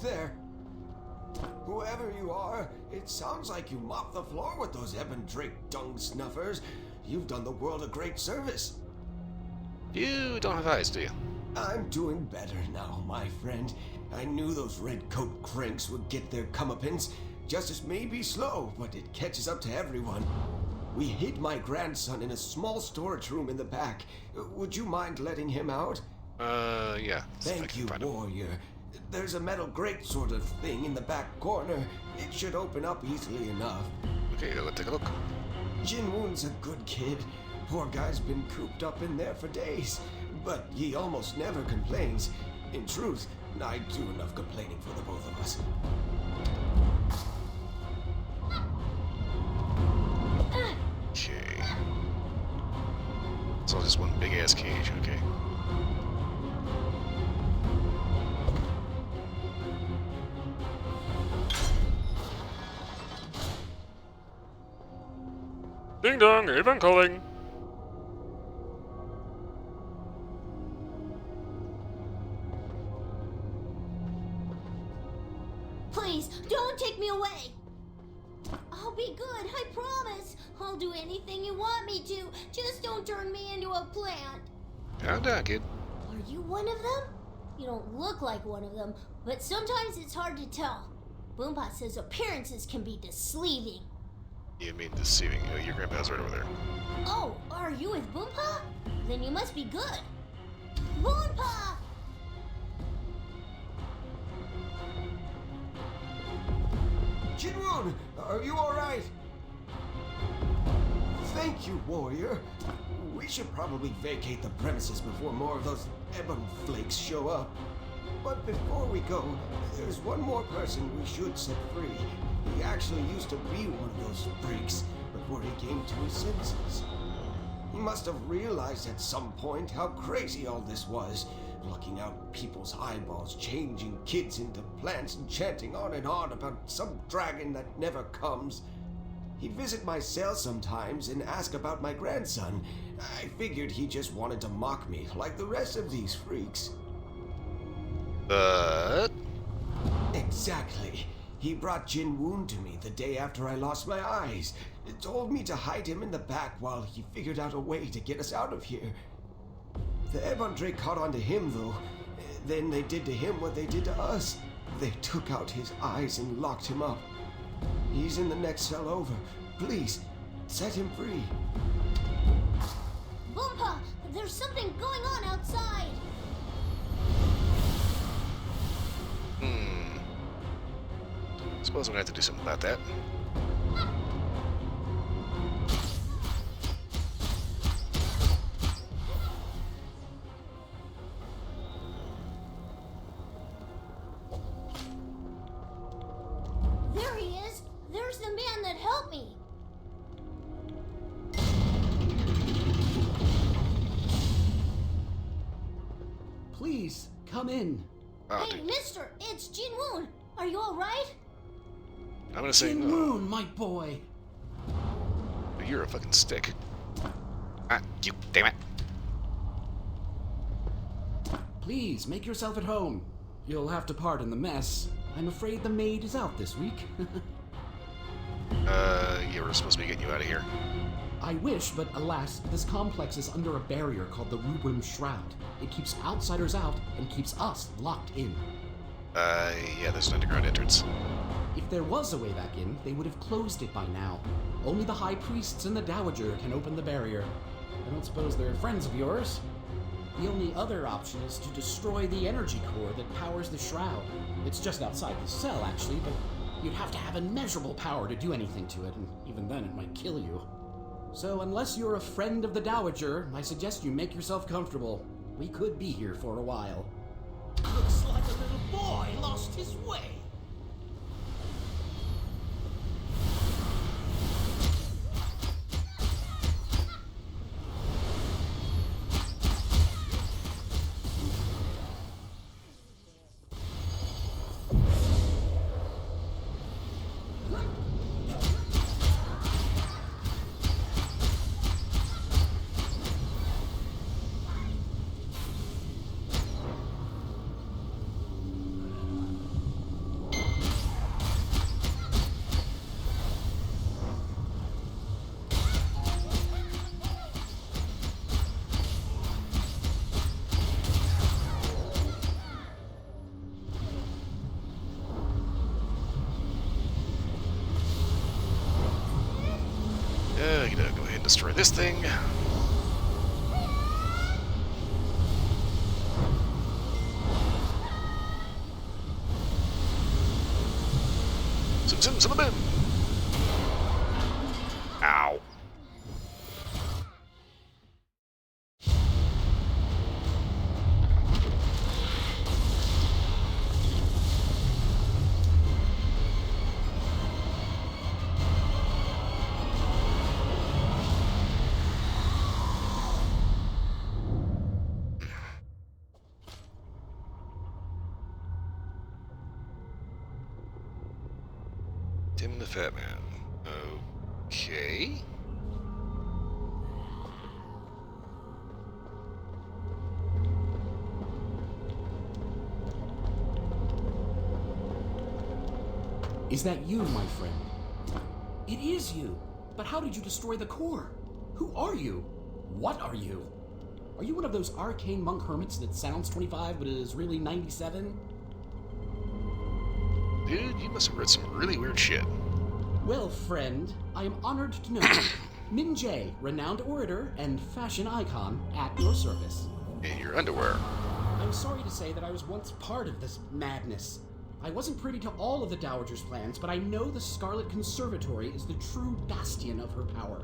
There. Whoever you are, it sounds like you mopped the floor with those Ebon dung snuffers. You've done the world a great service. You don't have eyes, do you? I'm doing better now, my friend. I knew those redcoat cranks would get their comeuppance. Justice may be slow, but it catches up to everyone. We hid my grandson in a small storage room in the back. Would you mind letting him out? Yeah. Thank you, warrior. There's a metal grate sort of thing in the back corner. It should open up easily enough. Okay, let's take a look. Jinwoon's a good kid. Poor guy's been cooped up in there for days. But he almost never complains. In truth, I do enough complaining for the both of us. Okay. It's all just one big ass cage, okay. Ding dong, Avon calling. Please, don't take me away. I'll be good, I promise. I'll do anything you want me to. Just don't turn me into a plant. Calm down, kid. Are you one of them? You don't look like one of them, but sometimes it's hard to tell. Boompa says appearances can be deceiving. You mean deceiving? Oh, your grandpa's right over there. Oh, are you with Boompa? Then you must be good. Boompa! Jinwoon, are you alright? Thank you, warrior. We should probably vacate the premises before more of those Ebon flakes show up. But before we go, there's one more person we should set free. He actually used to be one of those freaks before he came to his senses. He must have realized at some point how crazy all this was. Plucking out people's eyeballs, changing kids into plants, and chanting on and on about some dragon that never comes. He'd visit my cell sometimes and ask about my grandson. I figured he just wanted to mock me, like the rest of these freaks. But... Exactly. He brought Jin Woon to me the day after I lost my eyes. Told me to hide him in the back while he figured out a way to get us out of here. The Ebon caught on to him, though. Then they did to him what they did to us. They took out his eyes and locked him up. He's in the next cell over. Please, set him free. Boompa, there's something going on outside. Suppose I'm gonna have to do something about that. There he is. There's the man that helped me. Please, come in. Oh, Hey, mister, it's Jin Woon. Are you all right? I'm gonna say Jin no. Woon, my boy. You're a fucking stick. Ah, you damn it. Please, make yourself at home. You'll have to pardon the mess. I'm afraid the maid is out this week. Yeah, we're supposed to be getting you out of here. I wish, but alas, this complex is under a barrier called the Rubrum Shroud. It keeps outsiders out and keeps us locked in. Yeah, there's an underground entrance. If there was a way back in, they would have closed it by now. Only the High Priests and the Dowager can open the barrier. I don't suppose they're friends of yours? The only other option is to destroy the energy core that powers the shroud. It's just outside the cell, actually, but you'd have to have immeasurable power to do anything to it, and even then it might kill you. So unless you're a friend of the Dowager, I suggest you make yourself comfortable. We could be here for a while. Looks like a little boy lost his way. You know, go ahead and destroy this thing. Some boom. Ow. Tim the Fat Man. Okay. Is that you, my friend? It is you. But how did you destroy the core? Who are you? What are you? Are you one of those arcane monk hermits that sounds 25 but is really 97? Dude, you must have read some really weird shit. Well, friend, I am honored to know you. Min Jae, renowned orator and fashion icon, at your service. In your underwear. I'm sorry to say that I was once part of this madness. I wasn't privy to all of the Dowager's plans, but I know the Scarlet Conservatory is the true bastion of her power.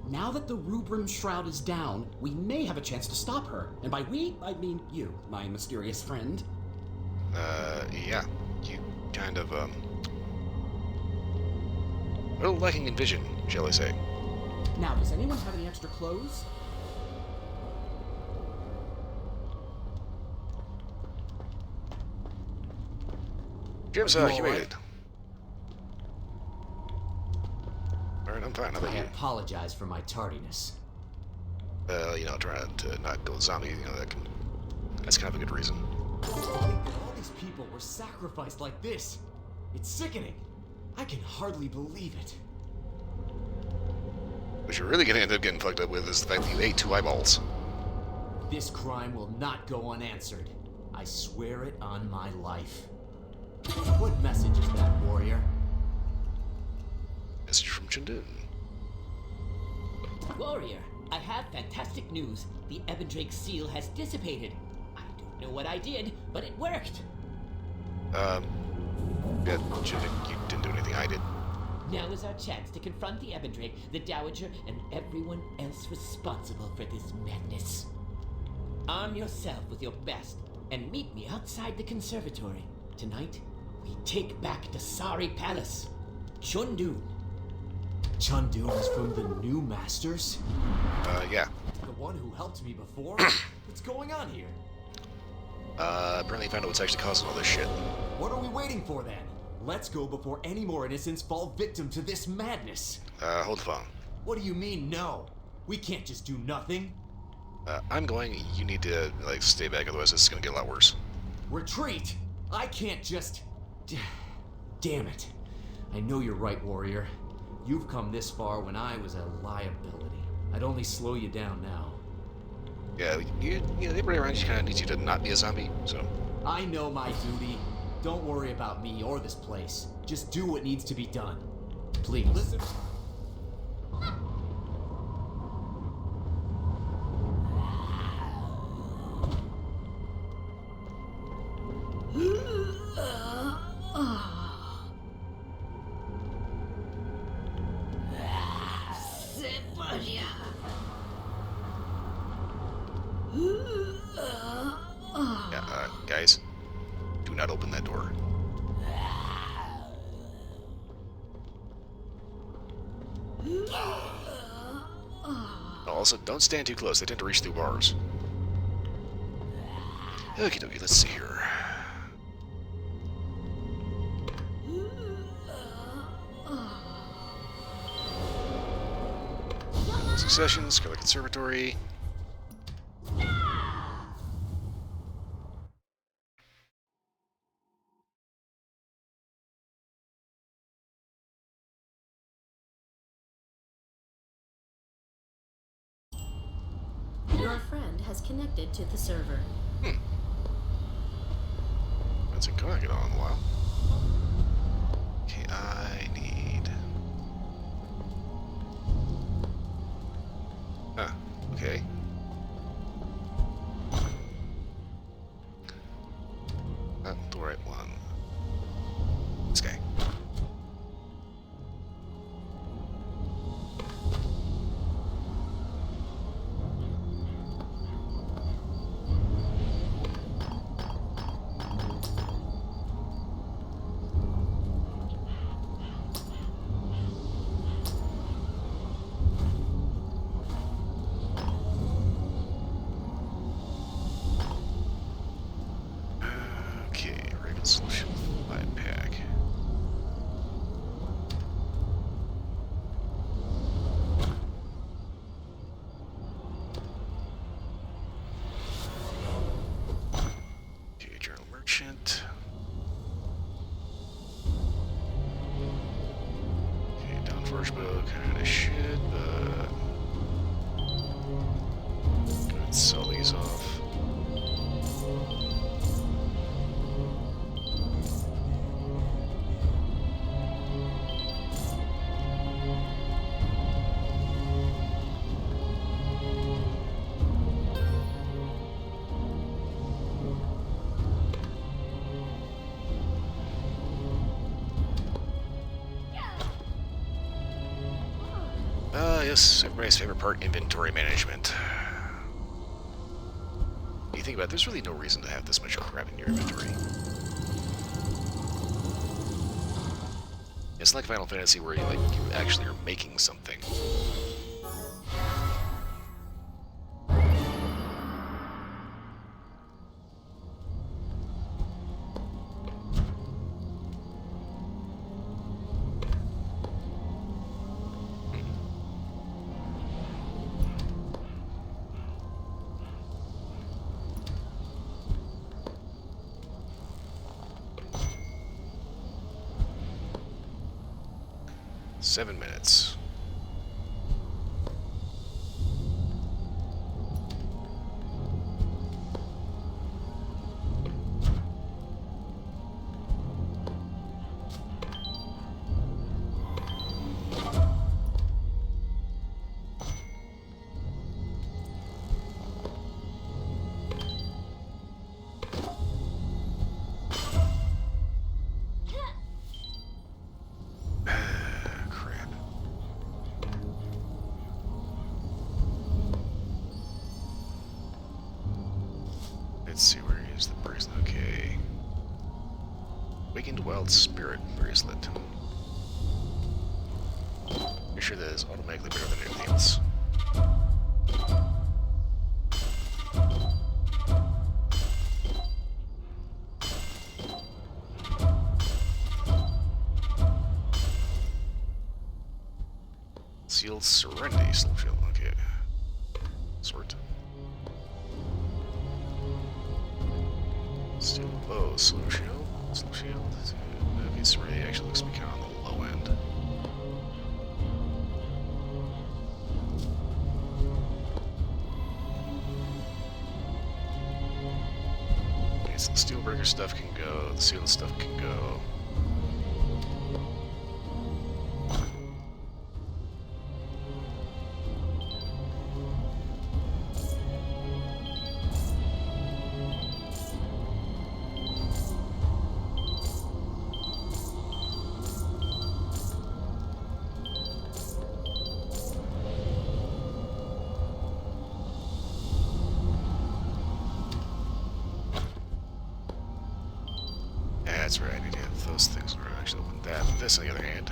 Now that the Rubrum Shroud is down, we may have a chance to stop her. And by we, I mean you, my mysterious friend. Yeah. You kind of, a little lacking in vision, shall I say. Now, does anyone have any extra clothes? Jim's Are you he all made right? it. Alright, I'm fine. How about I you? apologize for my tardiness. You know, trying to not go zombie, you know, that's kind of a good reason. To think that all these people were sacrificed like this. It's sickening. I can hardly believe it. What you're really gonna end up getting fucked up with is the fact that you ate 2 eyeballs. This crime will not go unanswered. I swear it on my life. What message is that, warrior? Message from Chundun. Warrior, I have fantastic news. The Ebendrake seal has dissipated. I don't know what I did, but it worked. Yeah, Chundun, you didn't do anything I did. Now is our chance to confront the Ebendrake, the Dowager, and everyone else responsible for this madness. Arm yourself with your best, and meet me outside the conservatory. Tonight, we take back Dasari Palace. Chundun. Chundun is from the new masters? Yeah. The one who helped me before? What's going on here? Apparently found out what's actually causing all this shit. What are we waiting for then? Let's go before any more innocents fall victim to this madness. Hold the phone. What do you mean, no? We can't just do nothing. I'm going. You need to, like, stay back, otherwise this is gonna get a lot worse. Retreat! I can't just... Damn it. I know you're right, warrior. You've come this far when I was a liability. I'd only slow you down now. Yeah, you know, everybody around you kind of needs you to not be a zombie, so... I know my duty. Don't worry about me or this place. Just do what needs to be done. Please. Listen. Yeah, guys, do not open that door. Also, don't stand too close. They tend to reach through bars. Okie dokie, let's see here. Succession, Scarlet Conservatory. Your friend has connected to the server. That's been going on a while. Okay, I need... okay. Not the right one. This guy. Solution 5-pack. Okay, Journal Merchant. Okay, down first book. Kinda shit, but... let's sell these off. Yes, everybody's favorite part, inventory management. You think about it, there's really no reason to have this much crap in your inventory. It's like Final Fantasy where you actually are making something. 7 minutes. Let's see, where is the bracelet? Okay. Awakened Wild Spirit bracelet. Make sure that is automatically better than anything else. Sealed Serenity Slow Shield. Okay. Sort. Steel bow, slow shield, Okay, Serenity actually looks to be kind of on the low end. Okay, so the Steelbreaker stuff can go, the sealed stuff can go. That's right, I need to have those things are actually open that. This, on the other hand.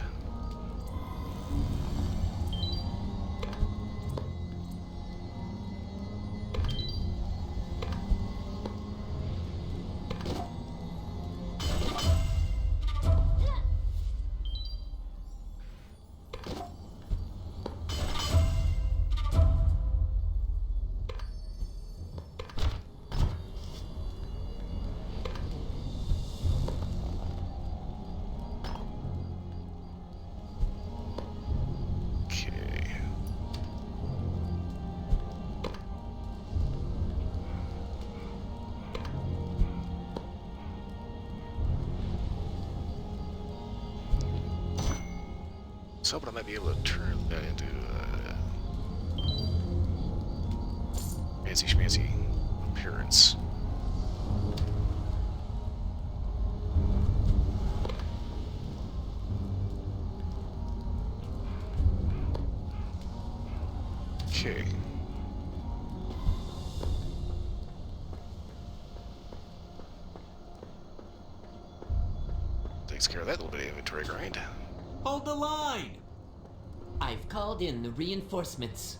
I was hoping I might be able to turn that into fancy schmancy appearance. Okay. Takes care of that little bit of inventory grind. Hold the line! I've called in the reinforcements.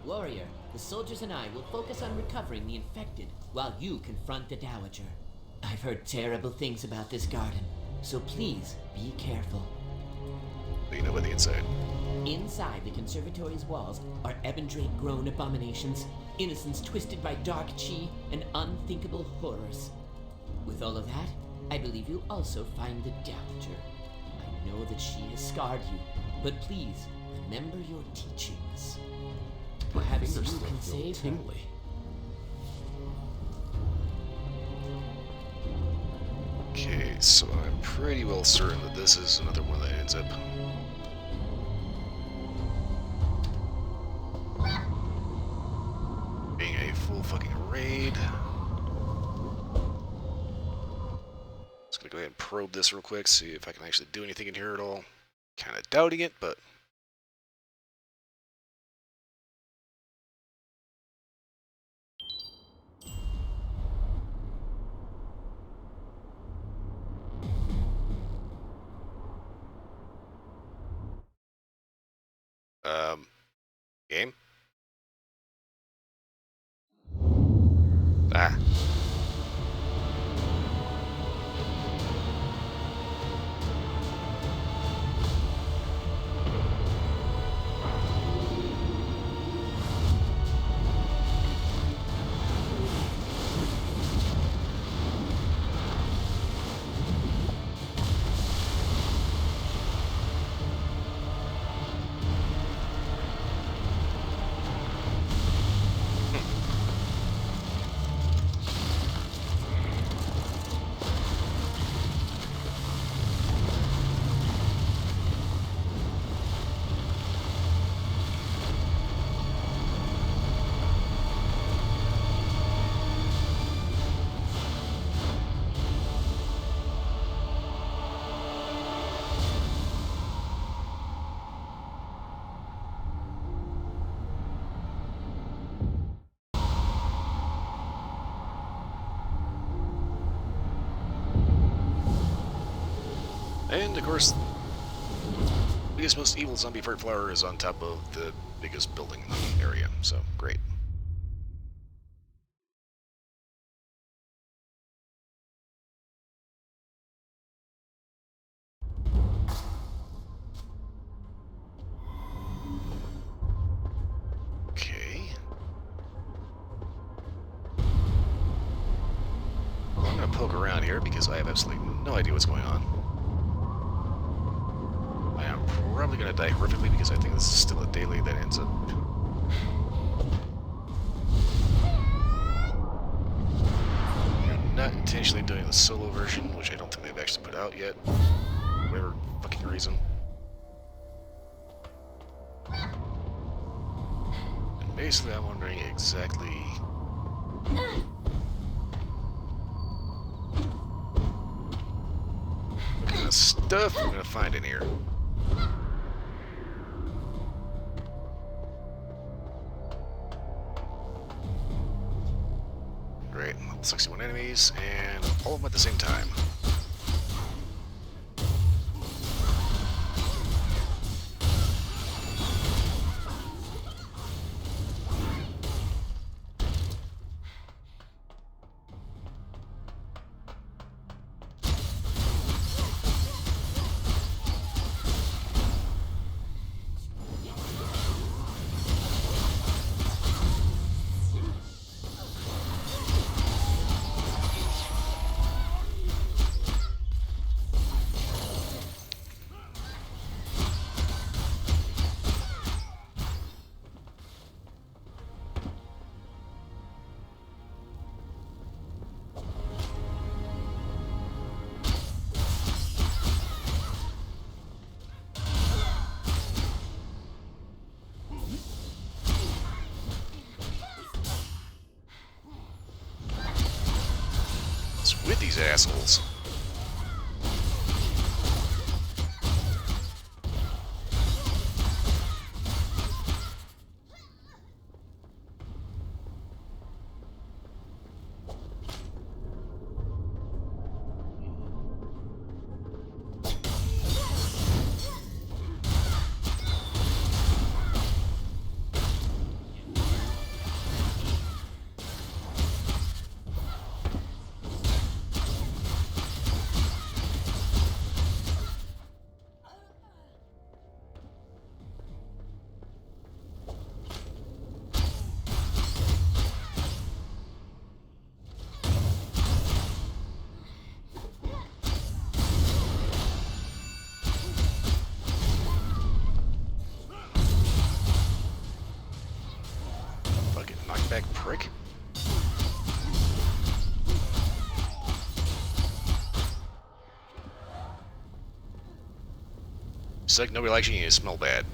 Warrior, the soldiers and I will focus on recovering the infected while you confront the Dowager. I've heard terrible things about this garden, so please be careful. What do you know about the inside? Inside the conservatory's walls are Ebondrake-grown abominations, innocents twisted by dark chi, and unthinkable horrors. With all of that, I believe you'll also find the Dowager. I know that she has scarred you, but please, remember your teachings. Perhaps you can save her. Okay, so I'm pretty well certain that this is another one that ends up being a full fucking raid. Just gonna go ahead and probe this real quick, see if I can actually do anything in here at all. Kind of doubting it, but game? Ah. And, of course, the biggest, most evil zombie fruit flower is on top of the biggest building in the area, so great. Okay. Well, I'm going to poke around here because I have absolutely no idea what's going on. I am probably going to die horrifically because I think this is still a daily that ends up... I'm not intentionally doing the solo version, which I don't think they've actually put out yet. Whatever fucking reason. And basically I'm wondering exactly... what kind of stuff I'm going to find in here. Great, 61 enemies, and all of them at the same time. What's with these assholes? Fucking knockback prick. It's like nobody likes you and you smell bad.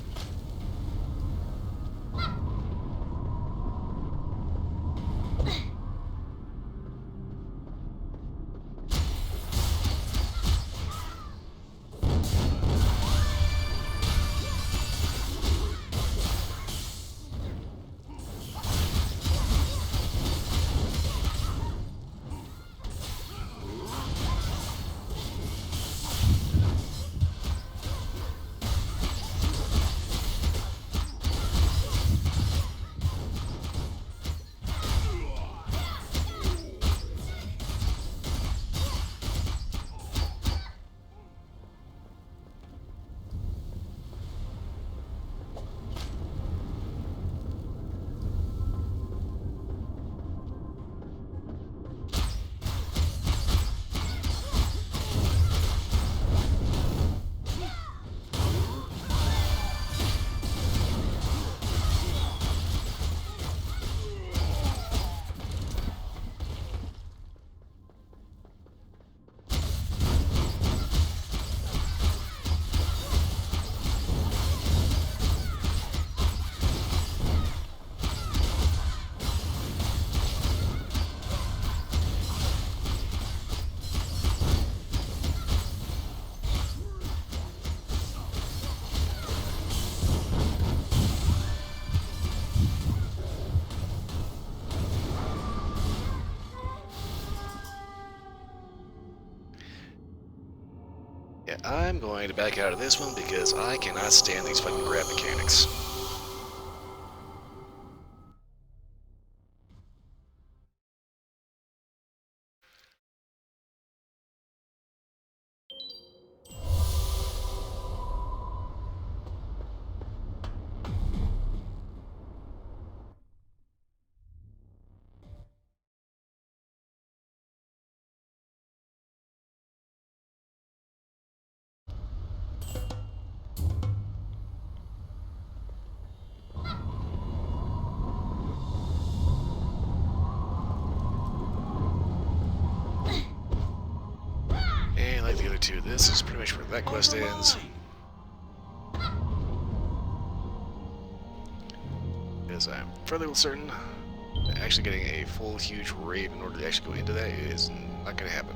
Yeah, I'm going to back out of this one because I cannot stand these fucking grab mechanics. And like the other two, this is pretty much where that quest ends. Because I'm fairly certain that actually getting a full huge raid in order to actually go into that is not going to happen.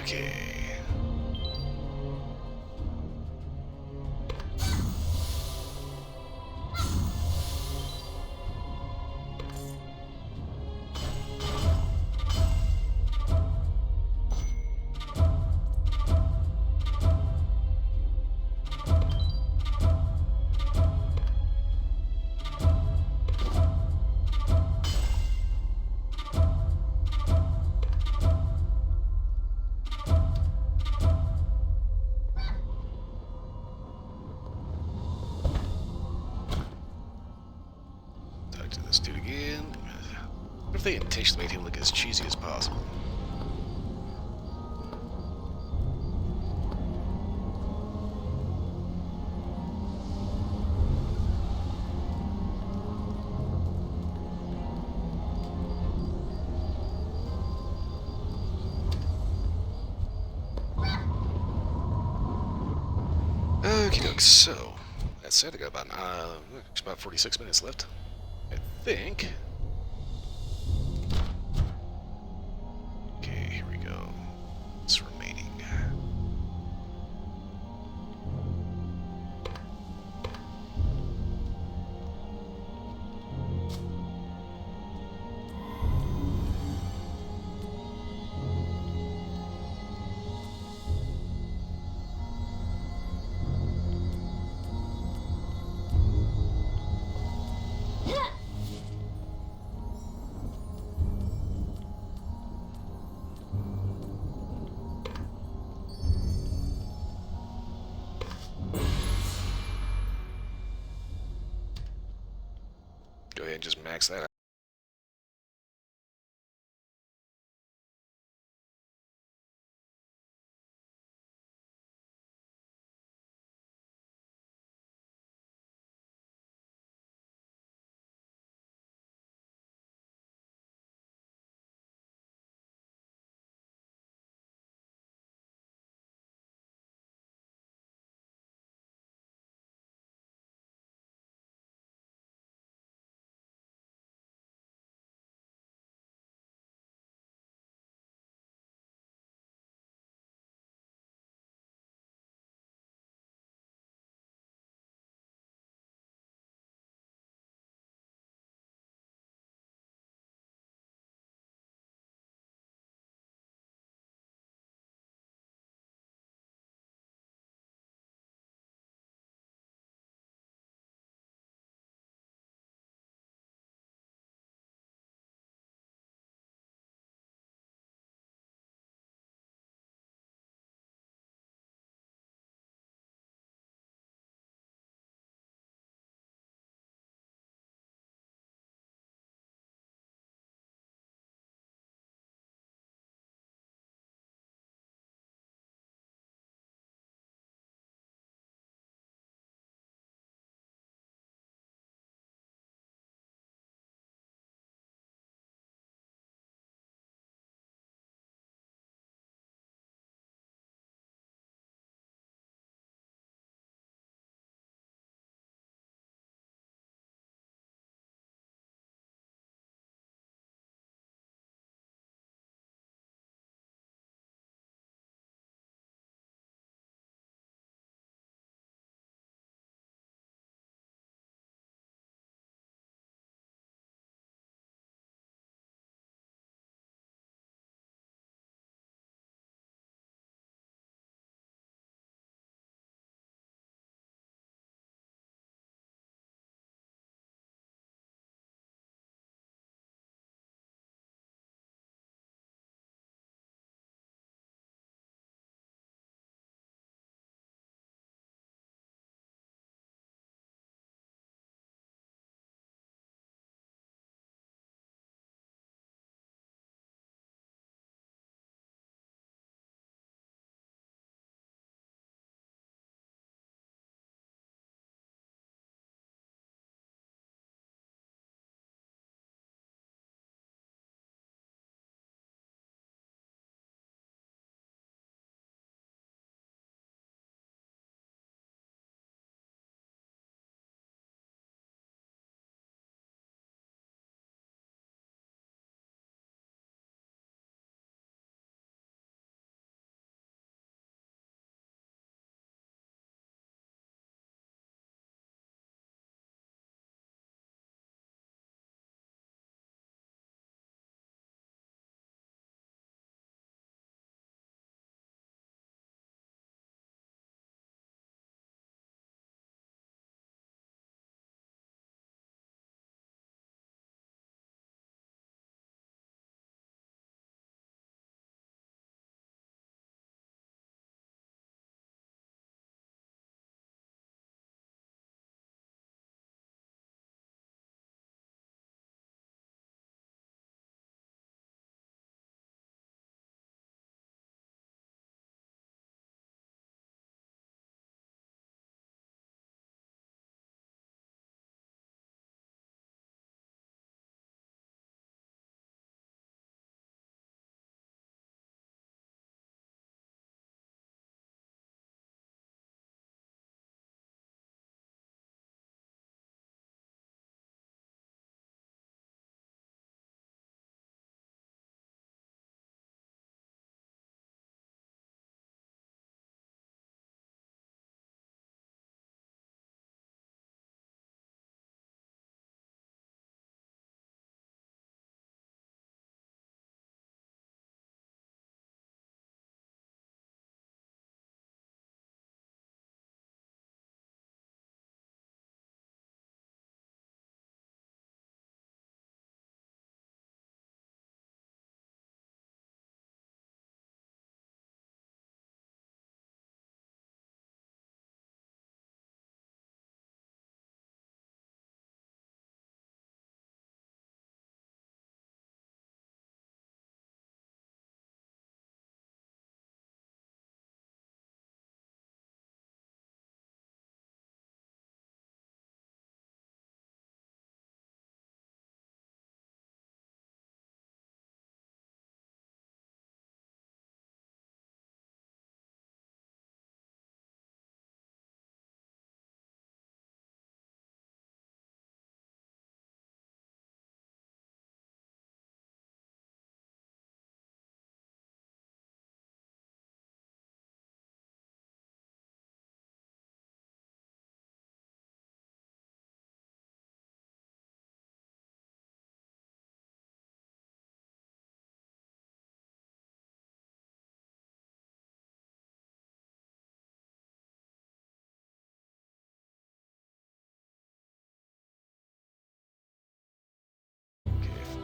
Okay. Talk to this dude again. What if they intentionally made him look as cheesy as possible? Okie doke, so that said, I got about 46 minutes left, I think. Okay, here we go. What's remaining? Go ahead and just max that out.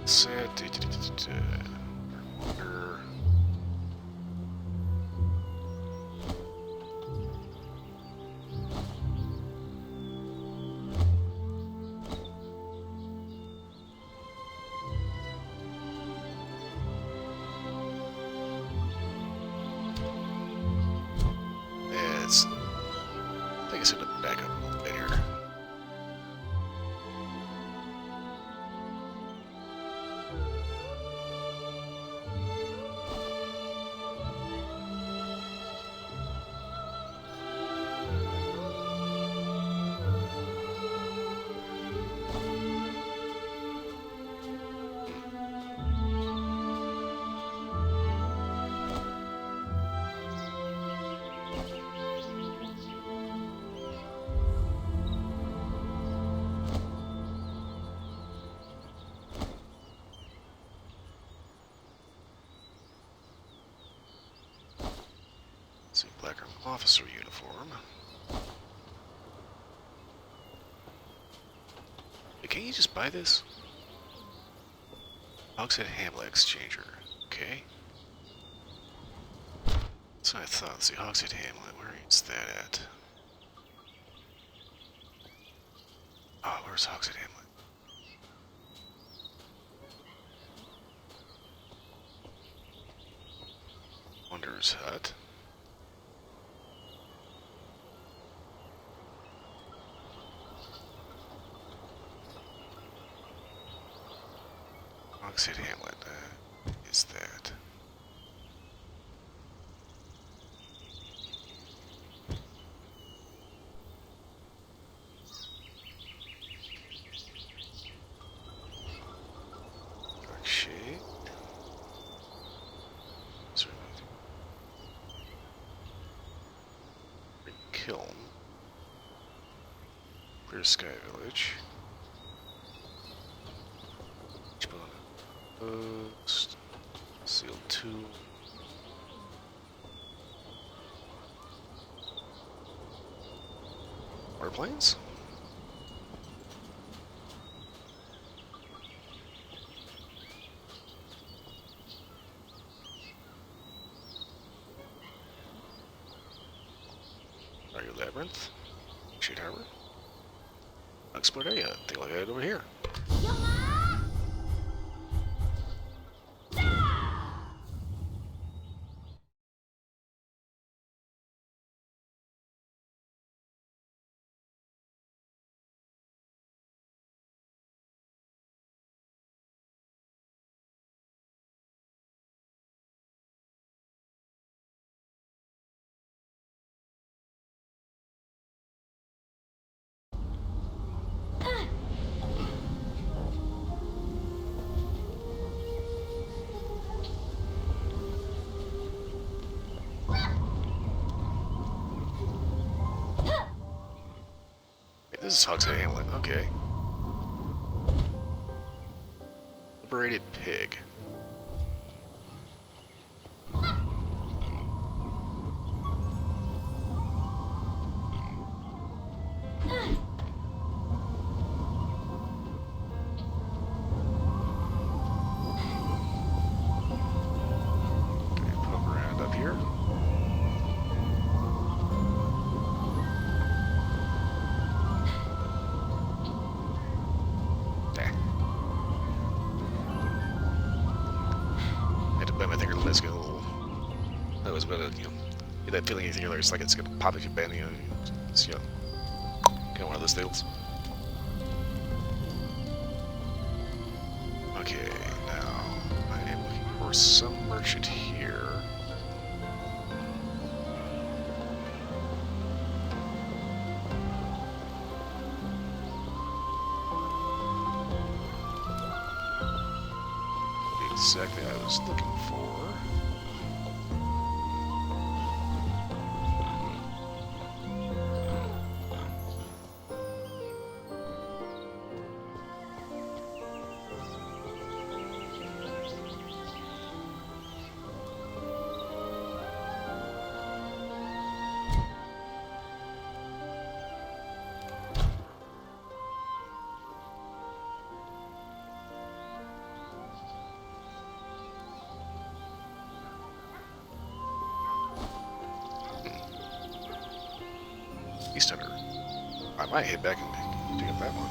Set. Water. It's. I think it's gonna back up a little bit here. Let's see, black arm officer uniform. Hey, can't you just buy this? Hogshead Hamlet Exchanger. Okay. That's what I thought. Let's see, Hogshead Hamlet. Where is that at? Oh, where's Hogshead Hamlet? Wanderer's Hut. Hogshead Hamlet. Is that? Dark Shade. Kiln. Clear Sky Village. Post. Sealed 2. Airplanes? Are you Labyrinth? Shade Harbor? Explored area. I think I'll head over here. This is Hogshead Hamlet, okay. Liberated pig. Okay, poke around up here. Let's go. That was about you know, get that feeling in your ear, it's like it's gonna pop at your bend, you know, it's, you know, kind of one of those deals. Okay, now I am looking for some merchant here. What exactly I was looking for. East Hunter. I might head back and pick up that one.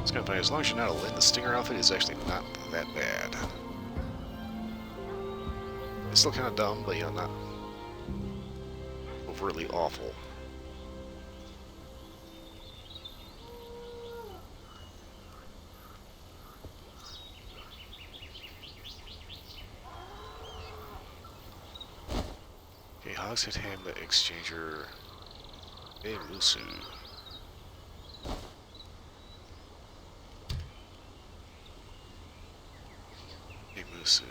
It's kind of funny, as long as you're not a Lynn, the Stinger outfit is actually not that bad. It's still kind of dumb, but you know, not overtly awful. Okay, Hogshead Hamlet Exchanger. Hey, Musu. Hey, Musu.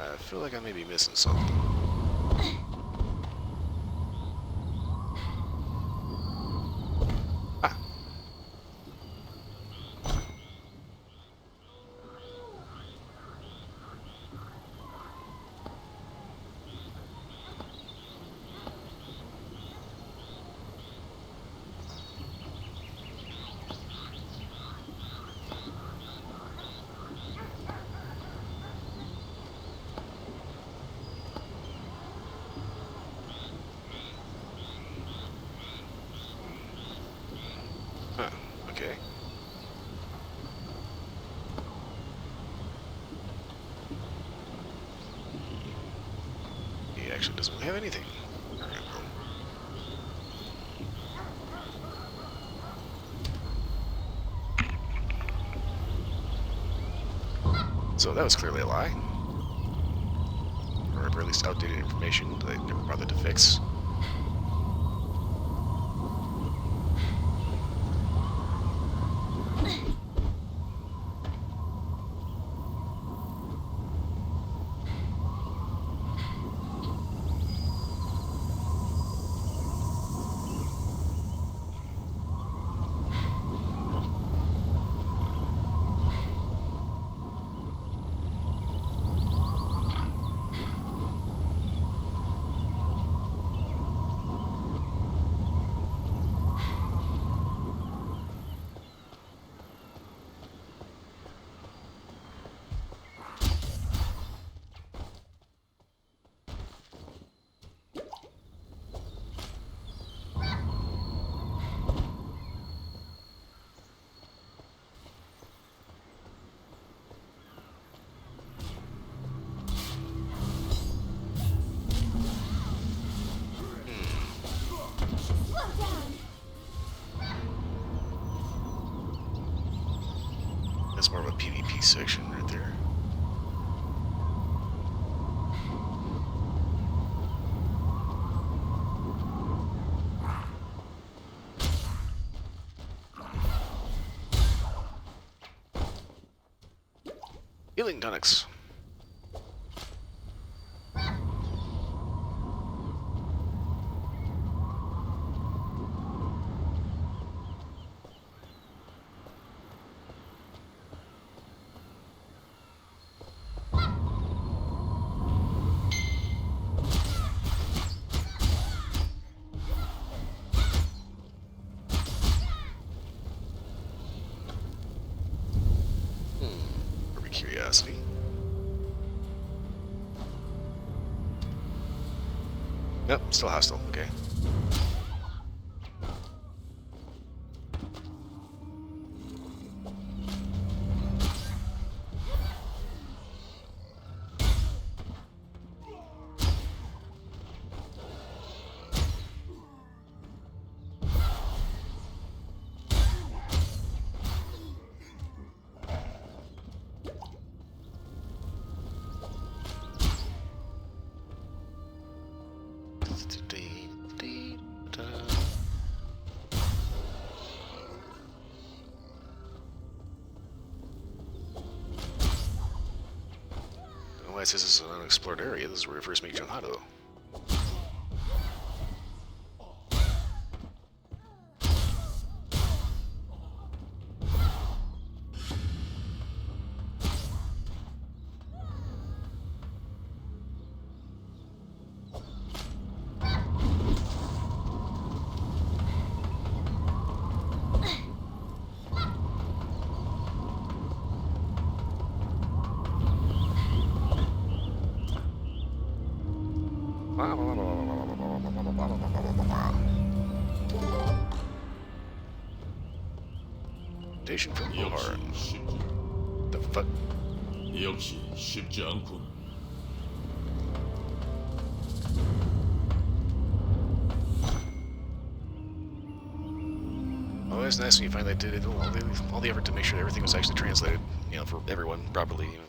I feel like I may be missing something. Ah. Huh, okay. He actually doesn't have anything. So that was clearly a lie. Or at least outdated information that I never bothered to fix. That's more of a PvP section right there. Healing tonics. Curiosity. Nope, still hostile. Okay. realize this is an unexplored area. This is where we first meet Junhado. Station from Wuhan. The fuck? 역시 쉽지 않군. Oh, it's nice when you finally did it. All the effort to make sure everything was actually translated, you know, for everyone properly. You know.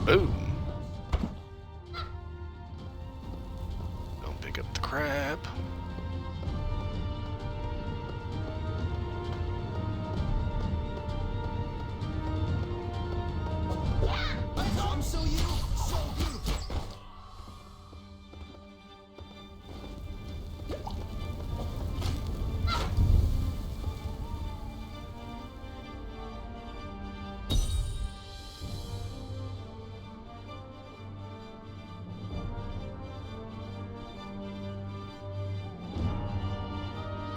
Boom! Don't pick up the crab. I'm so you, so beautiful.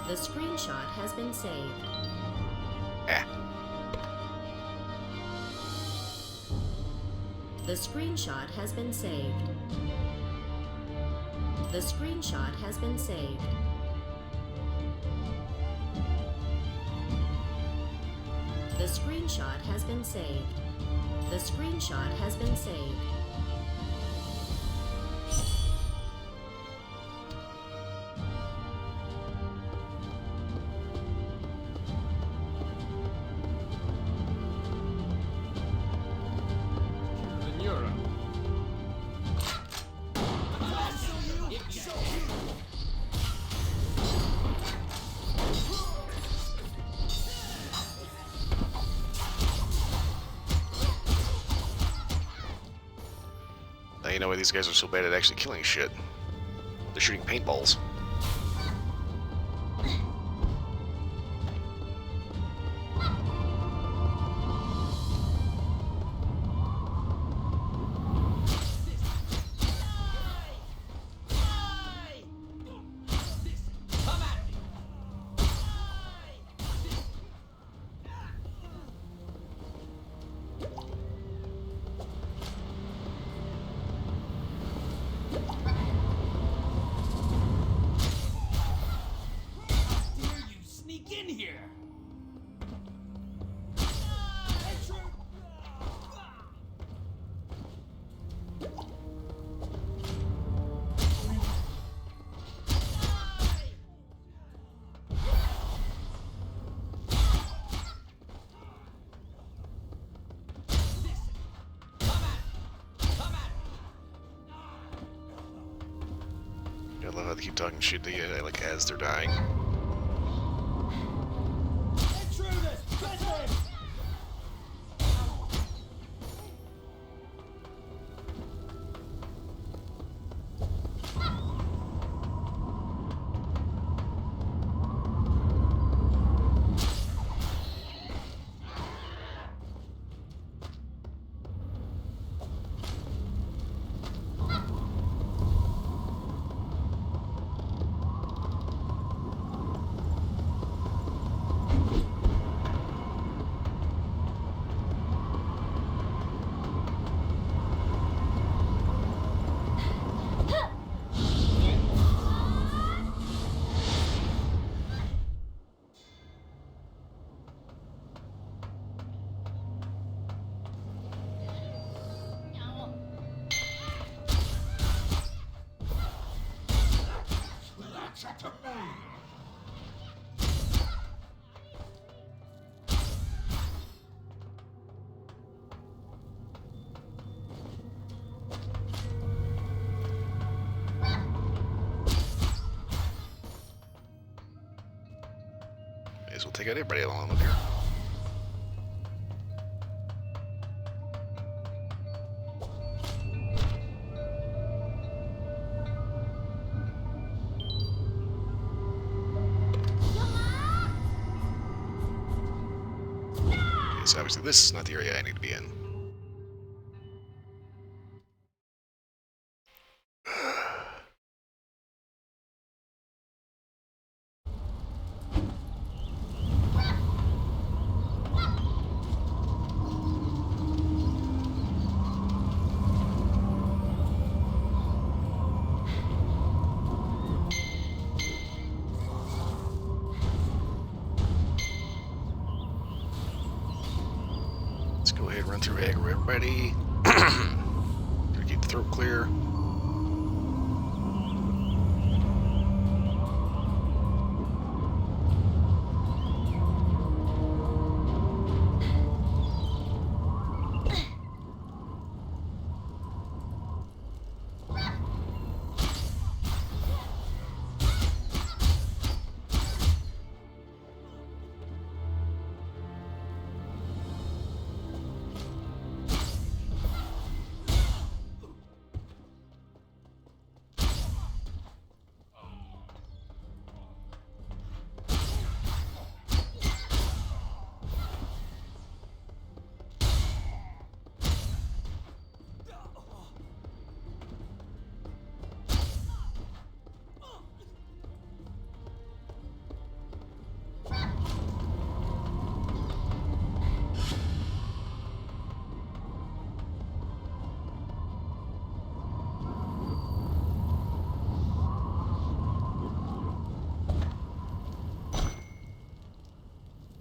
The screenshot has been saved. The screenshot has been saved. The screenshot has been saved. The screenshot has been saved. The screenshot has been saved. Now you know why these guys are so bad at actually killing shit. They're shooting paintballs. I love how they keep talking shit to you, like, as they're dying. take out everybody along up here. Okay, so obviously this is not the area I need to be in. Let's go ahead and run through aggro everybody. Gotta keep the throat clear.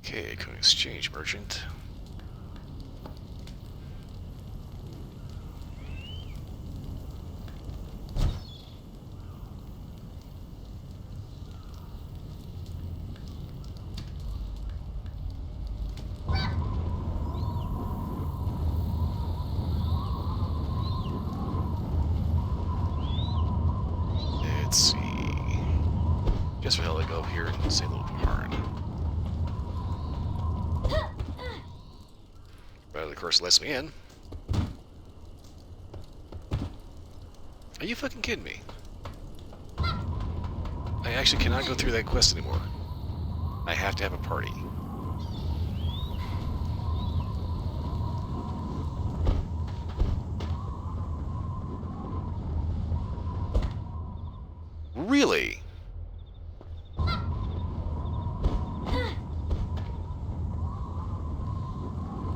Okay, coin exchange merchant. Let's see. Guess what the hell I go up here and say a little hard. But of course lets me in. Are you fucking kidding me? I actually cannot go through that quest anymore. I have to have a party. Really?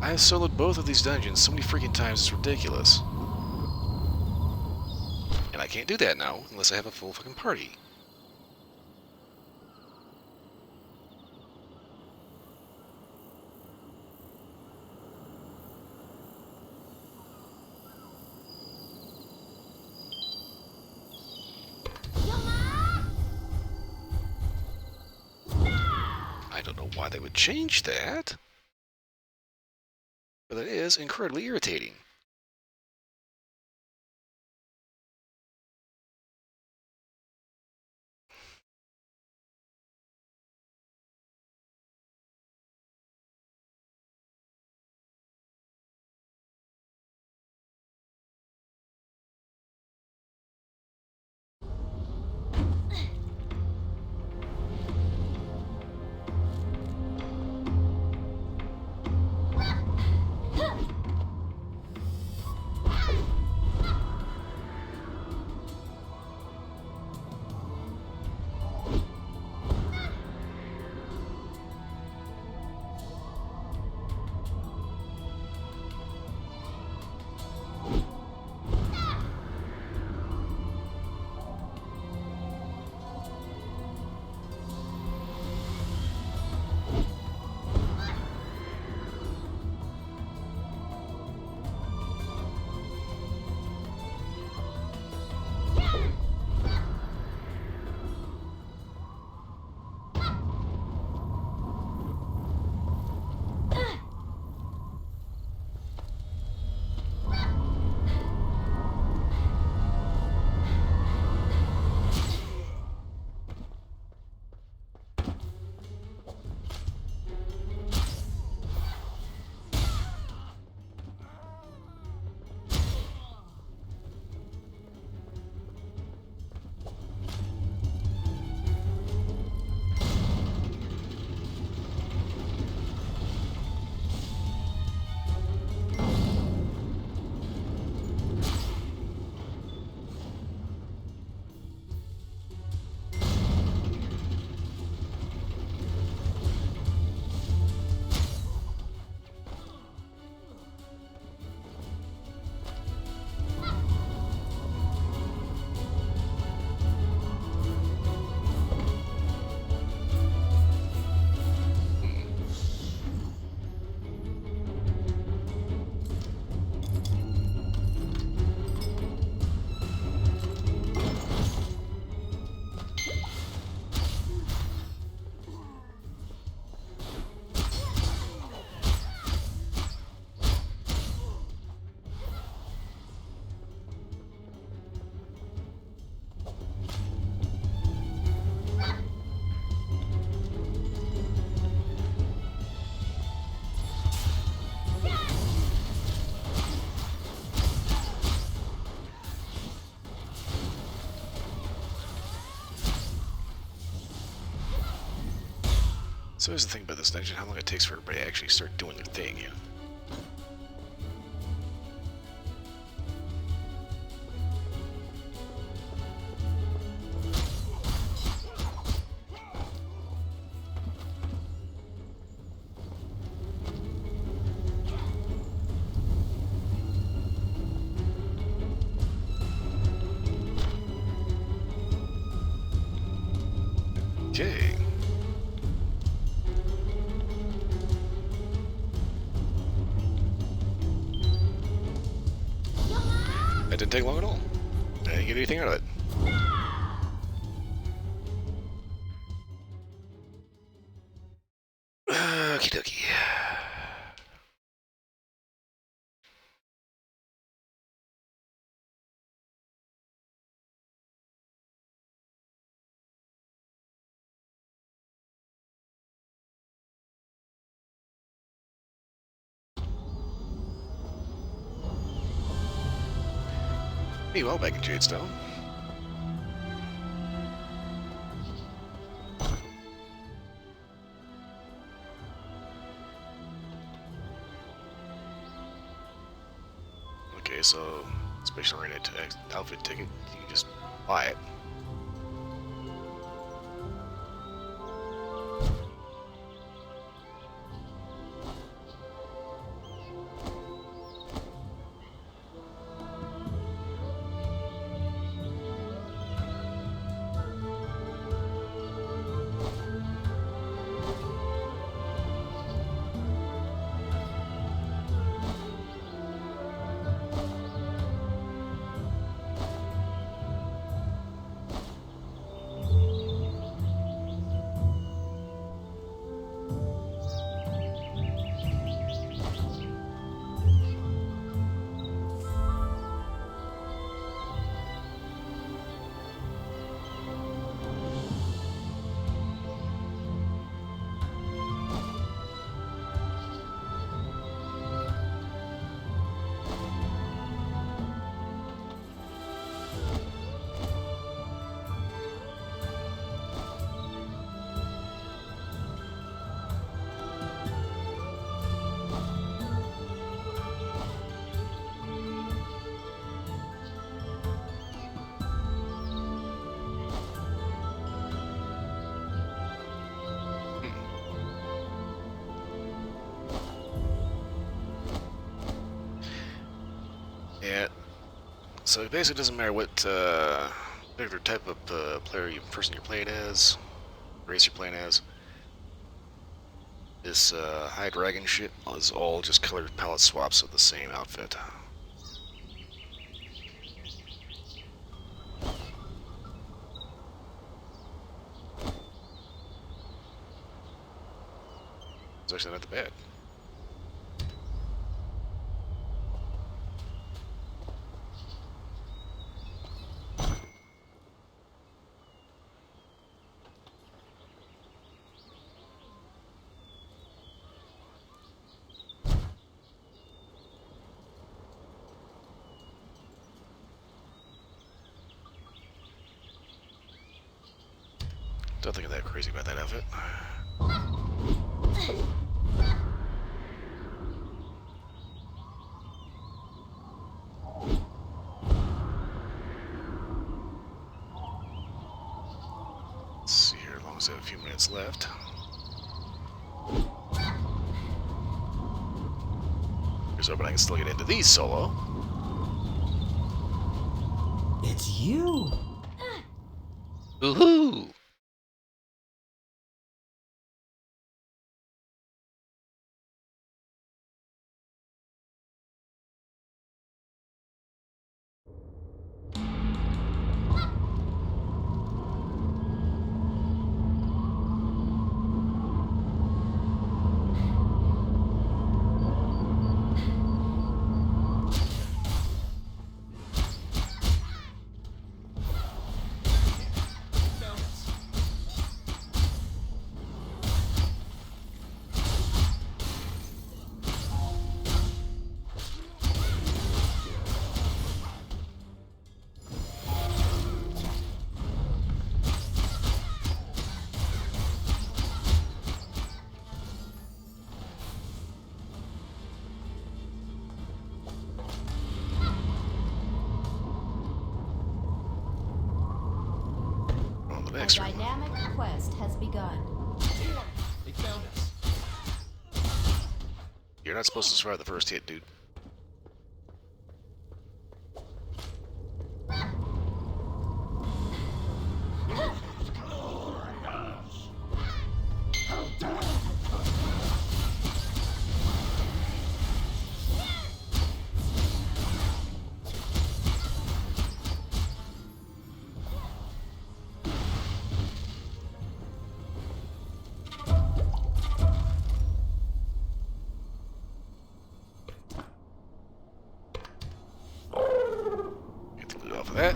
I have soloed both of these dungeons so many freaking times, it's ridiculous. And I can't do that now unless I have a full fucking party. I don't know why they would change that. But that is incredibly irritating. So here's the thing about this dungeon, how long it takes for everybody to actually start doing their thing, you know? Okay. That didn't take long at all. I didn't get anything out of it. Okie dokie. Meanwhile, back in Jadestone. Okay, so Special Arena outfit ticket, you can just buy it. Yeah. So it basically doesn't matter what particular type of person you're playing as, race you're playing as. This high dragon shit is all just colored palette swaps of the same outfit. It's actually not that bad. Don't think I'm that crazy about that outfit. Let's see here, as long as I have a few minutes left. Here's hoping I can still get into these solo. It's you! Woohoo! next room. dynamic quest has begun. They found us. You're not supposed to survive the first hit, dude. Get the loot off of that.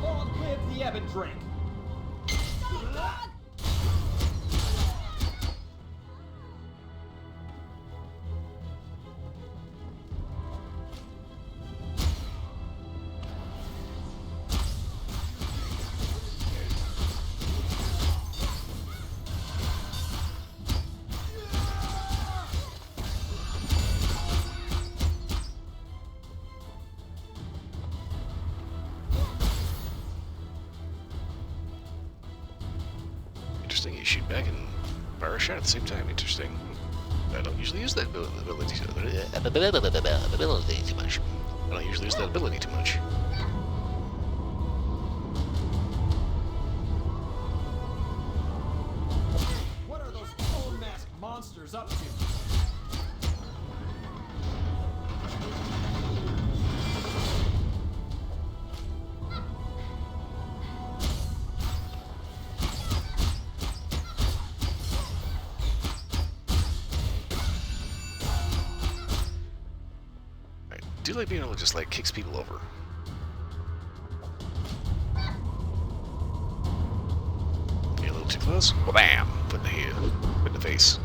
Long live the AbelK! Interesting, you shoot back and fire a shot at the same time. Interesting. I don't usually use that ability too much. I don't usually use that ability too much. What are those bone mask monsters up to? I do like being able to just like kicks people over. Get a little too close. Well, bam! Put in the head. Put in the face.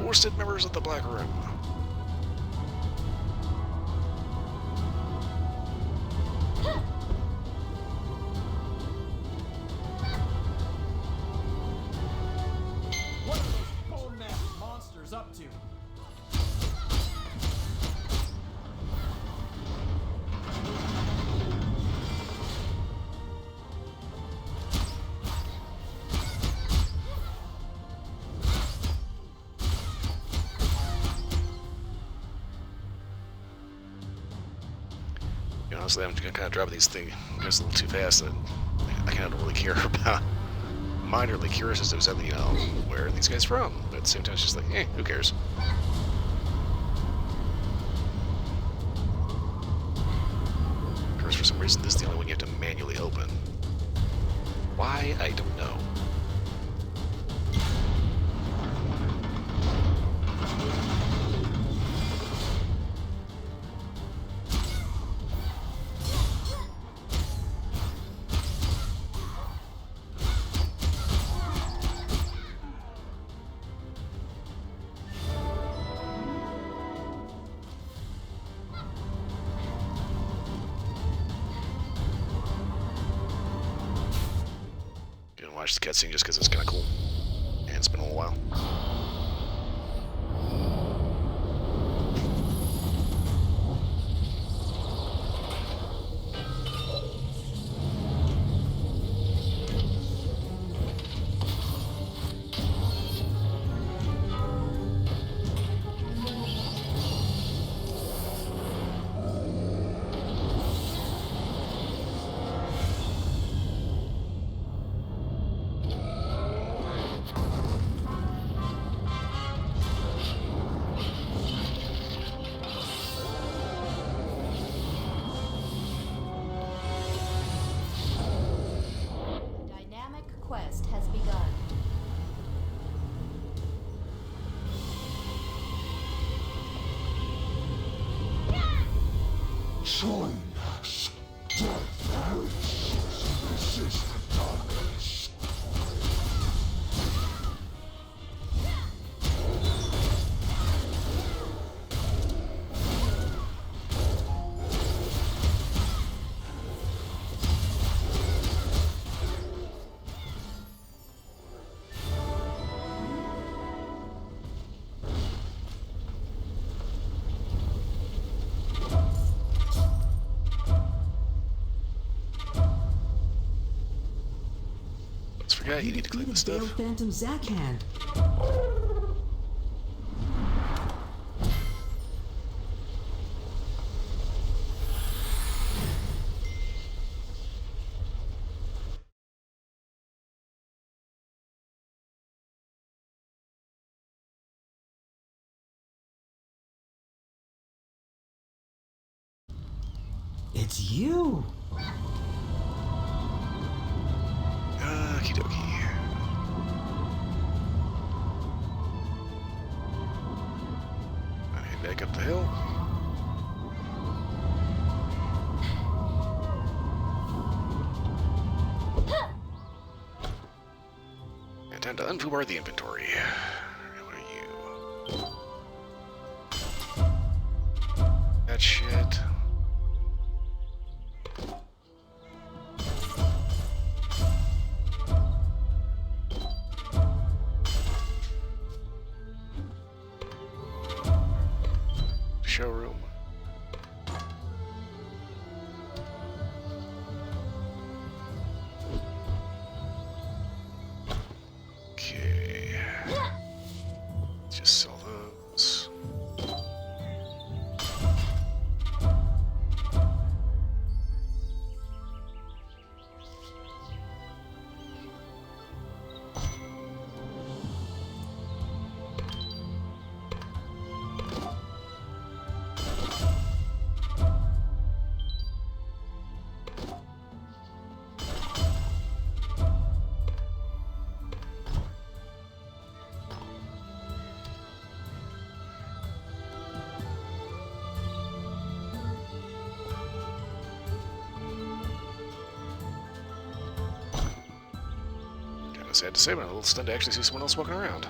Worsted members of the Black Room. What are those bone mask monsters up to? Honestly, I'm kind of dropping these things just a little too fast, and I kind of don't really care about. Minorly curious as to exactly, where are these guys from? But at the same time, it's just like, who cares? Because for some reason, this is the only one you have to manually open. Why? I don't know. Watch the cutscene just because it's kind of cool, and it's been a little while. Join us. Death wishes. This is the darkness. Yeah, you need to clean this stuff. Phantom Zackhand. It's you. Okie dokie. Head back up the hill. And time to unfoobar the inventory. What are you? That shit. Showroom. Okay. Just sell those. Sad to say, but I'm a little stunned to actually see someone else walking around.